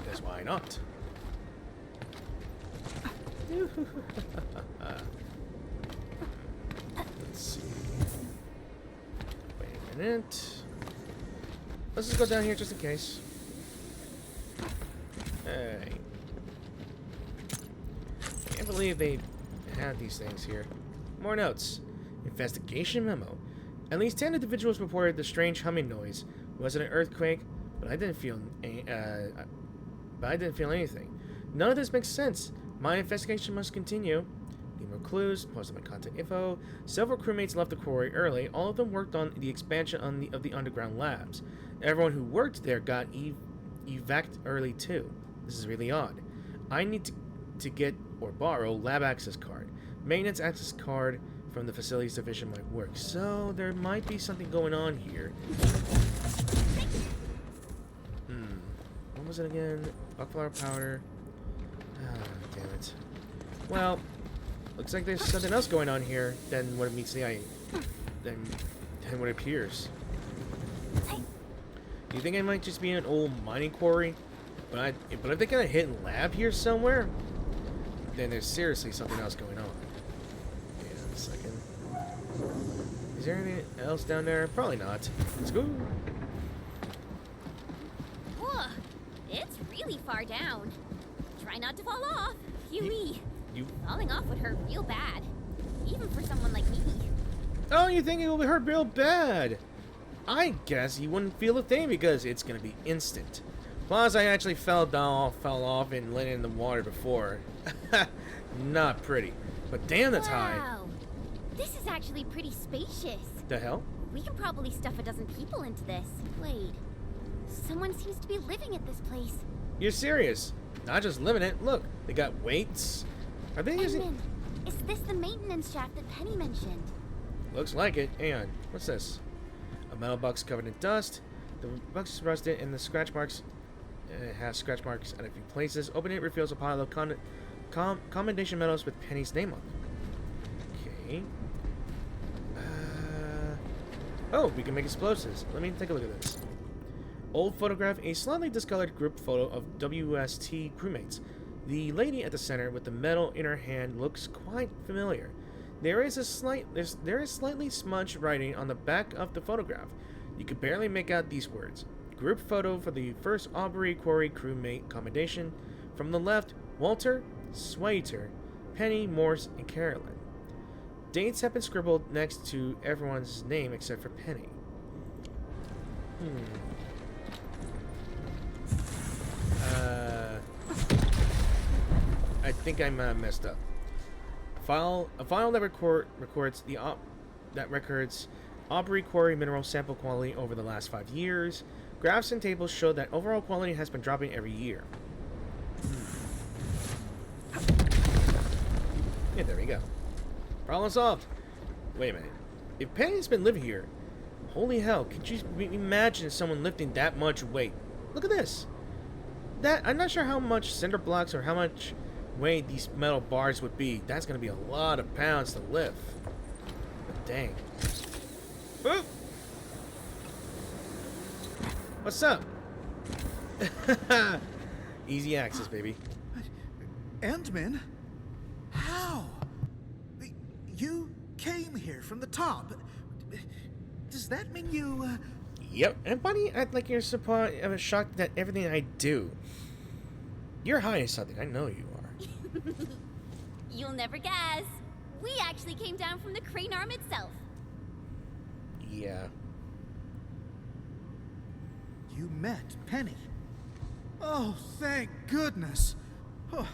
A: Because why not? Let's see. Wait a minute. Let's just go down here just in case. Hey. Can't believe they had these things here. More notes. Investigation memo. At least 10 individuals reported the strange humming noise. Was it an earthquake? But I didn't feel anything. None of this makes sense. My investigation must continue. Need more clues. Post my contact info. Several crewmates left the quarry early. All of them worked on the expansion of the underground labs. Everyone who worked there got evac'd early too. This is really odd. I need to get or borrow lab access card. Maintenance access card from the facilities division might work. So there might be something going on here. What was it again? Buckflower powder. Ah, damn it. Well, looks like there's something else going on here than what it meets the eye. Than what it appears. Do you think it might just be an old mining quarry? But if they got a hidden lab here somewhere, then there's seriously something else going on. Wait a second. Is there anything else down there? Probably not. Let's go.
F: Whoa, it's really far down. Try not to fall off. Phew-wee. Falling off would hurt real bad. Even for someone like me.
A: Oh, you think it will hurt real bad? I guess you wouldn't feel a thing because it's gonna be instant. Plus, I actually fell off and landed in the water before. Not pretty. But damn, that's high.
F: Wow. This is actually pretty spacious.
A: The hell?
F: We can probably stuff a dozen people into this. Wait. Someone seems to be living at this place.
A: You're serious? Not just living it. Look, they got weights. Are they using...
F: Is this the maintenance shaft that Penny mentioned?
A: Looks like it. Hang on. What's this? A metal box covered in dust. The box is rusted and the scratch marks... It has scratch marks at a few places. Open it reveals a pile of commendation medals with Penny's name on them. Okay. Oh, we can make explosives. Let me take a look at this. Old photograph, a slightly discolored group photo of WST crewmates. The lady at the center with the medal in her hand looks quite familiar. There is slightly smudged writing on the back of the photograph. You could barely make out these words. Group photo for the first Aubrey Quarry crewmate commendation. From the left, Walter, Swaiter, Penny, Morse, and Carolyn. Dates have been scribbled next to everyone's name except for Penny. I think I'm messed up. A file that records Aubrey Quarry mineral sample quality over the last 5 years. Graphs and tables show that overall quality has been dropping every year. Yeah, there we go. Problem solved. Wait a minute. If Penny's been living here, holy hell, could you imagine someone lifting that much weight? Look at this. I'm not sure how much cinder blocks or how much weight these metal bars would be. That's going to be a lot of pounds to lift. But dang. Ooh. What's up? Easy access, baby.
L: Endman? How? You came here from the top. Does that mean you,
A: Yep, and Bunny, act like you're shocked at everything I do. You're high as something, I know you are.
F: You'll never guess. We actually came down from the crane arm itself.
A: Yeah.
L: you met Penny. Oh, thank goodness. Oh,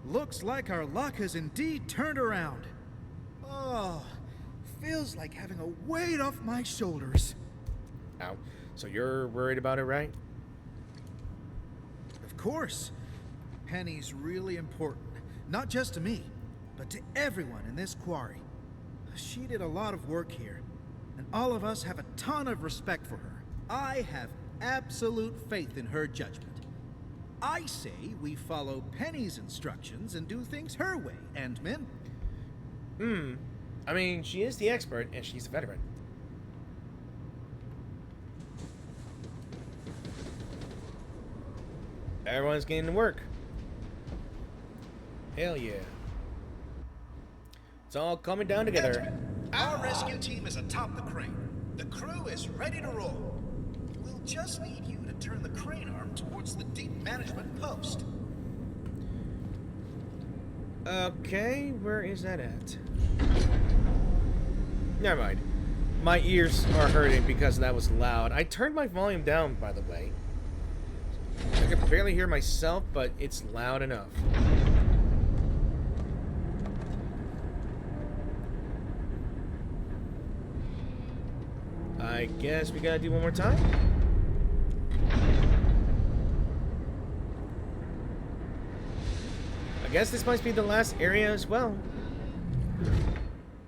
L: looks like our luck has indeed turned around. Oh, feels like having a weight off my shoulders.
A: Ow. So you're worried about it, right?
L: Of course. Penny's really important, not just to me, but to everyone in this quarry. She did a lot of work here, and all of us have a ton of respect for her. I have absolute faith in her judgment. I say we follow Penny's instructions and do things her way, Endman.
A: I mean, she is the expert, and she's a veteran. Everyone's getting to work. Hell yeah. It's all coming down together.
L: Our rescue team is atop the crane. The crew is ready to roll. We'll just need you to turn the crane arm towards the deep management post.
A: Okay, where is that at? Never mind. My ears are hurting because that was loud. I turned my volume down, by the way. I can barely hear myself, but it's loud enough. I guess we gotta do one more time. I guess this must be the last area as well.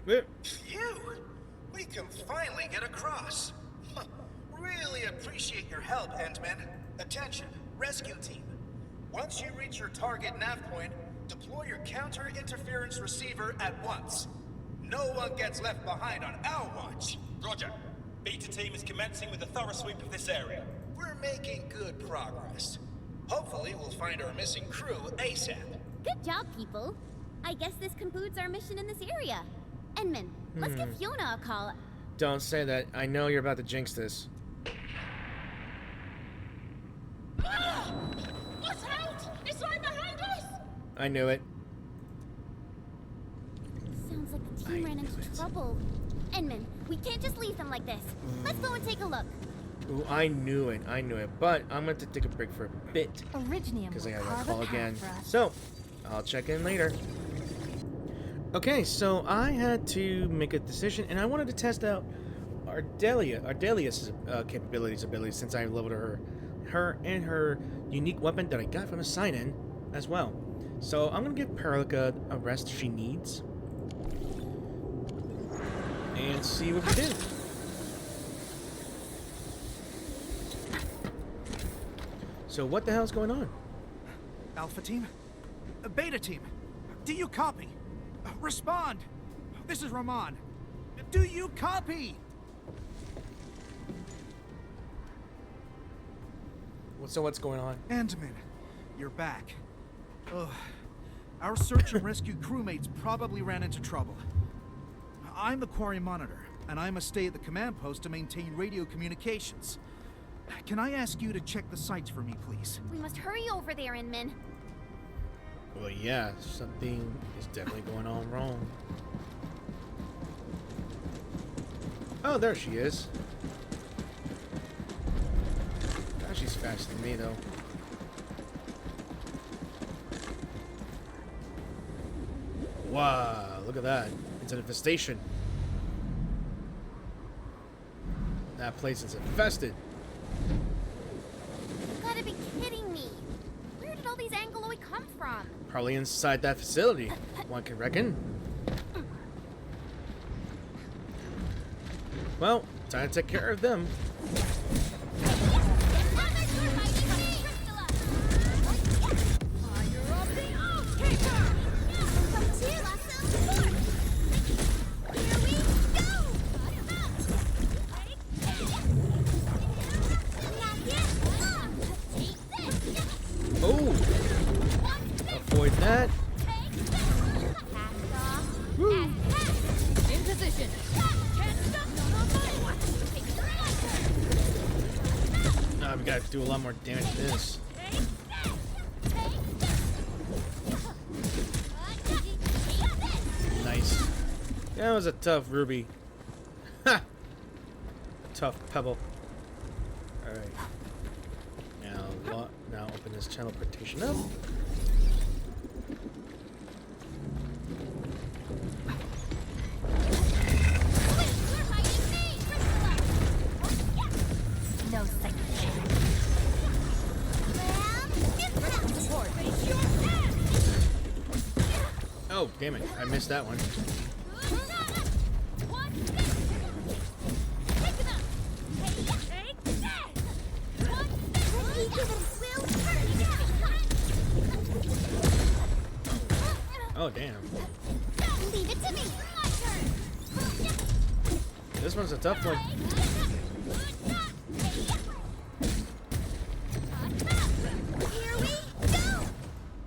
L: Phew! We can finally get across. Really appreciate your help, Endman. Attention, rescue team. Once you reach your target nav point, deploy your counter-interference receiver at once. No one gets left behind on our watch.
P: Roger. Beta team is commencing with a thorough sweep of this area.
L: We're making good progress. Hopefully we'll find our missing crew ASAP.
F: Good job, people. I guess this concludes our mission in this area. Endman, let's give Fiona a call.
A: Don't say that. I know you're about to jinx this.
C: Watch out! It's right behind us!
A: I knew it.
F: Sounds like the team ran into trouble. Endman, we can't just leave them like this. Let's go and take a look.
A: Ooh, I knew it. I knew it. But I'm going to take a break for a bit.
B: Originium
A: Because I
B: will
A: got
B: carve
A: to call
B: a path
A: again.
B: for us.
A: So, I'll check in later. Okay, so I had to make a decision, and I wanted to test out Ardelia's abilities, since I leveled her and her unique weapon that I got from a sign-in as well. So I'm gonna give Perlica a rest she needs, and see what we do. So what the hell's going on?
L: Alpha team? Beta team? Do you copy? Respond! This is Rahman. Do you copy?
A: So what's going on?
L: Endman, you're back. Ugh. Our search and rescue crewmates probably ran into trouble. I'm the Quarry Monitor, and I must stay at the command post to maintain radio communications. Can I ask you to check the sites for me, please?
F: We must hurry over there, Inman.
A: Well, yeah, something is definitely going on wrong. Oh, there she is. God, she's faster than me, though. Wow, look at that. It's an infestation. That place is infested.
F: You gotta be kidding me. Where did all these Angeloi come from?
A: Probably inside that facility, one can reckon. Well, time to take care of them. Oh! Avoid that. Woo.
O: In position.
A: We gotta do a lot more damage to this. Nice. That was a tough ruby. Ha! Tough pebble. Alright. Open this teleportation up.
B: No second chance.
A: Oh, damn it. I missed that one. Oh, damn.
F: Leave it to me.
A: This one's a tough one.
F: Here we go.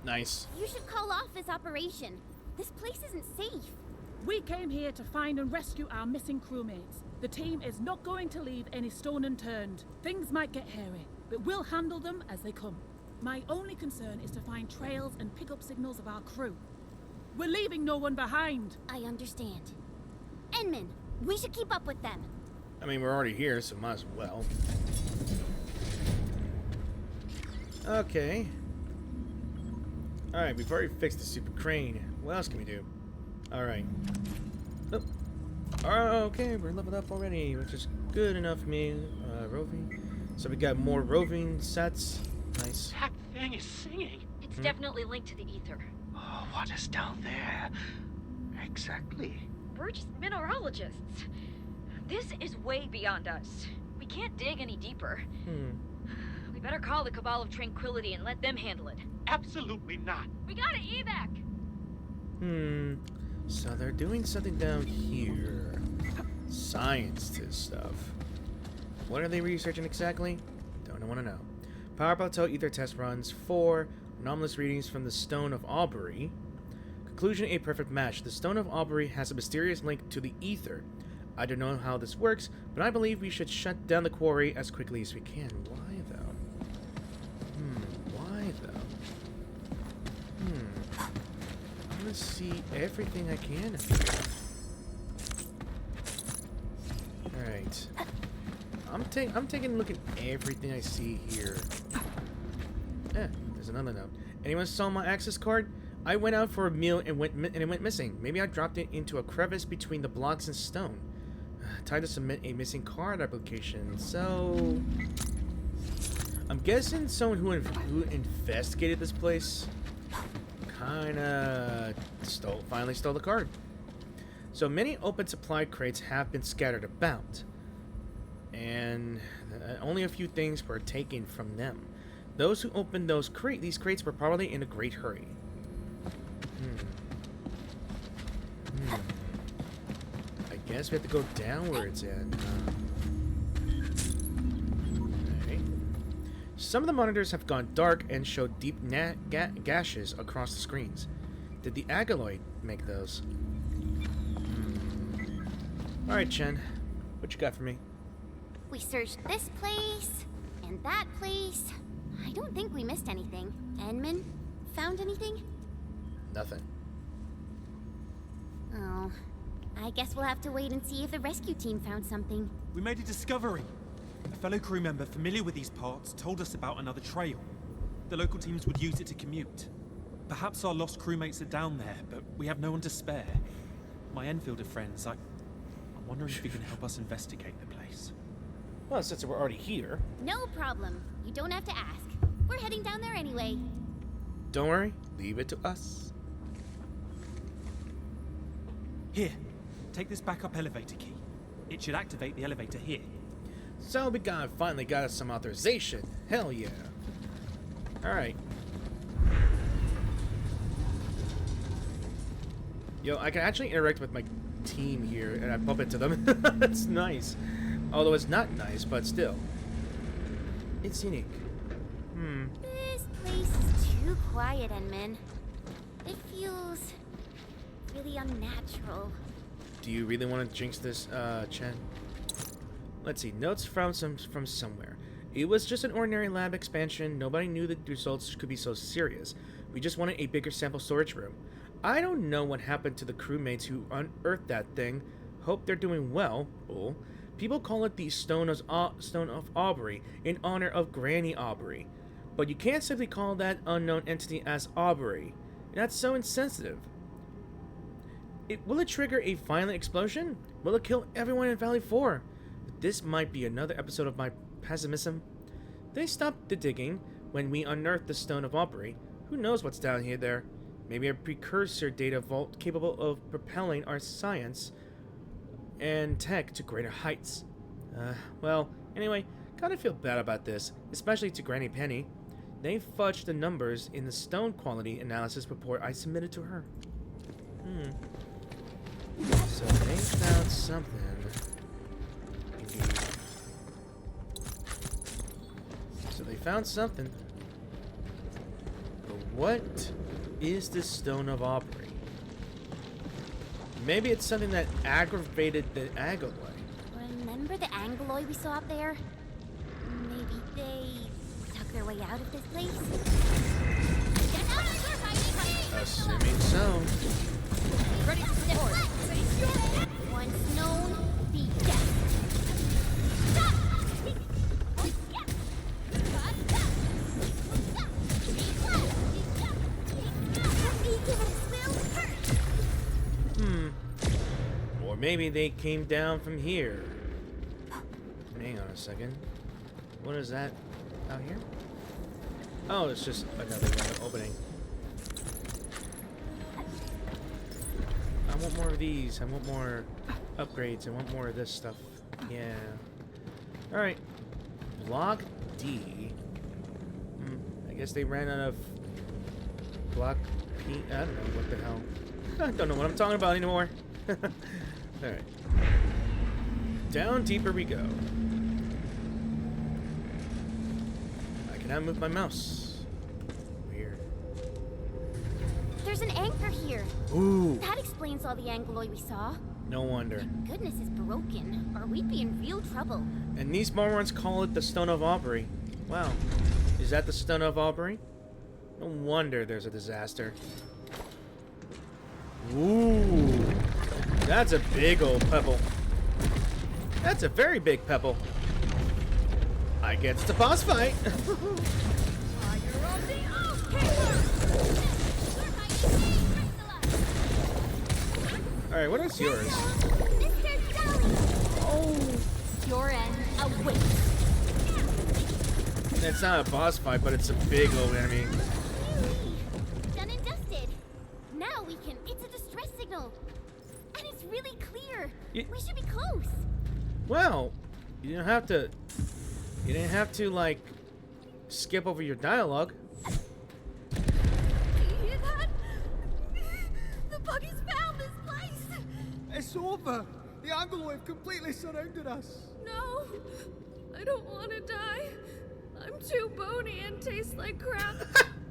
A: Nice.
F: You should call off this operation. This place isn't safe.
Q: We came here to find and rescue our missing crewmates. The team is not going to leave any stone unturned. Things might get hairy, but we'll handle them as they come. My only concern is to find trails and pick up signals of our crew. We're leaving no one behind.
F: I understand. Enman, we should keep up with them.
A: I mean, we're already here, so might as well. Okay. Alright, we've already fixed the super crane. What else can we do? Alright. Oh. Okay, we're leveled up already, which is good enough for me. Roving. So we got more roving sets. Nice.
H: That thing is singing.
R: It's definitely linked to the ether.
S: Oh, what is down there? Exactly.
R: We're just mineralogists. This is way beyond us. We can't dig any deeper. We better call the Cabal of Tranquility and let them handle it.
H: Absolutely not.
R: We got an evac!
A: So they're doing something down here. Science stuff. What are they researching exactly? Don't want to know. Power plateau ether test runs. 4 anomalous readings from the Stone of Aubrey. Conclusion: a perfect match. The Stone of Aubrey has a mysterious link to the ether. I don't know how this works, but I believe we should shut down the quarry as quickly as we can. Why though? Why though? I'm gonna see everything I can. Alright. I'm taking a look at everything I see here. There's another note. Anyone saw my access card? I went out for a meal and it went missing. Maybe I dropped it into a crevice between the blocks and stone. Time to submit a missing card application. So I'm guessing someone who investigated this place kinda finally stole the card. So many open supply crates have been scattered about, and only a few things were taken from them. Those who opened these crates were probably in a great hurry. I guess we have to go downwards and okay. Some of the monitors have gone dark and show deep gashes across the screens. Did the Agaloid make those? Alright, Chen. What you got for me?
F: We searched this place and that place. I don't think we missed anything. Enman, found anything?
A: Nothing.
F: Oh, I guess we'll have to wait and see if the rescue team found something.
P: We made a discovery. A fellow crew member familiar with these parts told us about another trail. The local teams would use it to commute. Perhaps our lost crewmates are down there, but we have no one to spare. My Enfielder friends, I'm wondering if you can help us investigate the place.
A: Well, since we're already here.
F: No problem. You don't have to ask. We're heading down there anyway.
A: Don't worry. Leave it to us.
P: Here, take this backup elevator key. It should activate the elevator here.
A: So we finally got us some authorization. Hell yeah. Alright. Yo, I can actually interact with my team here, and I bump into them. That's nice. Although it's not nice, but still. It's unique.
F: This place is too quiet, Enman. It feels really unnatural.
A: Do you really want to jinx this, Chen? Let's see. Notes from somewhere. It was just an ordinary lab expansion. Nobody knew the results could be so serious. We just wanted a bigger sample storage room. I don't know what happened to the crewmates who unearthed that thing. Hope they're doing well. Bull. People call it the Stone of Aubrey in honor of Granny Aubrey. But you can't simply call that unknown entity as Aubrey. That's so insensitive. Will it trigger a violent explosion? Will it kill everyone in Valley 4? This might be another episode of my pessimism. They stopped the digging when we unearthed the Stone of Aubrey. Who knows what's down here there? Maybe a precursor data vault capable of propelling our science and tech to greater heights. Well, anyway, kinda feel bad about this, especially to Granny Penny. They fudged the numbers in the stone quality analysis report I submitted to her. So they found something. Indeed. So they found something. But what is the Stone of Aubrey? Maybe it's something that aggravated the Agaloy.
F: Remember the Angloy we saw up there? Maybe they dug their way out of this place?
A: Assuming so.
F: Ready to step forward. Once known, be dead.
A: Or maybe they came down from here. Hang on a second. What is that out here? Oh, it's just another opening. I want more of these. I want more upgrades. I want more of this stuff. Yeah. Alright. Block D. I guess they ran out of Block P. I don't know what the hell. I don't know what I'm talking about anymore. Alright. Down deeper we go. I cannot move my mouse. Weird.
F: There's an anchor here.
A: Ooh.
F: That explains all the Angloy we saw.
A: No wonder.
F: Goodness is broken, or we'd be in real trouble.
A: And these morons call it the Stone of Aubrey. Wow. Is that the Stone of Aubrey? No wonder there's a disaster. Ooh. That's a big old pebble. That's a very big pebble. I guess it's a boss fight. Alright, what is yours?
F: Oh, your end awaits.
A: It's not a boss fight, but it's a big old enemy.
F: Done and dusted. Now we can. It's a distress signal. And it's really clear. We should be close.
A: Well, you didn't have to. You didn't have to, like, skip over your dialogue.
F: You hear that? The buggies found this place.
C: It's over. The Angloy have completely surrounded us.
T: No, I don't want to die. I'm too bony and taste like crap.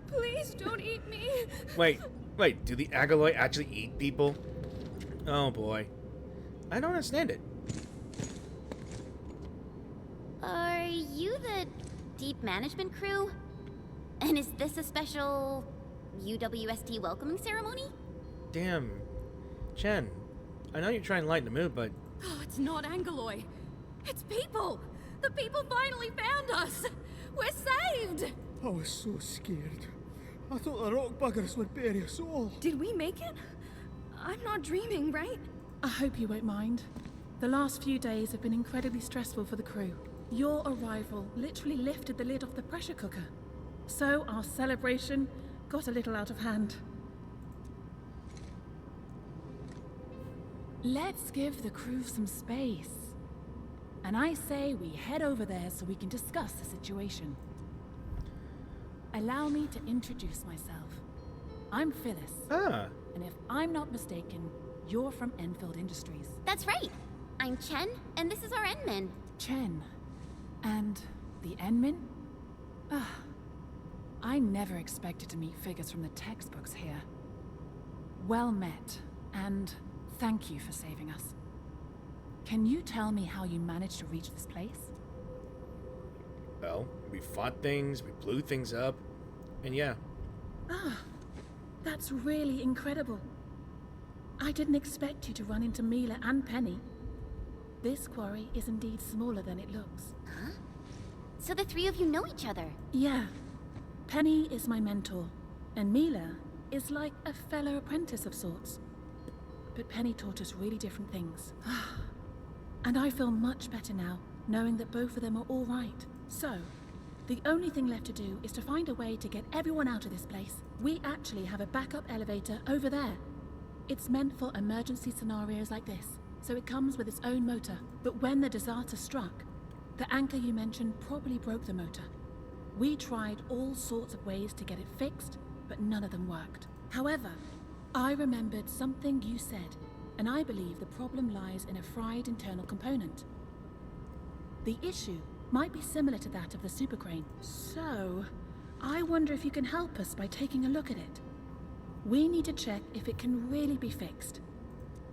T: Please don't eat me.
A: Wait, do the Agaloy actually eat people? Oh boy. I don't understand it.
F: Are you the deep management crew? And is this a special UWST welcoming ceremony?
A: Damn. Chen, I know you're trying to lighten the mood, but...
T: Oh, it's not Angaloy. It's people. The people finally found us. We're saved.
C: I was so scared. I thought the rock buggers would bury us all.
T: Did we make it? I'm not dreaming, right?
Q: I hope you won't mind. The last few days have been incredibly stressful for the crew. Your arrival literally lifted the lid off the pressure cooker. So our celebration got a little out of hand. Let's give the crew some space. And I say we head over there so we can discuss the situation. Allow me to introduce myself. I'm Phyllis. And if I'm not mistaken, you're from Enfield Industries.
F: That's right. I'm Chen, and this is our Enman.
Q: Chen. And the Enman? I never expected to meet figures from the textbooks here. Well met, and thank you for saving us. Can you tell me how you managed to reach this place?
A: Well, we fought things, we blew things up, and yeah.
Q: That's really incredible. I didn't expect you to run into Mila and Penny. This quarry is indeed smaller than it looks.
F: Huh? So the three of you know each other?
Q: Yeah. Penny is my mentor, and Mila is like a fellow apprentice of sorts. But Penny taught us really different things. And I feel much better now, knowing that both of them are all right. So, the only thing left to do is to find a way to get everyone out of this place. We actually have a backup elevator over there. It's meant for emergency scenarios like this, so it comes with its own motor. But when the disaster struck, the anchor you mentioned probably broke the motor. We tried all sorts of ways to get it fixed, but none of them worked. However, I remembered something you said, and I believe the problem lies in a fried internal component. The issue might be similar to that of the super crane. So, I wonder if you can help us by taking a look at it. We need to check if it can really be fixed.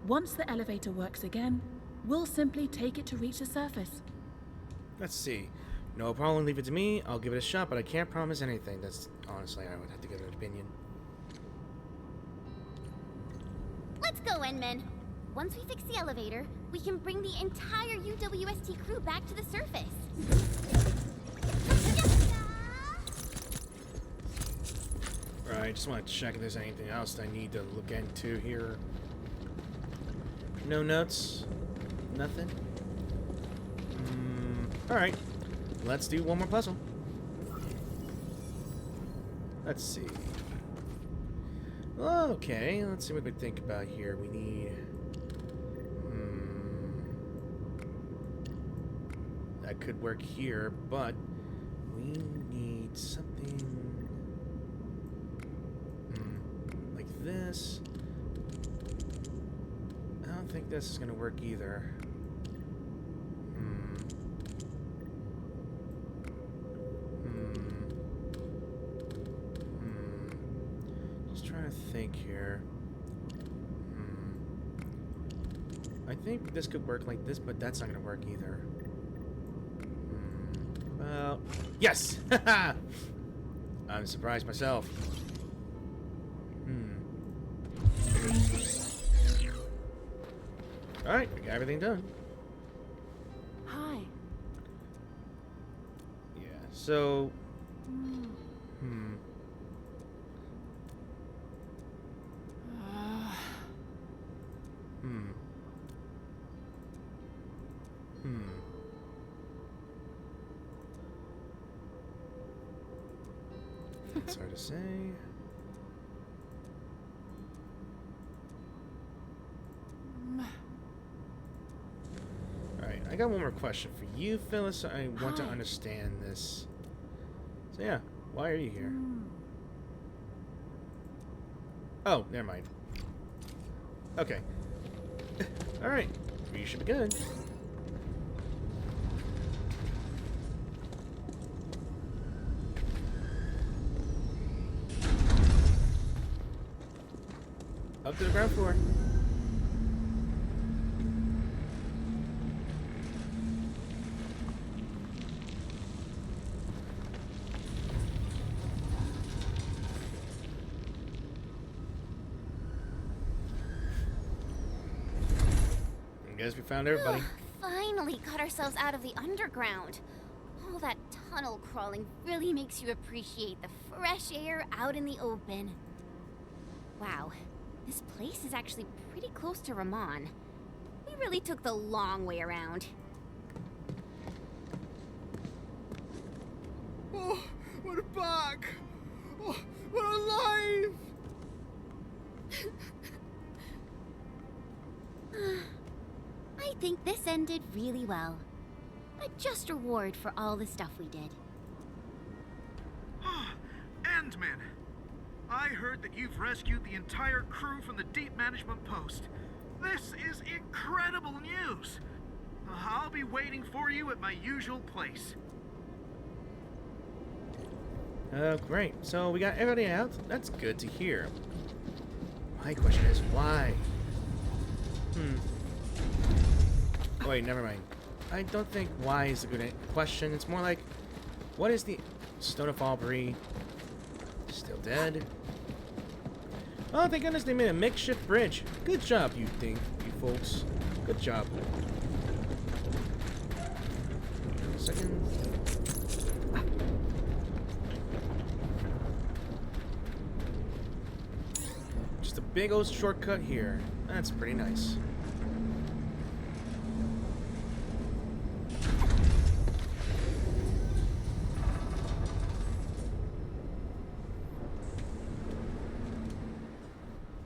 Q: Once the elevator works again, we'll simply take it to reach the surface.
A: Let's see. No problem, leave it to me. I'll give it a shot, but I can't promise anything. That's honestly, I would have to give an opinion.
F: Let's go, Endman. Once we fix the elevator, we can bring the entire UWST crew back to the surface.
A: Right, just want to check if there's anything else I need to look into here. No notes? Nothing? Alright. Let's do one more puzzle. Let's see. Okay, let's see what we think about here. We need... that could work here, but we need something... like this. I don't think this is going to work either. Just trying to think here. I think this could work like this, but that's not going to work either. Well, yes! I'm surprised myself. Alright, we got everything done.
Q: Hi.
A: Yeah, so... It's hard to say. Alright, I got one more question for you, Phyllis. I want to understand this. So yeah, why are you here? Oh, never mind. Okay. Alright, you should be good. Up to the ground floor. I guess we found everybody.
F: Finally got ourselves out of the underground. All that tunnel crawling really makes you appreciate the fresh air out in the open. Wow. This place is actually pretty close to Ramon. We really took the long way around.
C: Oh, we're back! Oh, we're alive!
F: I think this ended really well. A just reward for all the stuff we did.
L: Endman! I heard that you've rescued the entire crew from the deep management post. This is incredible news! I'll be waiting for you at my usual place.
A: Great. So we got everybody out. That's good to hear. My question is why? Wait, never mind. I don't think why is a good question. It's more like, what is the Stone of Aubrey still dead? Oh, thank goodness they made a makeshift bridge. Good job, you folks. Good job. Second. just a big old shortcut here. That's pretty nice.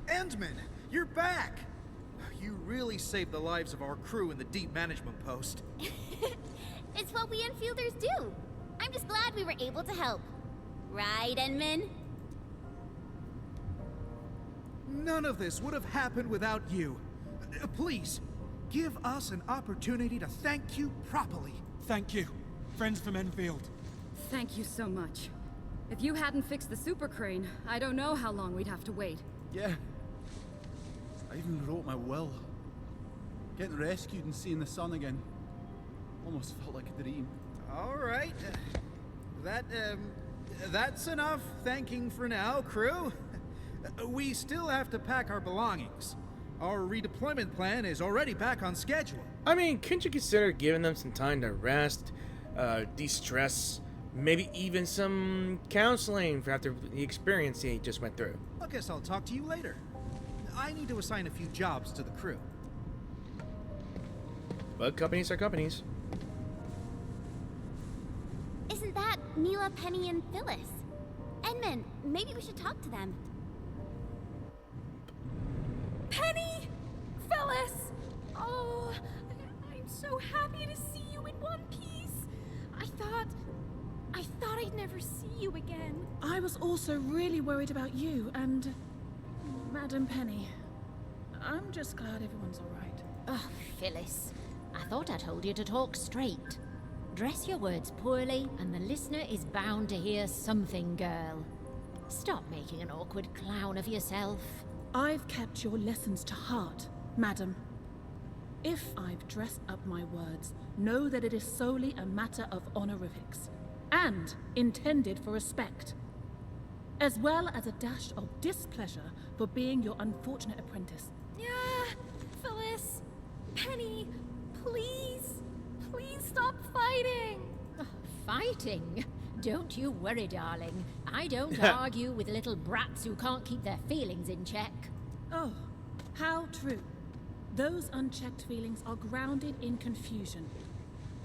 L: Endman, you're back! You really saved the lives of our crew in the deep management post.
F: It's what we Enfielders do. I'm just glad we were able to help. Right, Endman?
L: None of this would have happened without you. Please, give us an opportunity to thank you properly.
P: Thank you, friends from Enfield.
J: Thank you so much. If you hadn't fixed the super crane, I don't know how long we'd have to wait.
U: Yeah. I even wrote my will. Getting rescued and seeing the sun again. Almost felt like a dream.
L: All right. That's enough thanking for now, crew. We still have to pack our belongings. Our redeployment plan is already back on schedule.
A: I mean, couldn't you consider giving them some time to rest, de-stress, maybe even some counseling for after the experience they just went through?
L: I guess I'll talk to you later. I need to assign a few jobs to the crew.
A: But companies are companies.
F: Isn't that Mila, Penny, and Phyllis? Endman, maybe we should talk to them.
T: Penny! Phyllis! Oh, I'm so happy to see you in one piece. I thought I'd never see you again.
Q: I was also really worried about you and Madam Penny. I'm just glad everyone's all right.
O: Oh, Phyllis. I thought I told you to talk straight. Dress your words poorly, and the listener is bound to hear something, girl. Stop making an awkward clown of yourself.
Q: I've kept your lessons to heart, madam. If I've dressed up my words, know that it is solely a matter of honorifics, and intended for respect, as well as a dash of displeasure for being your unfortunate apprentice.
T: Yeah, Phyllis, Penny, please stop fighting.
O: Oh, fighting? Don't you worry, darling. I don't argue with little brats who can't keep their feelings in check.
Q: Oh, how true. Those unchecked feelings are grounded in confusion.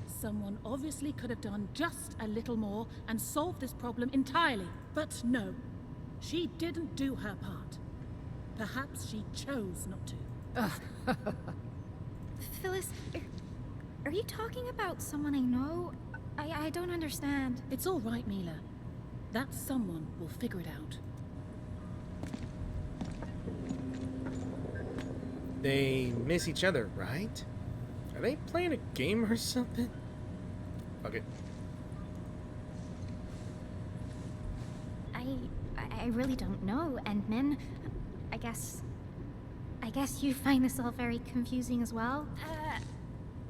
Q: Someone obviously could have done just a little more and solved this problem entirely. But no, she didn't do her part. Perhaps she chose not to.
B: Phyllis, are you talking about someone I know? I don't understand.
Q: It's all right, Mila. That someone will figure it out.
A: They miss each other, right? Are they playing a game or something? Okay.
B: I really don't know, Endman. I guess you find this all very confusing as well.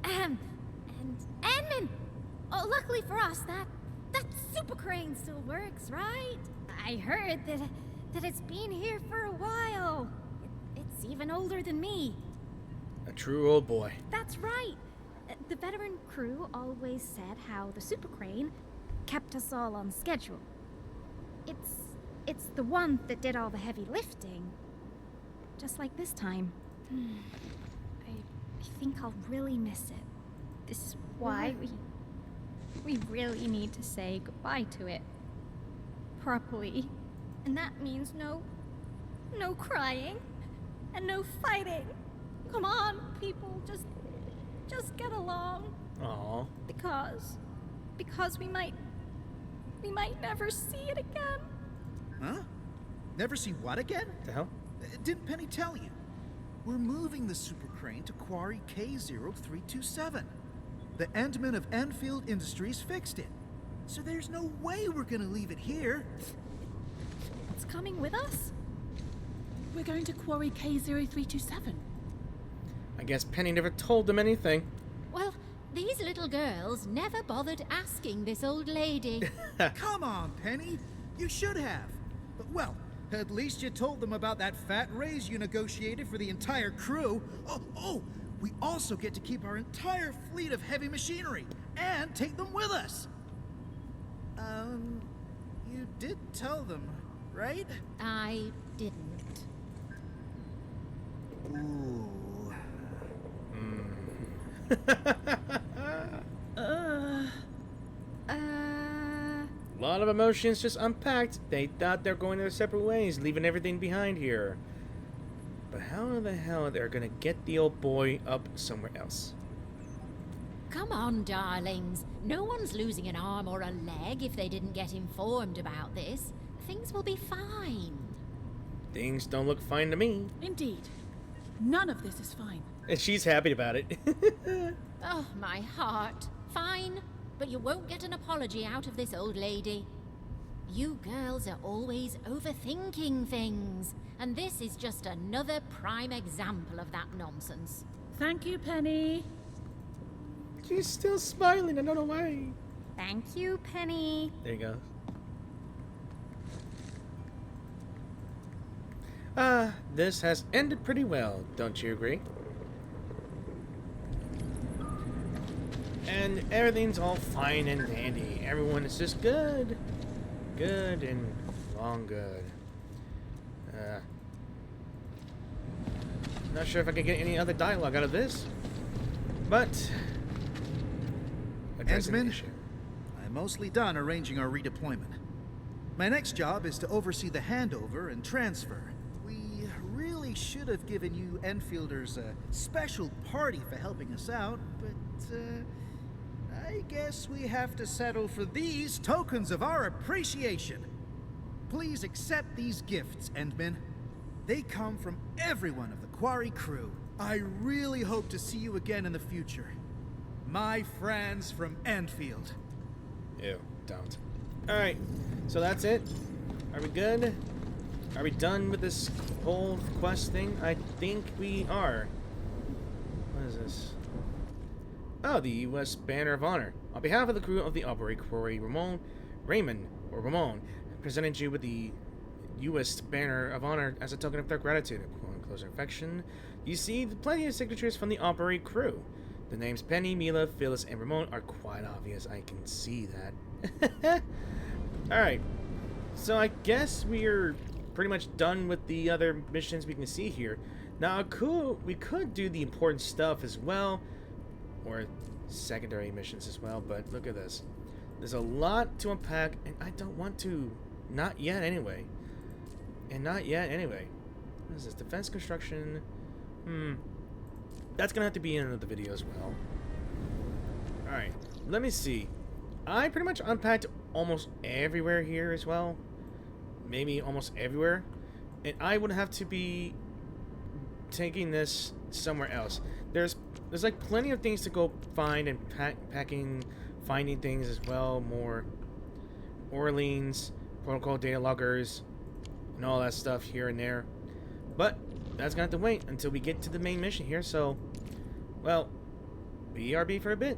F: And Endman! Oh, luckily for us, that super crane still works, right? I heard that it's been here for a while. It's even older than me.
A: A true old boy.
B: That's right. The veteran crew always said how the super crane kept us all on schedule. It's the one that did all the heavy lifting. Just like this time. I think I'll really miss it. This is why we really need to say goodbye to it. Properly.
T: And that means no crying and no fighting. Come on, people, just get along.
A: Aww.
T: Because we might never see it again.
L: Huh? Never see what again?
A: The hell?
L: Didn't Penny tell you? We're moving the super crane to Quarry K0327. The Endman of Enfield Industries fixed it. So there's no way we're gonna leave it here.
T: It's coming with us?
Q: We're going to Quarry K0327.
A: I guess Penny never told them anything.
O: Well, these little girls never bothered asking this old lady.
L: Come on, Penny. You should have. But, well, at least you told them about that fat raise you negotiated for the entire crew. Oh, we also get to keep our entire fleet of heavy machinery and take them with us. You did tell them, right?
O: I didn't.
A: A lot of emotions just unpacked. They thought they're going their separate ways, leaving everything behind here. But how the hell they're gonna get the old boy up somewhere else?
O: Come on, darlings. No one's losing an arm or a leg if they didn't get informed about this. Things will be fine.
A: Things don't look fine to me.
Q: Indeed. None of this is fine.
A: And she's happy about it.
O: Oh, my heart. Fine, but you won't get an apology out of this old lady. You girls are always overthinking things, and this is just another prime example of that nonsense.
Q: Thank you, Penny.
A: She's still smiling, I don't know why.
B: Thank you, Penny.
A: There you go. This has ended pretty well, don't you agree? And everything's all fine and dandy. Everyone is just good. Good and long good. Not sure if I can get any other dialogue out of this. But
L: Endman, I'm mostly done arranging our redeployment. My next job is to oversee the handover and transfer. We really should have given you Enfielders a special party for helping us out, but I guess we have to settle for these tokens of our appreciation. Please accept these gifts, Endman. They come from everyone of the Quarry crew. I really hope to see you again in the future. My friends from Endfield.
A: Ew, don't. Alright, so that's it. Are we good? Are we done with this whole quest thing? I think we are. What is this? Oh, the U.S. Banner of Honor. On behalf of the crew of the Operate Quarry, Ramon, presented you with the U.S. Banner of Honor as a token of their gratitude. Upon closer affection, you see plenty of signatures from the Operate crew. The names Penny, Mila, Phyllis, and Ramon are quite obvious. I can see that. Alright. So I guess we're pretty much done with the other missions we can see here. Now, we could do the important stuff as well. Or secondary missions as well. But look at this. There's a lot to unpack. And I don't want to. Not yet anyway. And not yet anyway. What is this? Defense construction. That's gonna have to be in another video as well. Alright, let me see. I pretty much unpacked almost everywhere here as well. Maybe almost everywhere. And I would have to be taking this somewhere else. There's like plenty of things to go find and finding things as well. More Orleans, protocol data loggers, and all that stuff here and there. But that's gonna have to wait until we get to the main mission here, so, well, BRB for a bit.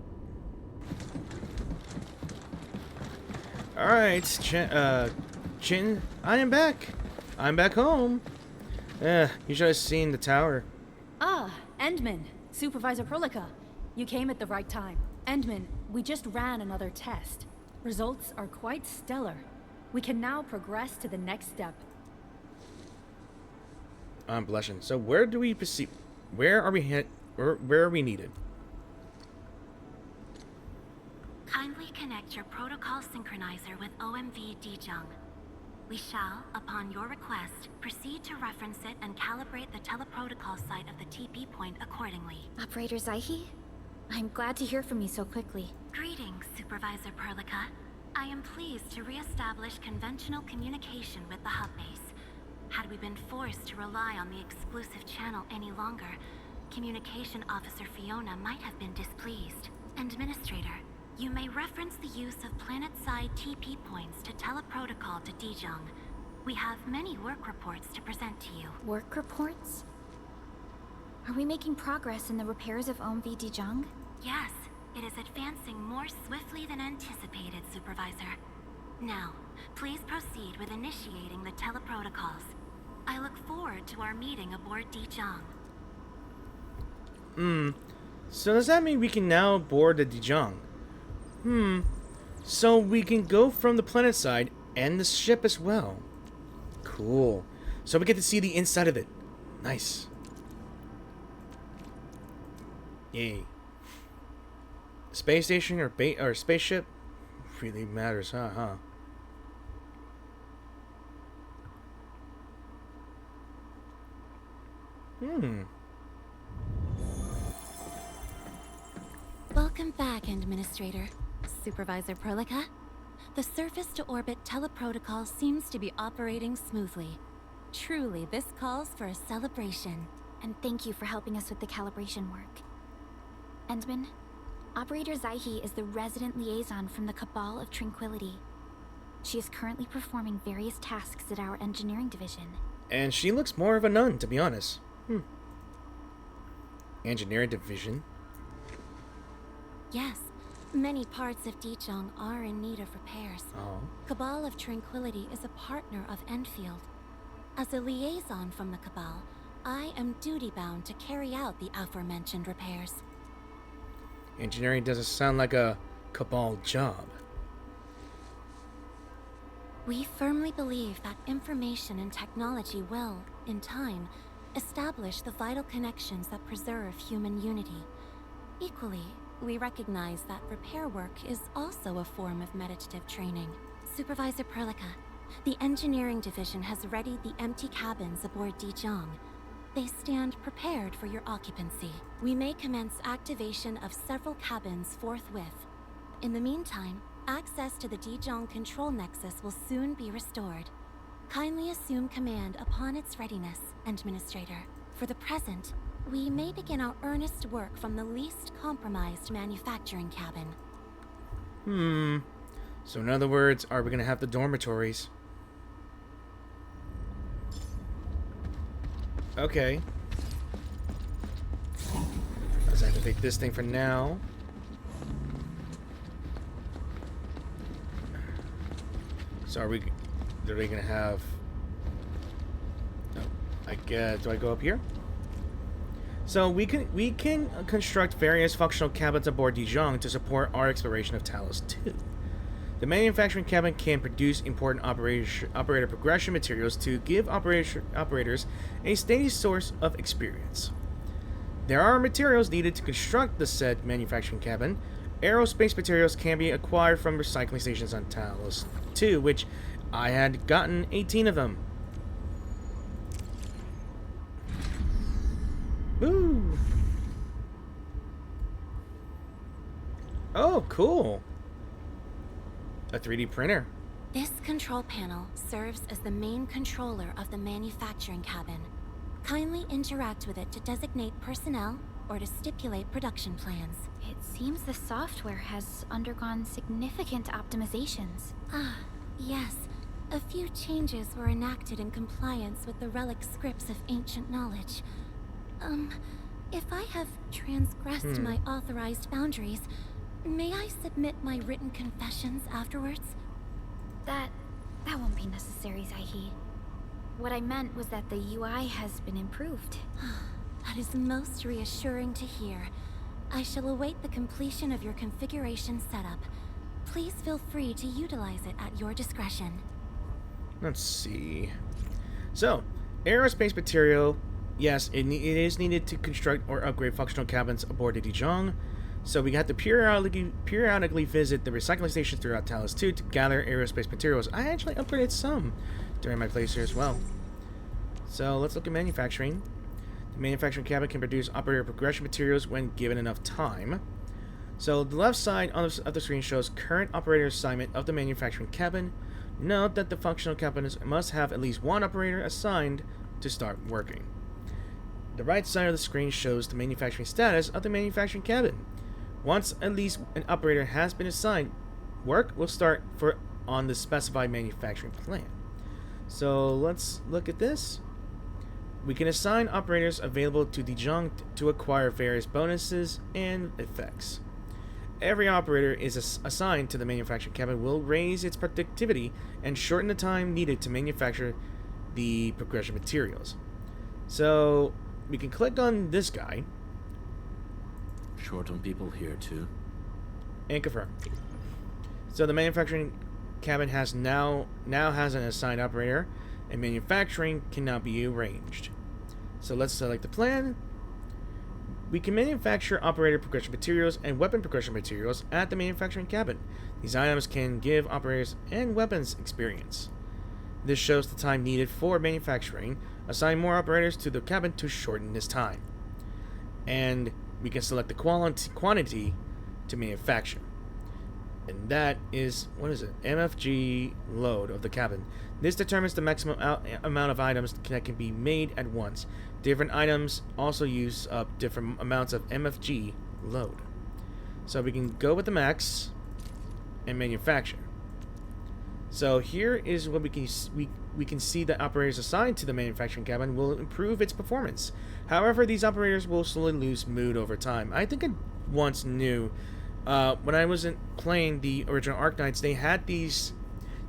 A: Alright, Chin, I am back. I'm back home. You should have seen the tower.
G: Ah, Endman, Supervisor Prolica. You came at the right time. Endman, we just ran another test. Results are quite stellar. We can now progress to the next step.
A: I'm blushing. So where do we proceed? Where are we where are we needed?
I: Kindly connect your protocol synchronizer with OMV Dijang. We shall, upon your request, proceed to reference it and calibrate the teleprotocol site of the TP point accordingly.
B: Operator Zaihi? I'm glad to hear from you so quickly.
I: Greetings, Supervisor Perlica. I am pleased to re-establish conventional communication with the hub base. Had we been forced to rely on the exclusive channel any longer, Communication Officer Fiona might have been displeased. Administrator, you may reference the use of planet-side TP points to teleprotocol to Dijang. We have many work reports to present to you.
B: Work reports? Are we making progress in the repairs of OMV Dijang?
I: Yes, it is advancing more swiftly than anticipated, Supervisor. Now, please proceed with initiating the teleprotocols. I look forward to our meeting aboard Dijang.
A: So does that mean we can now board the Dijang? So we can go from the planet side and the ship as well. Cool. So we get to see the inside of it. Nice. Yay. Space station or spaceship? Really matters, huh?
O: Welcome back, Administrator. Supervisor Prolica. The surface-to-orbit teleprotocol seems to be operating smoothly. Truly, this calls for a celebration.
B: And thank you for helping us with the calibration work. Endman, Operator Zaihi is the resident liaison from the Cabal of Tranquility. She is currently performing various tasks at our engineering division.
A: And she looks more of a nun, to be honest. Engineering division?
O: Yes, many parts of Dijang are in need of repairs.
A: Oh.
O: Cabal of Tranquility is a partner of Endfield. As a liaison from the Cabal, I am duty-bound to carry out the aforementioned repairs.
A: Engineering doesn't sound like a Cabal job.
O: We firmly believe that information and technology will, in time, establish the vital connections that preserve human unity. Equally, we recognize that repair work is also a form of meditative training. Supervisor Prolica, the engineering division has readied the empty cabins aboard Dijang. They stand prepared for your occupancy. We may commence activation of several cabins forthwith. In the meantime, access to the Dijang control nexus will soon be restored. Kindly assume command upon its readiness, Administrator. For the present, we may begin our earnest work from the least compromised manufacturing cabin.
A: So in other words, are we gonna have the dormitories? Okay. Let's activate this thing for now. So are they gonna have... I guess, do I go up here? So we can construct various functional cabins aboard Dijang to support our exploration of Talos 2. The manufacturing cabin can produce important operator progression materials to give operators a steady source of experience. There are materials needed to construct the said manufacturing cabin. Aerospace materials can be acquired from recycling stations on Talos 2, which I had gotten 18 of them. Woo! Oh, cool. A 3D printer.
O: This control panel serves as the main controller of the manufacturing cabin. Kindly interact with it to designate personnel or to stipulate production plans.
B: It seems the software has undergone significant optimizations.
O: Yes. A few changes were enacted in compliance with the relic scripts of ancient knowledge. If I have transgressed my authorized boundaries, may I submit my written confessions afterwards?
B: That won't be necessary, Zaihi. What I meant was that the UI has been improved.
O: That is most reassuring to hear. I shall await the completion of your configuration setup. Please feel free to utilize it at your discretion.
A: Let's see. So, aerospace material. Yes, it is needed to construct or upgrade functional cabins aboard the Dijang. So we have to periodically visit the recycling stations throughout Talos 2 to gather aerospace materials. I actually upgraded some during my place here as well. So let's look at manufacturing. The manufacturing cabin can produce operator progression materials when given enough time. So the left side of the screen shows current operator assignment of the manufacturing cabin. Note that the functional cabin must have at least one operator assigned to start working. The right side of the screen shows the manufacturing status of the manufacturing cabin. Once at least an operator has been assigned, work will start on the specified manufacturing plan. So let's look at this. We can assign operators available to Dijang to acquire various bonuses and effects. Every operator is assigned to the manufacturing cabin will raise its productivity and shorten the time needed to manufacture the progression materials. So we can click on this guy.
K: Short on people here too.
A: And confirm. So the manufacturing cabin has now has an assigned operator, and manufacturing can now be arranged. So let's select the plan. We can manufacture operator progression materials and weapon progression materials at the manufacturing cabin. These items can give operators and weapons experience. This shows the time needed for manufacturing. Assign more operators to the cabin to shorten this time. And we can select the quantity to manufacture. And that is, what is it? MFG load of the cabin. This determines the maximum amount of items that can be made at once. Different items also use up different amounts of MFG load. So we can go with the max and manufacture. So here is what we can see that operators assigned to the manufacturing cabin will improve its performance. However, these operators will slowly lose mood over time. I think I once knew when I wasn't playing the original Arknights, they had these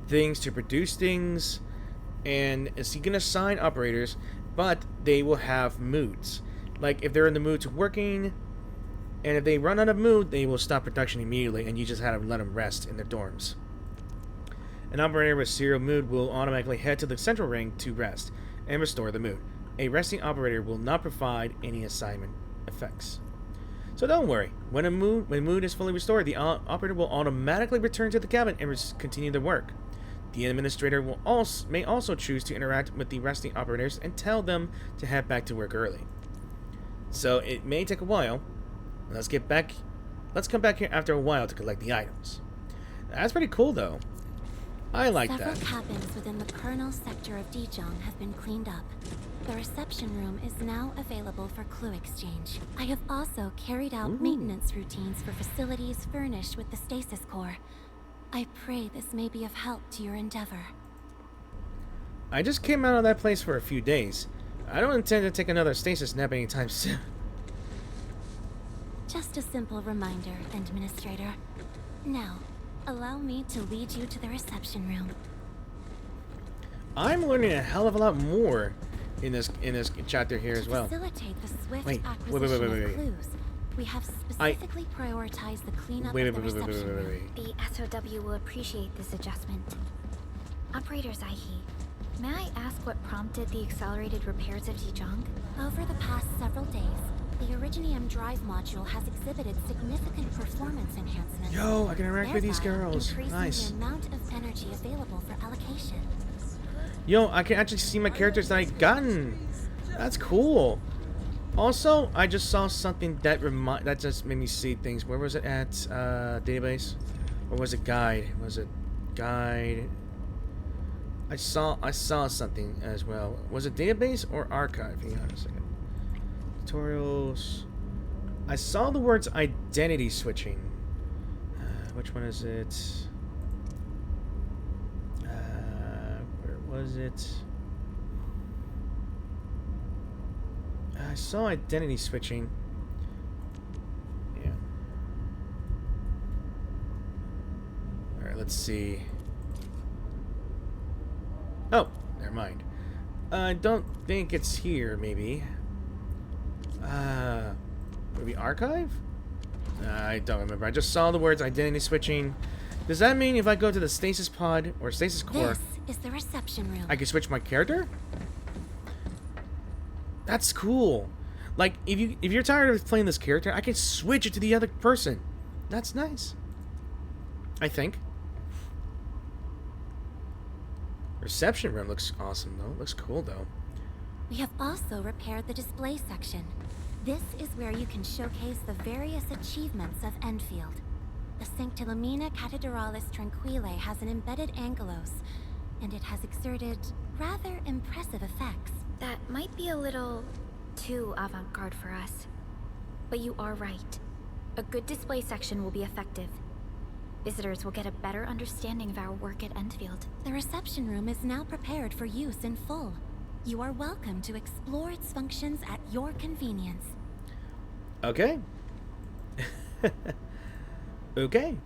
A: things to produce things, and so you can assign operators, but they will have moods. Like if they're in the mood to working, and if they run out of mood, they will stop production immediately, and you just have to let them rest in their dorms. An operator with zero mood will automatically head to the central ring to rest and restore the mood. A resting operator will not provide any assignment effects. So don't worry, when mood is fully restored, the operator will automatically return to the cabin and continue their work. The administrator may also choose to interact with the resting operators and tell them to head back to work early. So it may take a while. Let's come back here after a while to collect the items. That's pretty cool though. I like that.
B: Several cabins within the Colonel sector of Dijang have been cleaned up. The reception room is now available for clue exchange. I have also carried out maintenance routines for facilities furnished with the stasis core. I pray this may be of help to your endeavor.
A: I just came out of that place for a few days. I don't intend to take another stasis nap anytime soon.
B: Just a simple reminder, Administrator. Now, allow me to lead you to the reception room.
A: I'm learning a hell of a lot more in this chapter here as well.
B: To facilitate the swift acquisition of clues, we have specifically prioritized the cleanup of the reception room. The SOW will appreciate this adjustment. Operator Zaihi, may I ask what prompted the accelerated repairs of Dijang? Over the past several days, the Originium drive module has exhibited significant performance enhancements.
A: Yo, I can interact with these girls. Nice.
B: The amount of energy available for allocation.
A: Yo, I can actually see my characters that I've gotten. That's cool. Also, I just saw something that just made me see things. Where was it at? Database? Or was it guide? Was it guide? I saw something as well. Was it database or archive? Hang on a second. Tutorials. I saw the words identity switching. Which one is it? Where was it? I saw identity switching. Yeah. Alright, let's see. Oh, never mind. I don't think it's here, maybe. Maybe archive? I don't remember. I just saw the words identity switching. Does that mean if I go to the stasis pod or stasis core,
B: this is the reception room,
A: I can switch my character? That's cool. Like if you're tired of playing this character, I can switch it to the other person. That's nice. I think. Reception room looks awesome though. Looks cool though.
B: We have also repaired the display section. This is where you can showcase the various achievements of Endfield. The Sanctilumina Cathedralis Tranquille has an embedded angelos, and it has exerted rather impressive effects. That might be a little too avant-garde for us. But you are right. A good display section will be effective. Visitors will get a better understanding of our work at Endfield. The reception room is now prepared for use in full. You are welcome to explore its functions at your convenience.
A: Okay. Okay.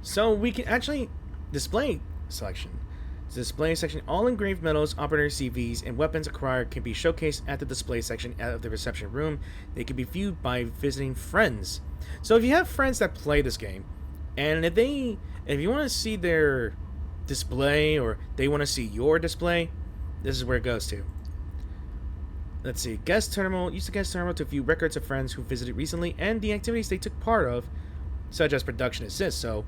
A: So we can actually display selection. Display section, all engraved metals, operator CVs, and weapons acquired can be showcased at the display section of the reception room. They can be viewed by visiting friends. So if you have friends that play this game, and if you want to see their display or they want to see your display, this is where it goes to. Let's see. Guest terminal. Use the guest terminal to view records of friends who visited recently and the activities they took part of, such as production assist. So,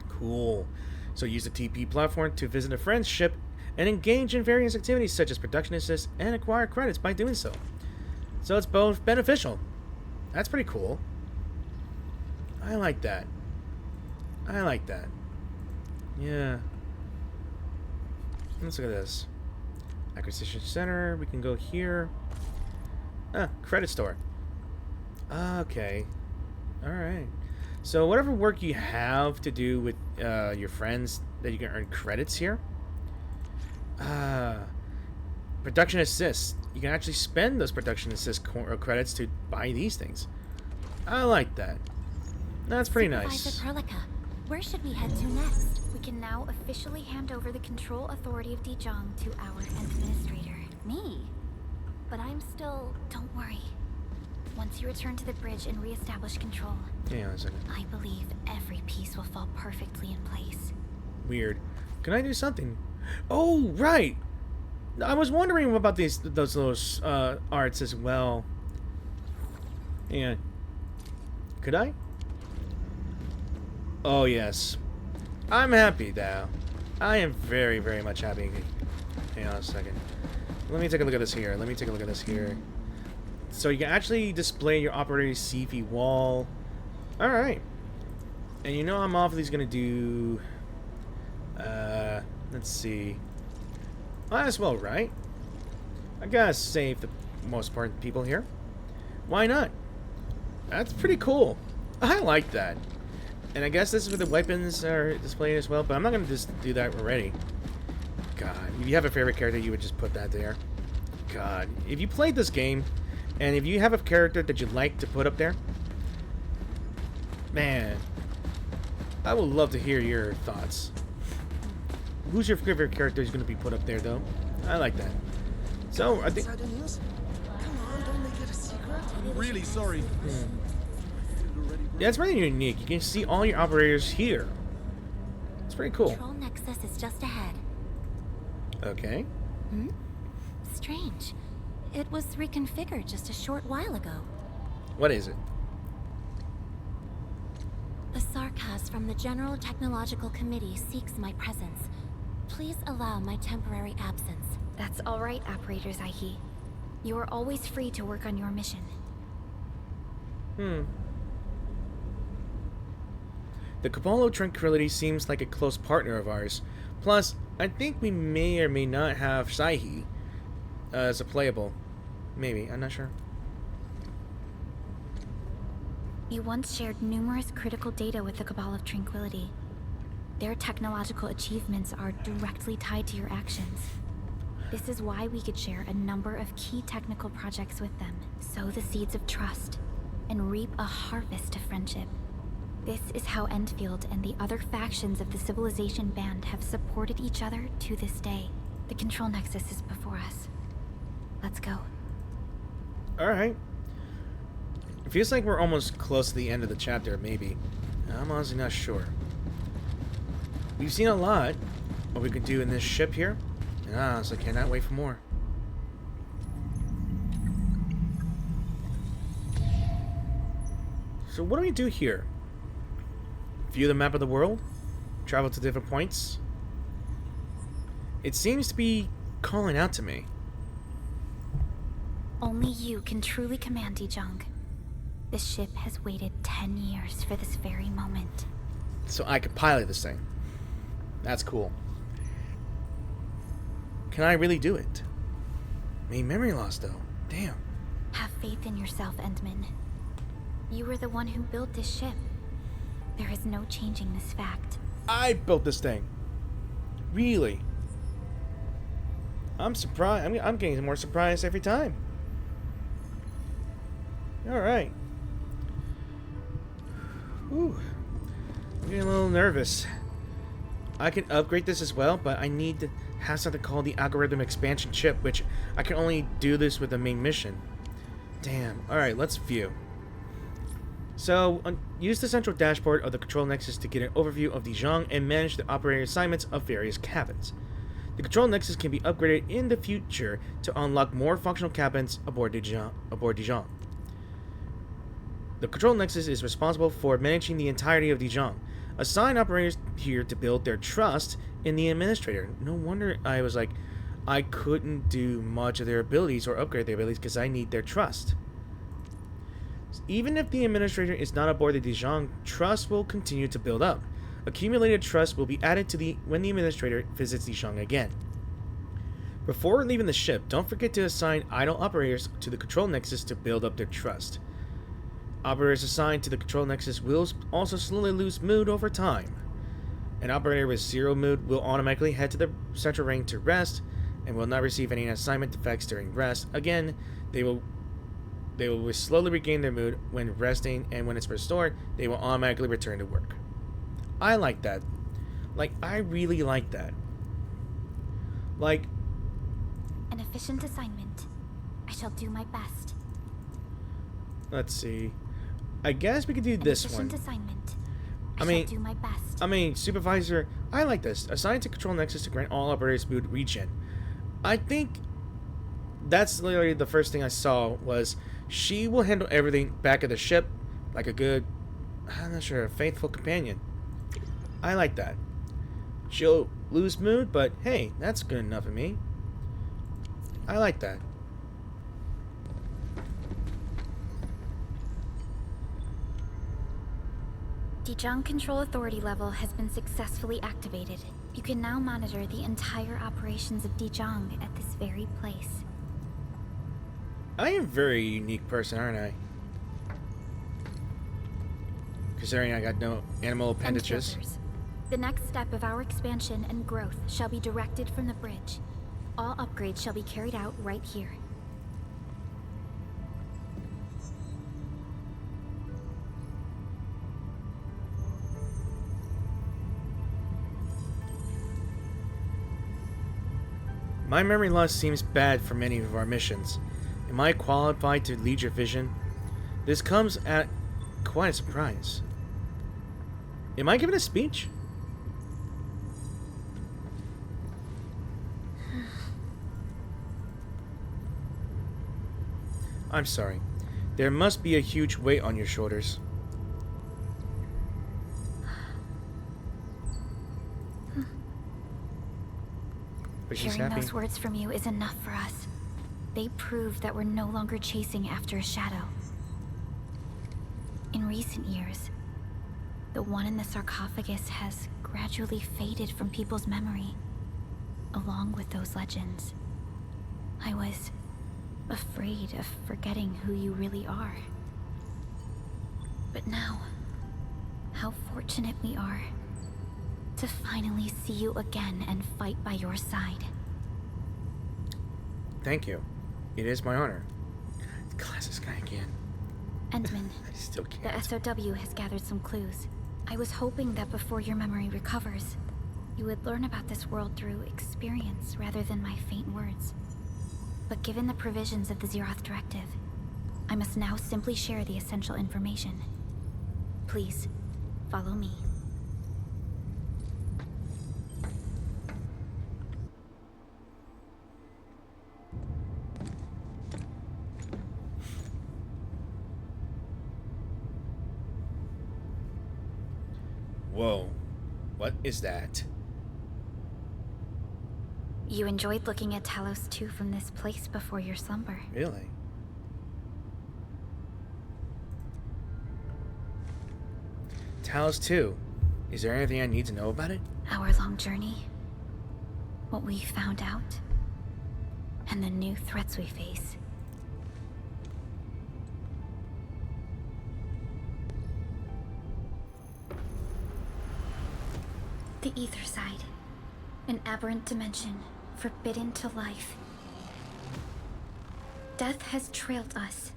A: cool. So use the TP platform to visit a friend's ship and engage in various activities such as production assist and acquire credits by doing so. So it's both beneficial. That's pretty cool. I like that. I like that. Yeah. Let's look at this. Acquisition Center. We can go here. Credit store. Okay. Alright. So whatever work you have to do with your friends that you can earn credits here. Production assist. You can actually spend those production assist credits to buy these things. I like that. That's pretty nice.
B: Supervisor Perlica, where should we head to next? We can now officially hand over the control authority of Dijang to our administrator. Me? But I'm still... Don't worry. Once you return to the bridge and reestablish control,
A: hang on a second.
B: I believe every piece will fall perfectly in place.
A: Weird. Can I do something? Oh, right! I was wondering about those arts as well. Yeah. Could I? Oh, yes. I'm happy now. I am very, very much happy. Hang on a second. Let me take a look at this here. Let me take a look at this here. So you can actually display your operator's CV wall. Alright. And you know I'm obviously going to do... let's see. Might as well, right? I gotta save the most important people here. Why not? That's pretty cool. I like that. And I guess this is where the weapons are displayed as well, but I'm not going to just do that already. God, if you have a favorite character, you would just put that there. God, if you played this game, and if you have a character that you'd like to put up there, man, I would love to hear your thoughts. Who's your favorite character is going to be put up there, though? I like that. So, I think...
U: Come on, don't make it a secret. I'm really sorry.
A: Yeah, it's really unique. You can see all your operators here. It's pretty cool.
B: Control Nexus is just ahead.
A: Okay.
B: Strange. It was reconfigured just a short while ago.
A: What is it?
B: The Sarkaz from the General Technological Committee seeks my presence. Please allow my temporary absence. That's all right, Operators Aihi. You are always free to work on your mission.
A: The Cabal of Tranquility seems like a close partner of ours. Plus, I think we may or may not have Saihi as a playable. Maybe, I'm not sure.
B: You once shared numerous critical data with the Cabal of Tranquility. Their technological achievements are directly tied to your actions. This is why we could share a number of key technical projects with them, sow the seeds of trust, and reap a harvest of friendship. This is how Endfield and the other factions of the Civilization Band have supported each other to this day. The Control Nexus is before us. Let's go.
A: Alright. It feels like we're almost close to the end of the chapter, maybe. I'm honestly not sure. We've seen a lot, what we can do in this ship here, and I honestly cannot wait for more. So what do we do here? View the map of the world? Travel to different points? It seems to be calling out to me.
B: Only you can truly command Dijang. This ship has waited 10 years for this very moment.
A: So I could pilot this thing. That's cool. Can I really do it? Main memory loss, though. Damn.
B: Have faith in yourself, Endman. You were the one who built this ship. There is no changing this fact.
A: I built this thing. Really? I'm surprised. I'm getting more surprised every time. Alright. Ooh. I'm getting a little nervous. I can upgrade this as well, but I need to have something called the Algorithm Expansion Chip, which I can only do this with the main mission. Damn. Alright, let's view. So, use the central dashboard of the Control Nexus to get an overview of Dijang and manage the operating assignments of various cabins. The control nexus can be upgraded in the future to unlock more functional cabins aboard Dijang. The control nexus is responsible for managing the entirety of Dijang. Assign operators here to build their trust in the administrator. No wonder I was like, I couldn't do much of their abilities or upgrade their abilities because I need their trust. Even if the administrator is not aboard the Dijang, trust will continue to build up. Accumulated trust will be added to when the administrator visits Dijang again. Before leaving the ship, don't forget to assign idle operators to the control nexus to build up their trust. Operators assigned to the control nexus will also slowly lose mood over time. An operator with 0 mood will automatically head to the central ring to rest and will not receive any assignment effects during rest. Again, they will slowly regain their mood when resting, and when it's restored, they will automatically return to work. I like that. Like, I really like that. Like,
B: an efficient assignment. I shall do my best.
A: Let's see. I guess we could do this one.
B: Assignment.
A: I mean,
B: shall do my best.
A: Supervisor, I like this. Assigned to control nexus to grant all operators mood regen. I think that's literally the first thing I saw was she will handle everything back at the ship like a good, I'm not sure, a faithful companion. I like that. She'll lose mood, but hey, that's good enough for me. I like that.
B: Dijang Control Authority level has been successfully activated. You can now monitor the entire operations of Dijang at this very place.
A: I am a very unique person, aren't I? Considering I got no animal appendages.
B: The next step of our expansion and growth shall be directed from the bridge. All upgrades shall be carried out right here.
A: My memory loss seems bad for many of our missions. Am I qualified to lead your vision? This comes at quite a surprise. Am I giving a speech? I'm sorry. There must be a huge weight on your shoulders. But she's
B: Hearing
A: happy.
B: those words from you is enough for us. They prove that we're no longer chasing after a shadow. In recent years, the one in the sarcophagus has gradually faded from people's memory, along with those legends. I was afraid of forgetting who you really are. But now, how fortunate we are to finally see you again and fight by your side.
A: Thank you. It is my honor. Class guy again.
B: Endman,
A: I still can't.
B: the SOW has gathered some clues. I was hoping that before your memory recovers, you would learn about this world through experience rather than my faint words. But given the provisions of the Zeroth Directive, I must now simply share the essential information. Please, follow me.
A: Whoa. What is that?
B: You enjoyed looking at Talos 2 from this place before your slumber.
A: Really? Talos 2. Is there anything I need to know about it?
B: Our long journey, what we found out, and the new threats we face. The ether side, an aberrant dimension forbidden to life. Death has trailed us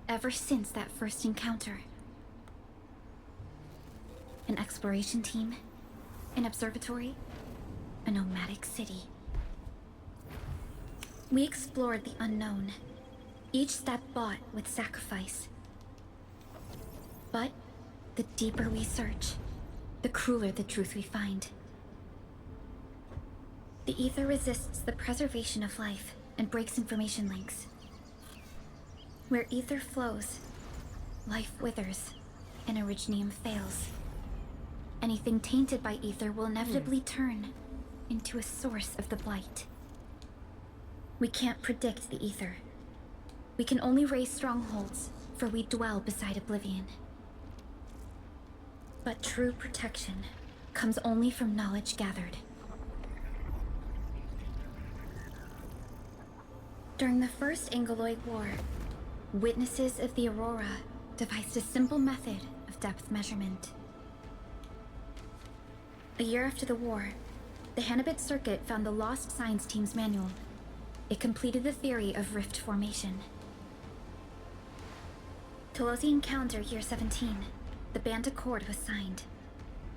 B: ever since that first encounter. An exploration team, an observatory, a nomadic city. We explored the unknown, each step bought with sacrifice. But the deeper we search, the crueler the truth we find. The ether resists the preservation of life and breaks information links. Where ether flows, life withers and originium fails. Anything tainted by ether will inevitably turn into a source of the blight. We can't predict the ether. We can only raise strongholds, for we dwell beside oblivion. But true protection comes only from knowledge gathered. During the First Angoloid War, witnesses of the Aurora devised a simple method of depth measurement. A year after the war, the Hannibit Circuit found the Lost Science Team's manual. It completed the theory of rift formation. Telosian calendar year 17, the Band Accord was signed.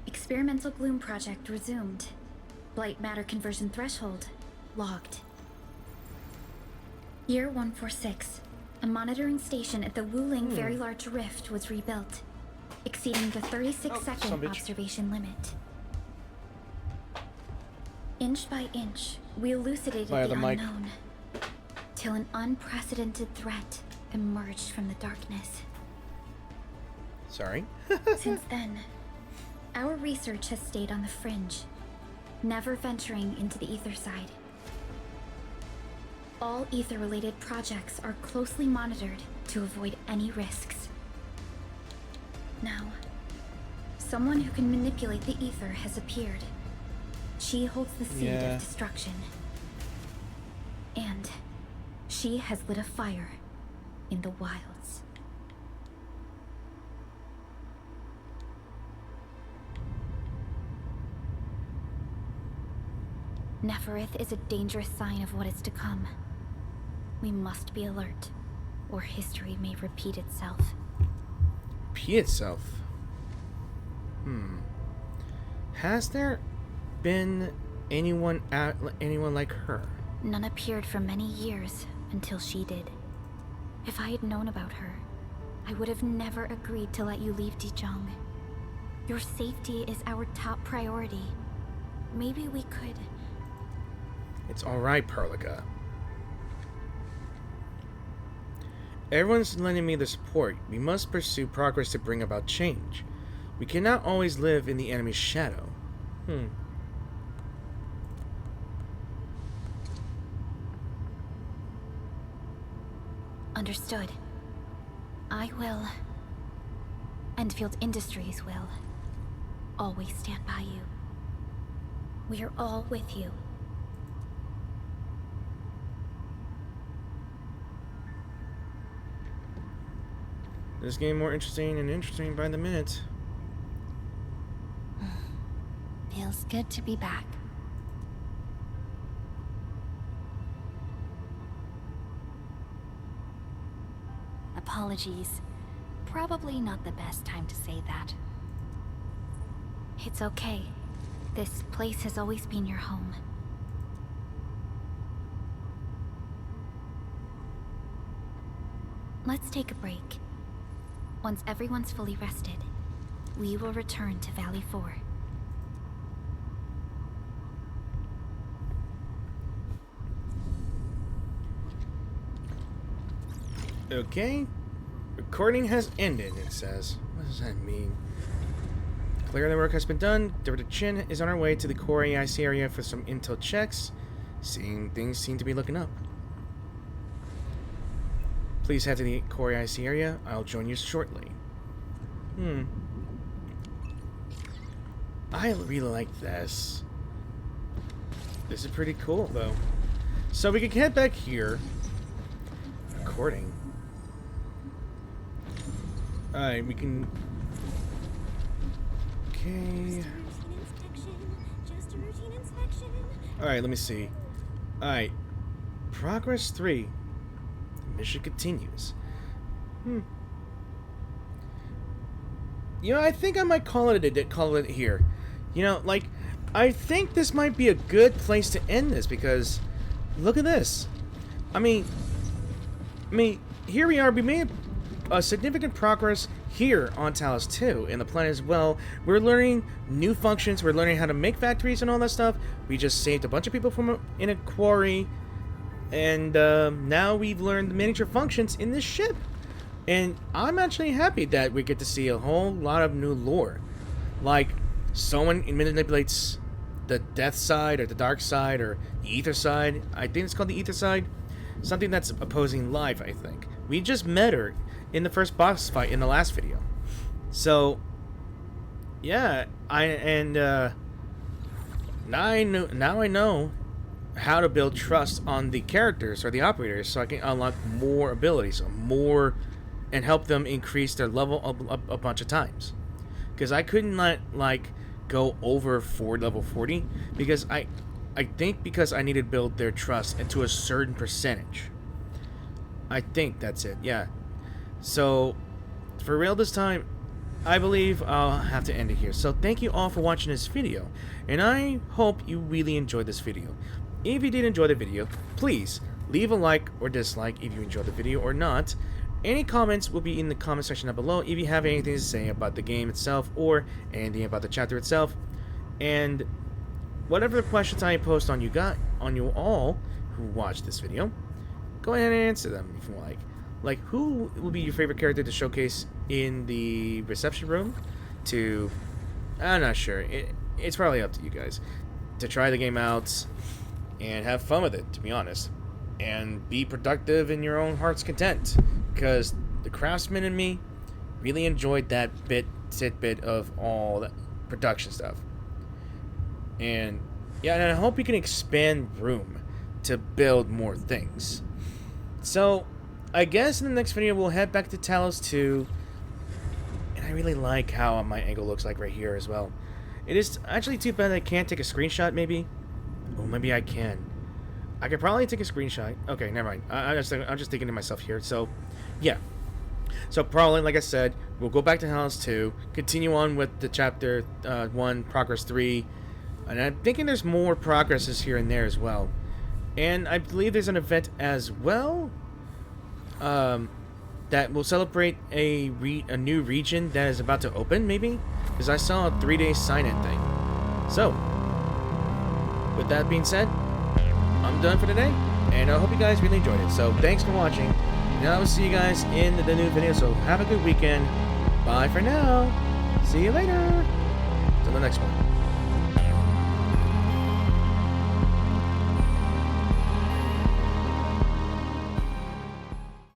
B: Experimental Gloom project resumed. Blight matter conversion threshold logged. Year 146, a monitoring station at the Wuling Very Large Rift was rebuilt, exceeding the 36-second observation limit. Inch by inch, we elucidated the unknown, till an unprecedented threat emerged from the darkness.
A: Sorry?
B: Since then, our research has stayed on the fringe, never venturing into the ether side. All ether-related projects are closely monitored to avoid any risks. Now, someone who can manipulate the ether has appeared. She holds the seed of destruction. And she has lit a fire in the wilds. Neferith is a dangerous sign of what is to come. We must be alert, or history may repeat itself.
A: Repeat itself? Has there been anyone like her?
B: None appeared for many years until she did. If I had known about her, I would have never agreed to let you leave Dijang. Your safety is our top priority. Maybe we could...
A: It's alright, Perlica. Everyone's lending me the support. We must pursue progress to bring about change. We cannot always live in the enemy's shadow.
B: Understood. I will. Endfield Industries will. Always stand by you. We are all with you.
A: This is getting more interesting and interesting by the minute.
B: Feels good to be back. Apologies. Probably not the best time to say that. It's okay. This place has always been your home. Let's take a break. Once everyone's fully rested, we will return to Valley 4.
A: Okay. Recording has ended, it says. What does that mean? Clear the work has been done. Dr. Chin is on our way to the Quarry IC area for some intel checks. Things seem to be looking up. Please head to the Quarry IC area. I'll join you shortly. I really like this. This is pretty cool, though. So we can head back here. Recording. Alright, we can... Okay... Alright, let me see. Alright. Progress 3. The mission continues. You know, I think I might call it here. You know, like, I think this might be a good place to end this, because look at this. I mean, here we are. We made a significant progress here on Talos 2 in the planet as well. We're learning new functions, we're learning how to make factories and all that stuff. We just saved a bunch of people from in a quarry, and now we've learned the miniature functions in this ship. And I'm actually happy that we get to see a whole lot of new lore. Like, someone manipulates the death side, or the dark side, or the ether side. I think it's called the ether side. Something that's opposing life, I think. We just met her in the first boss fight in the last video. So, yeah, now I know how to build trust on the characters or the operators, so I can unlock more abilities, and help them increase their level a bunch of times. Because I couldn't like go over level 40 because I think because I need to build their trust into a certain percentage. I think that's it, yeah. So, for real this time, I believe I'll have to end it here. So thank you all for watching this video, and I hope you really enjoyed this video. If you did enjoy the video, please leave a like or dislike if you enjoyed the video or not. Any comments will be in the comment section down below if you have anything to say about the game itself or anything about the chapter itself. And whatever questions I post on you all who watch this video, go ahead and answer them if you like. Like, who will be your favorite character to showcase in the reception room? I'm not sure. It's probably up to you guys to try the game out and have fun with it, to be honest, and be productive in your own heart's content. Because the craftsman in me really enjoyed that tidbit of all that production stuff. And yeah, and I hope you can expand room to build more things. So I guess in the next video we'll head back to Talos 2. And I really like how my angle looks like right here as well. It is actually too bad I can't take a screenshot, maybe. Oh, maybe I can. I could probably take a screenshot. Okay, never mind. I'm just thinking to myself here. So, yeah. So probably, like I said, we'll go back to Talos 2, continue on with the chapter 1, progress 3, and I'm thinking there's more progresses here and there as well. And I believe there's an event as well that will celebrate a new region that is about to open, maybe? Because I saw a 3-day sign-in thing. So, with that being said, I'm done for today, and I hope you guys really enjoyed it. So thanks for watching, and I will see you guys in the new video. So have a good weekend. Bye for now. See you later. Till the next one.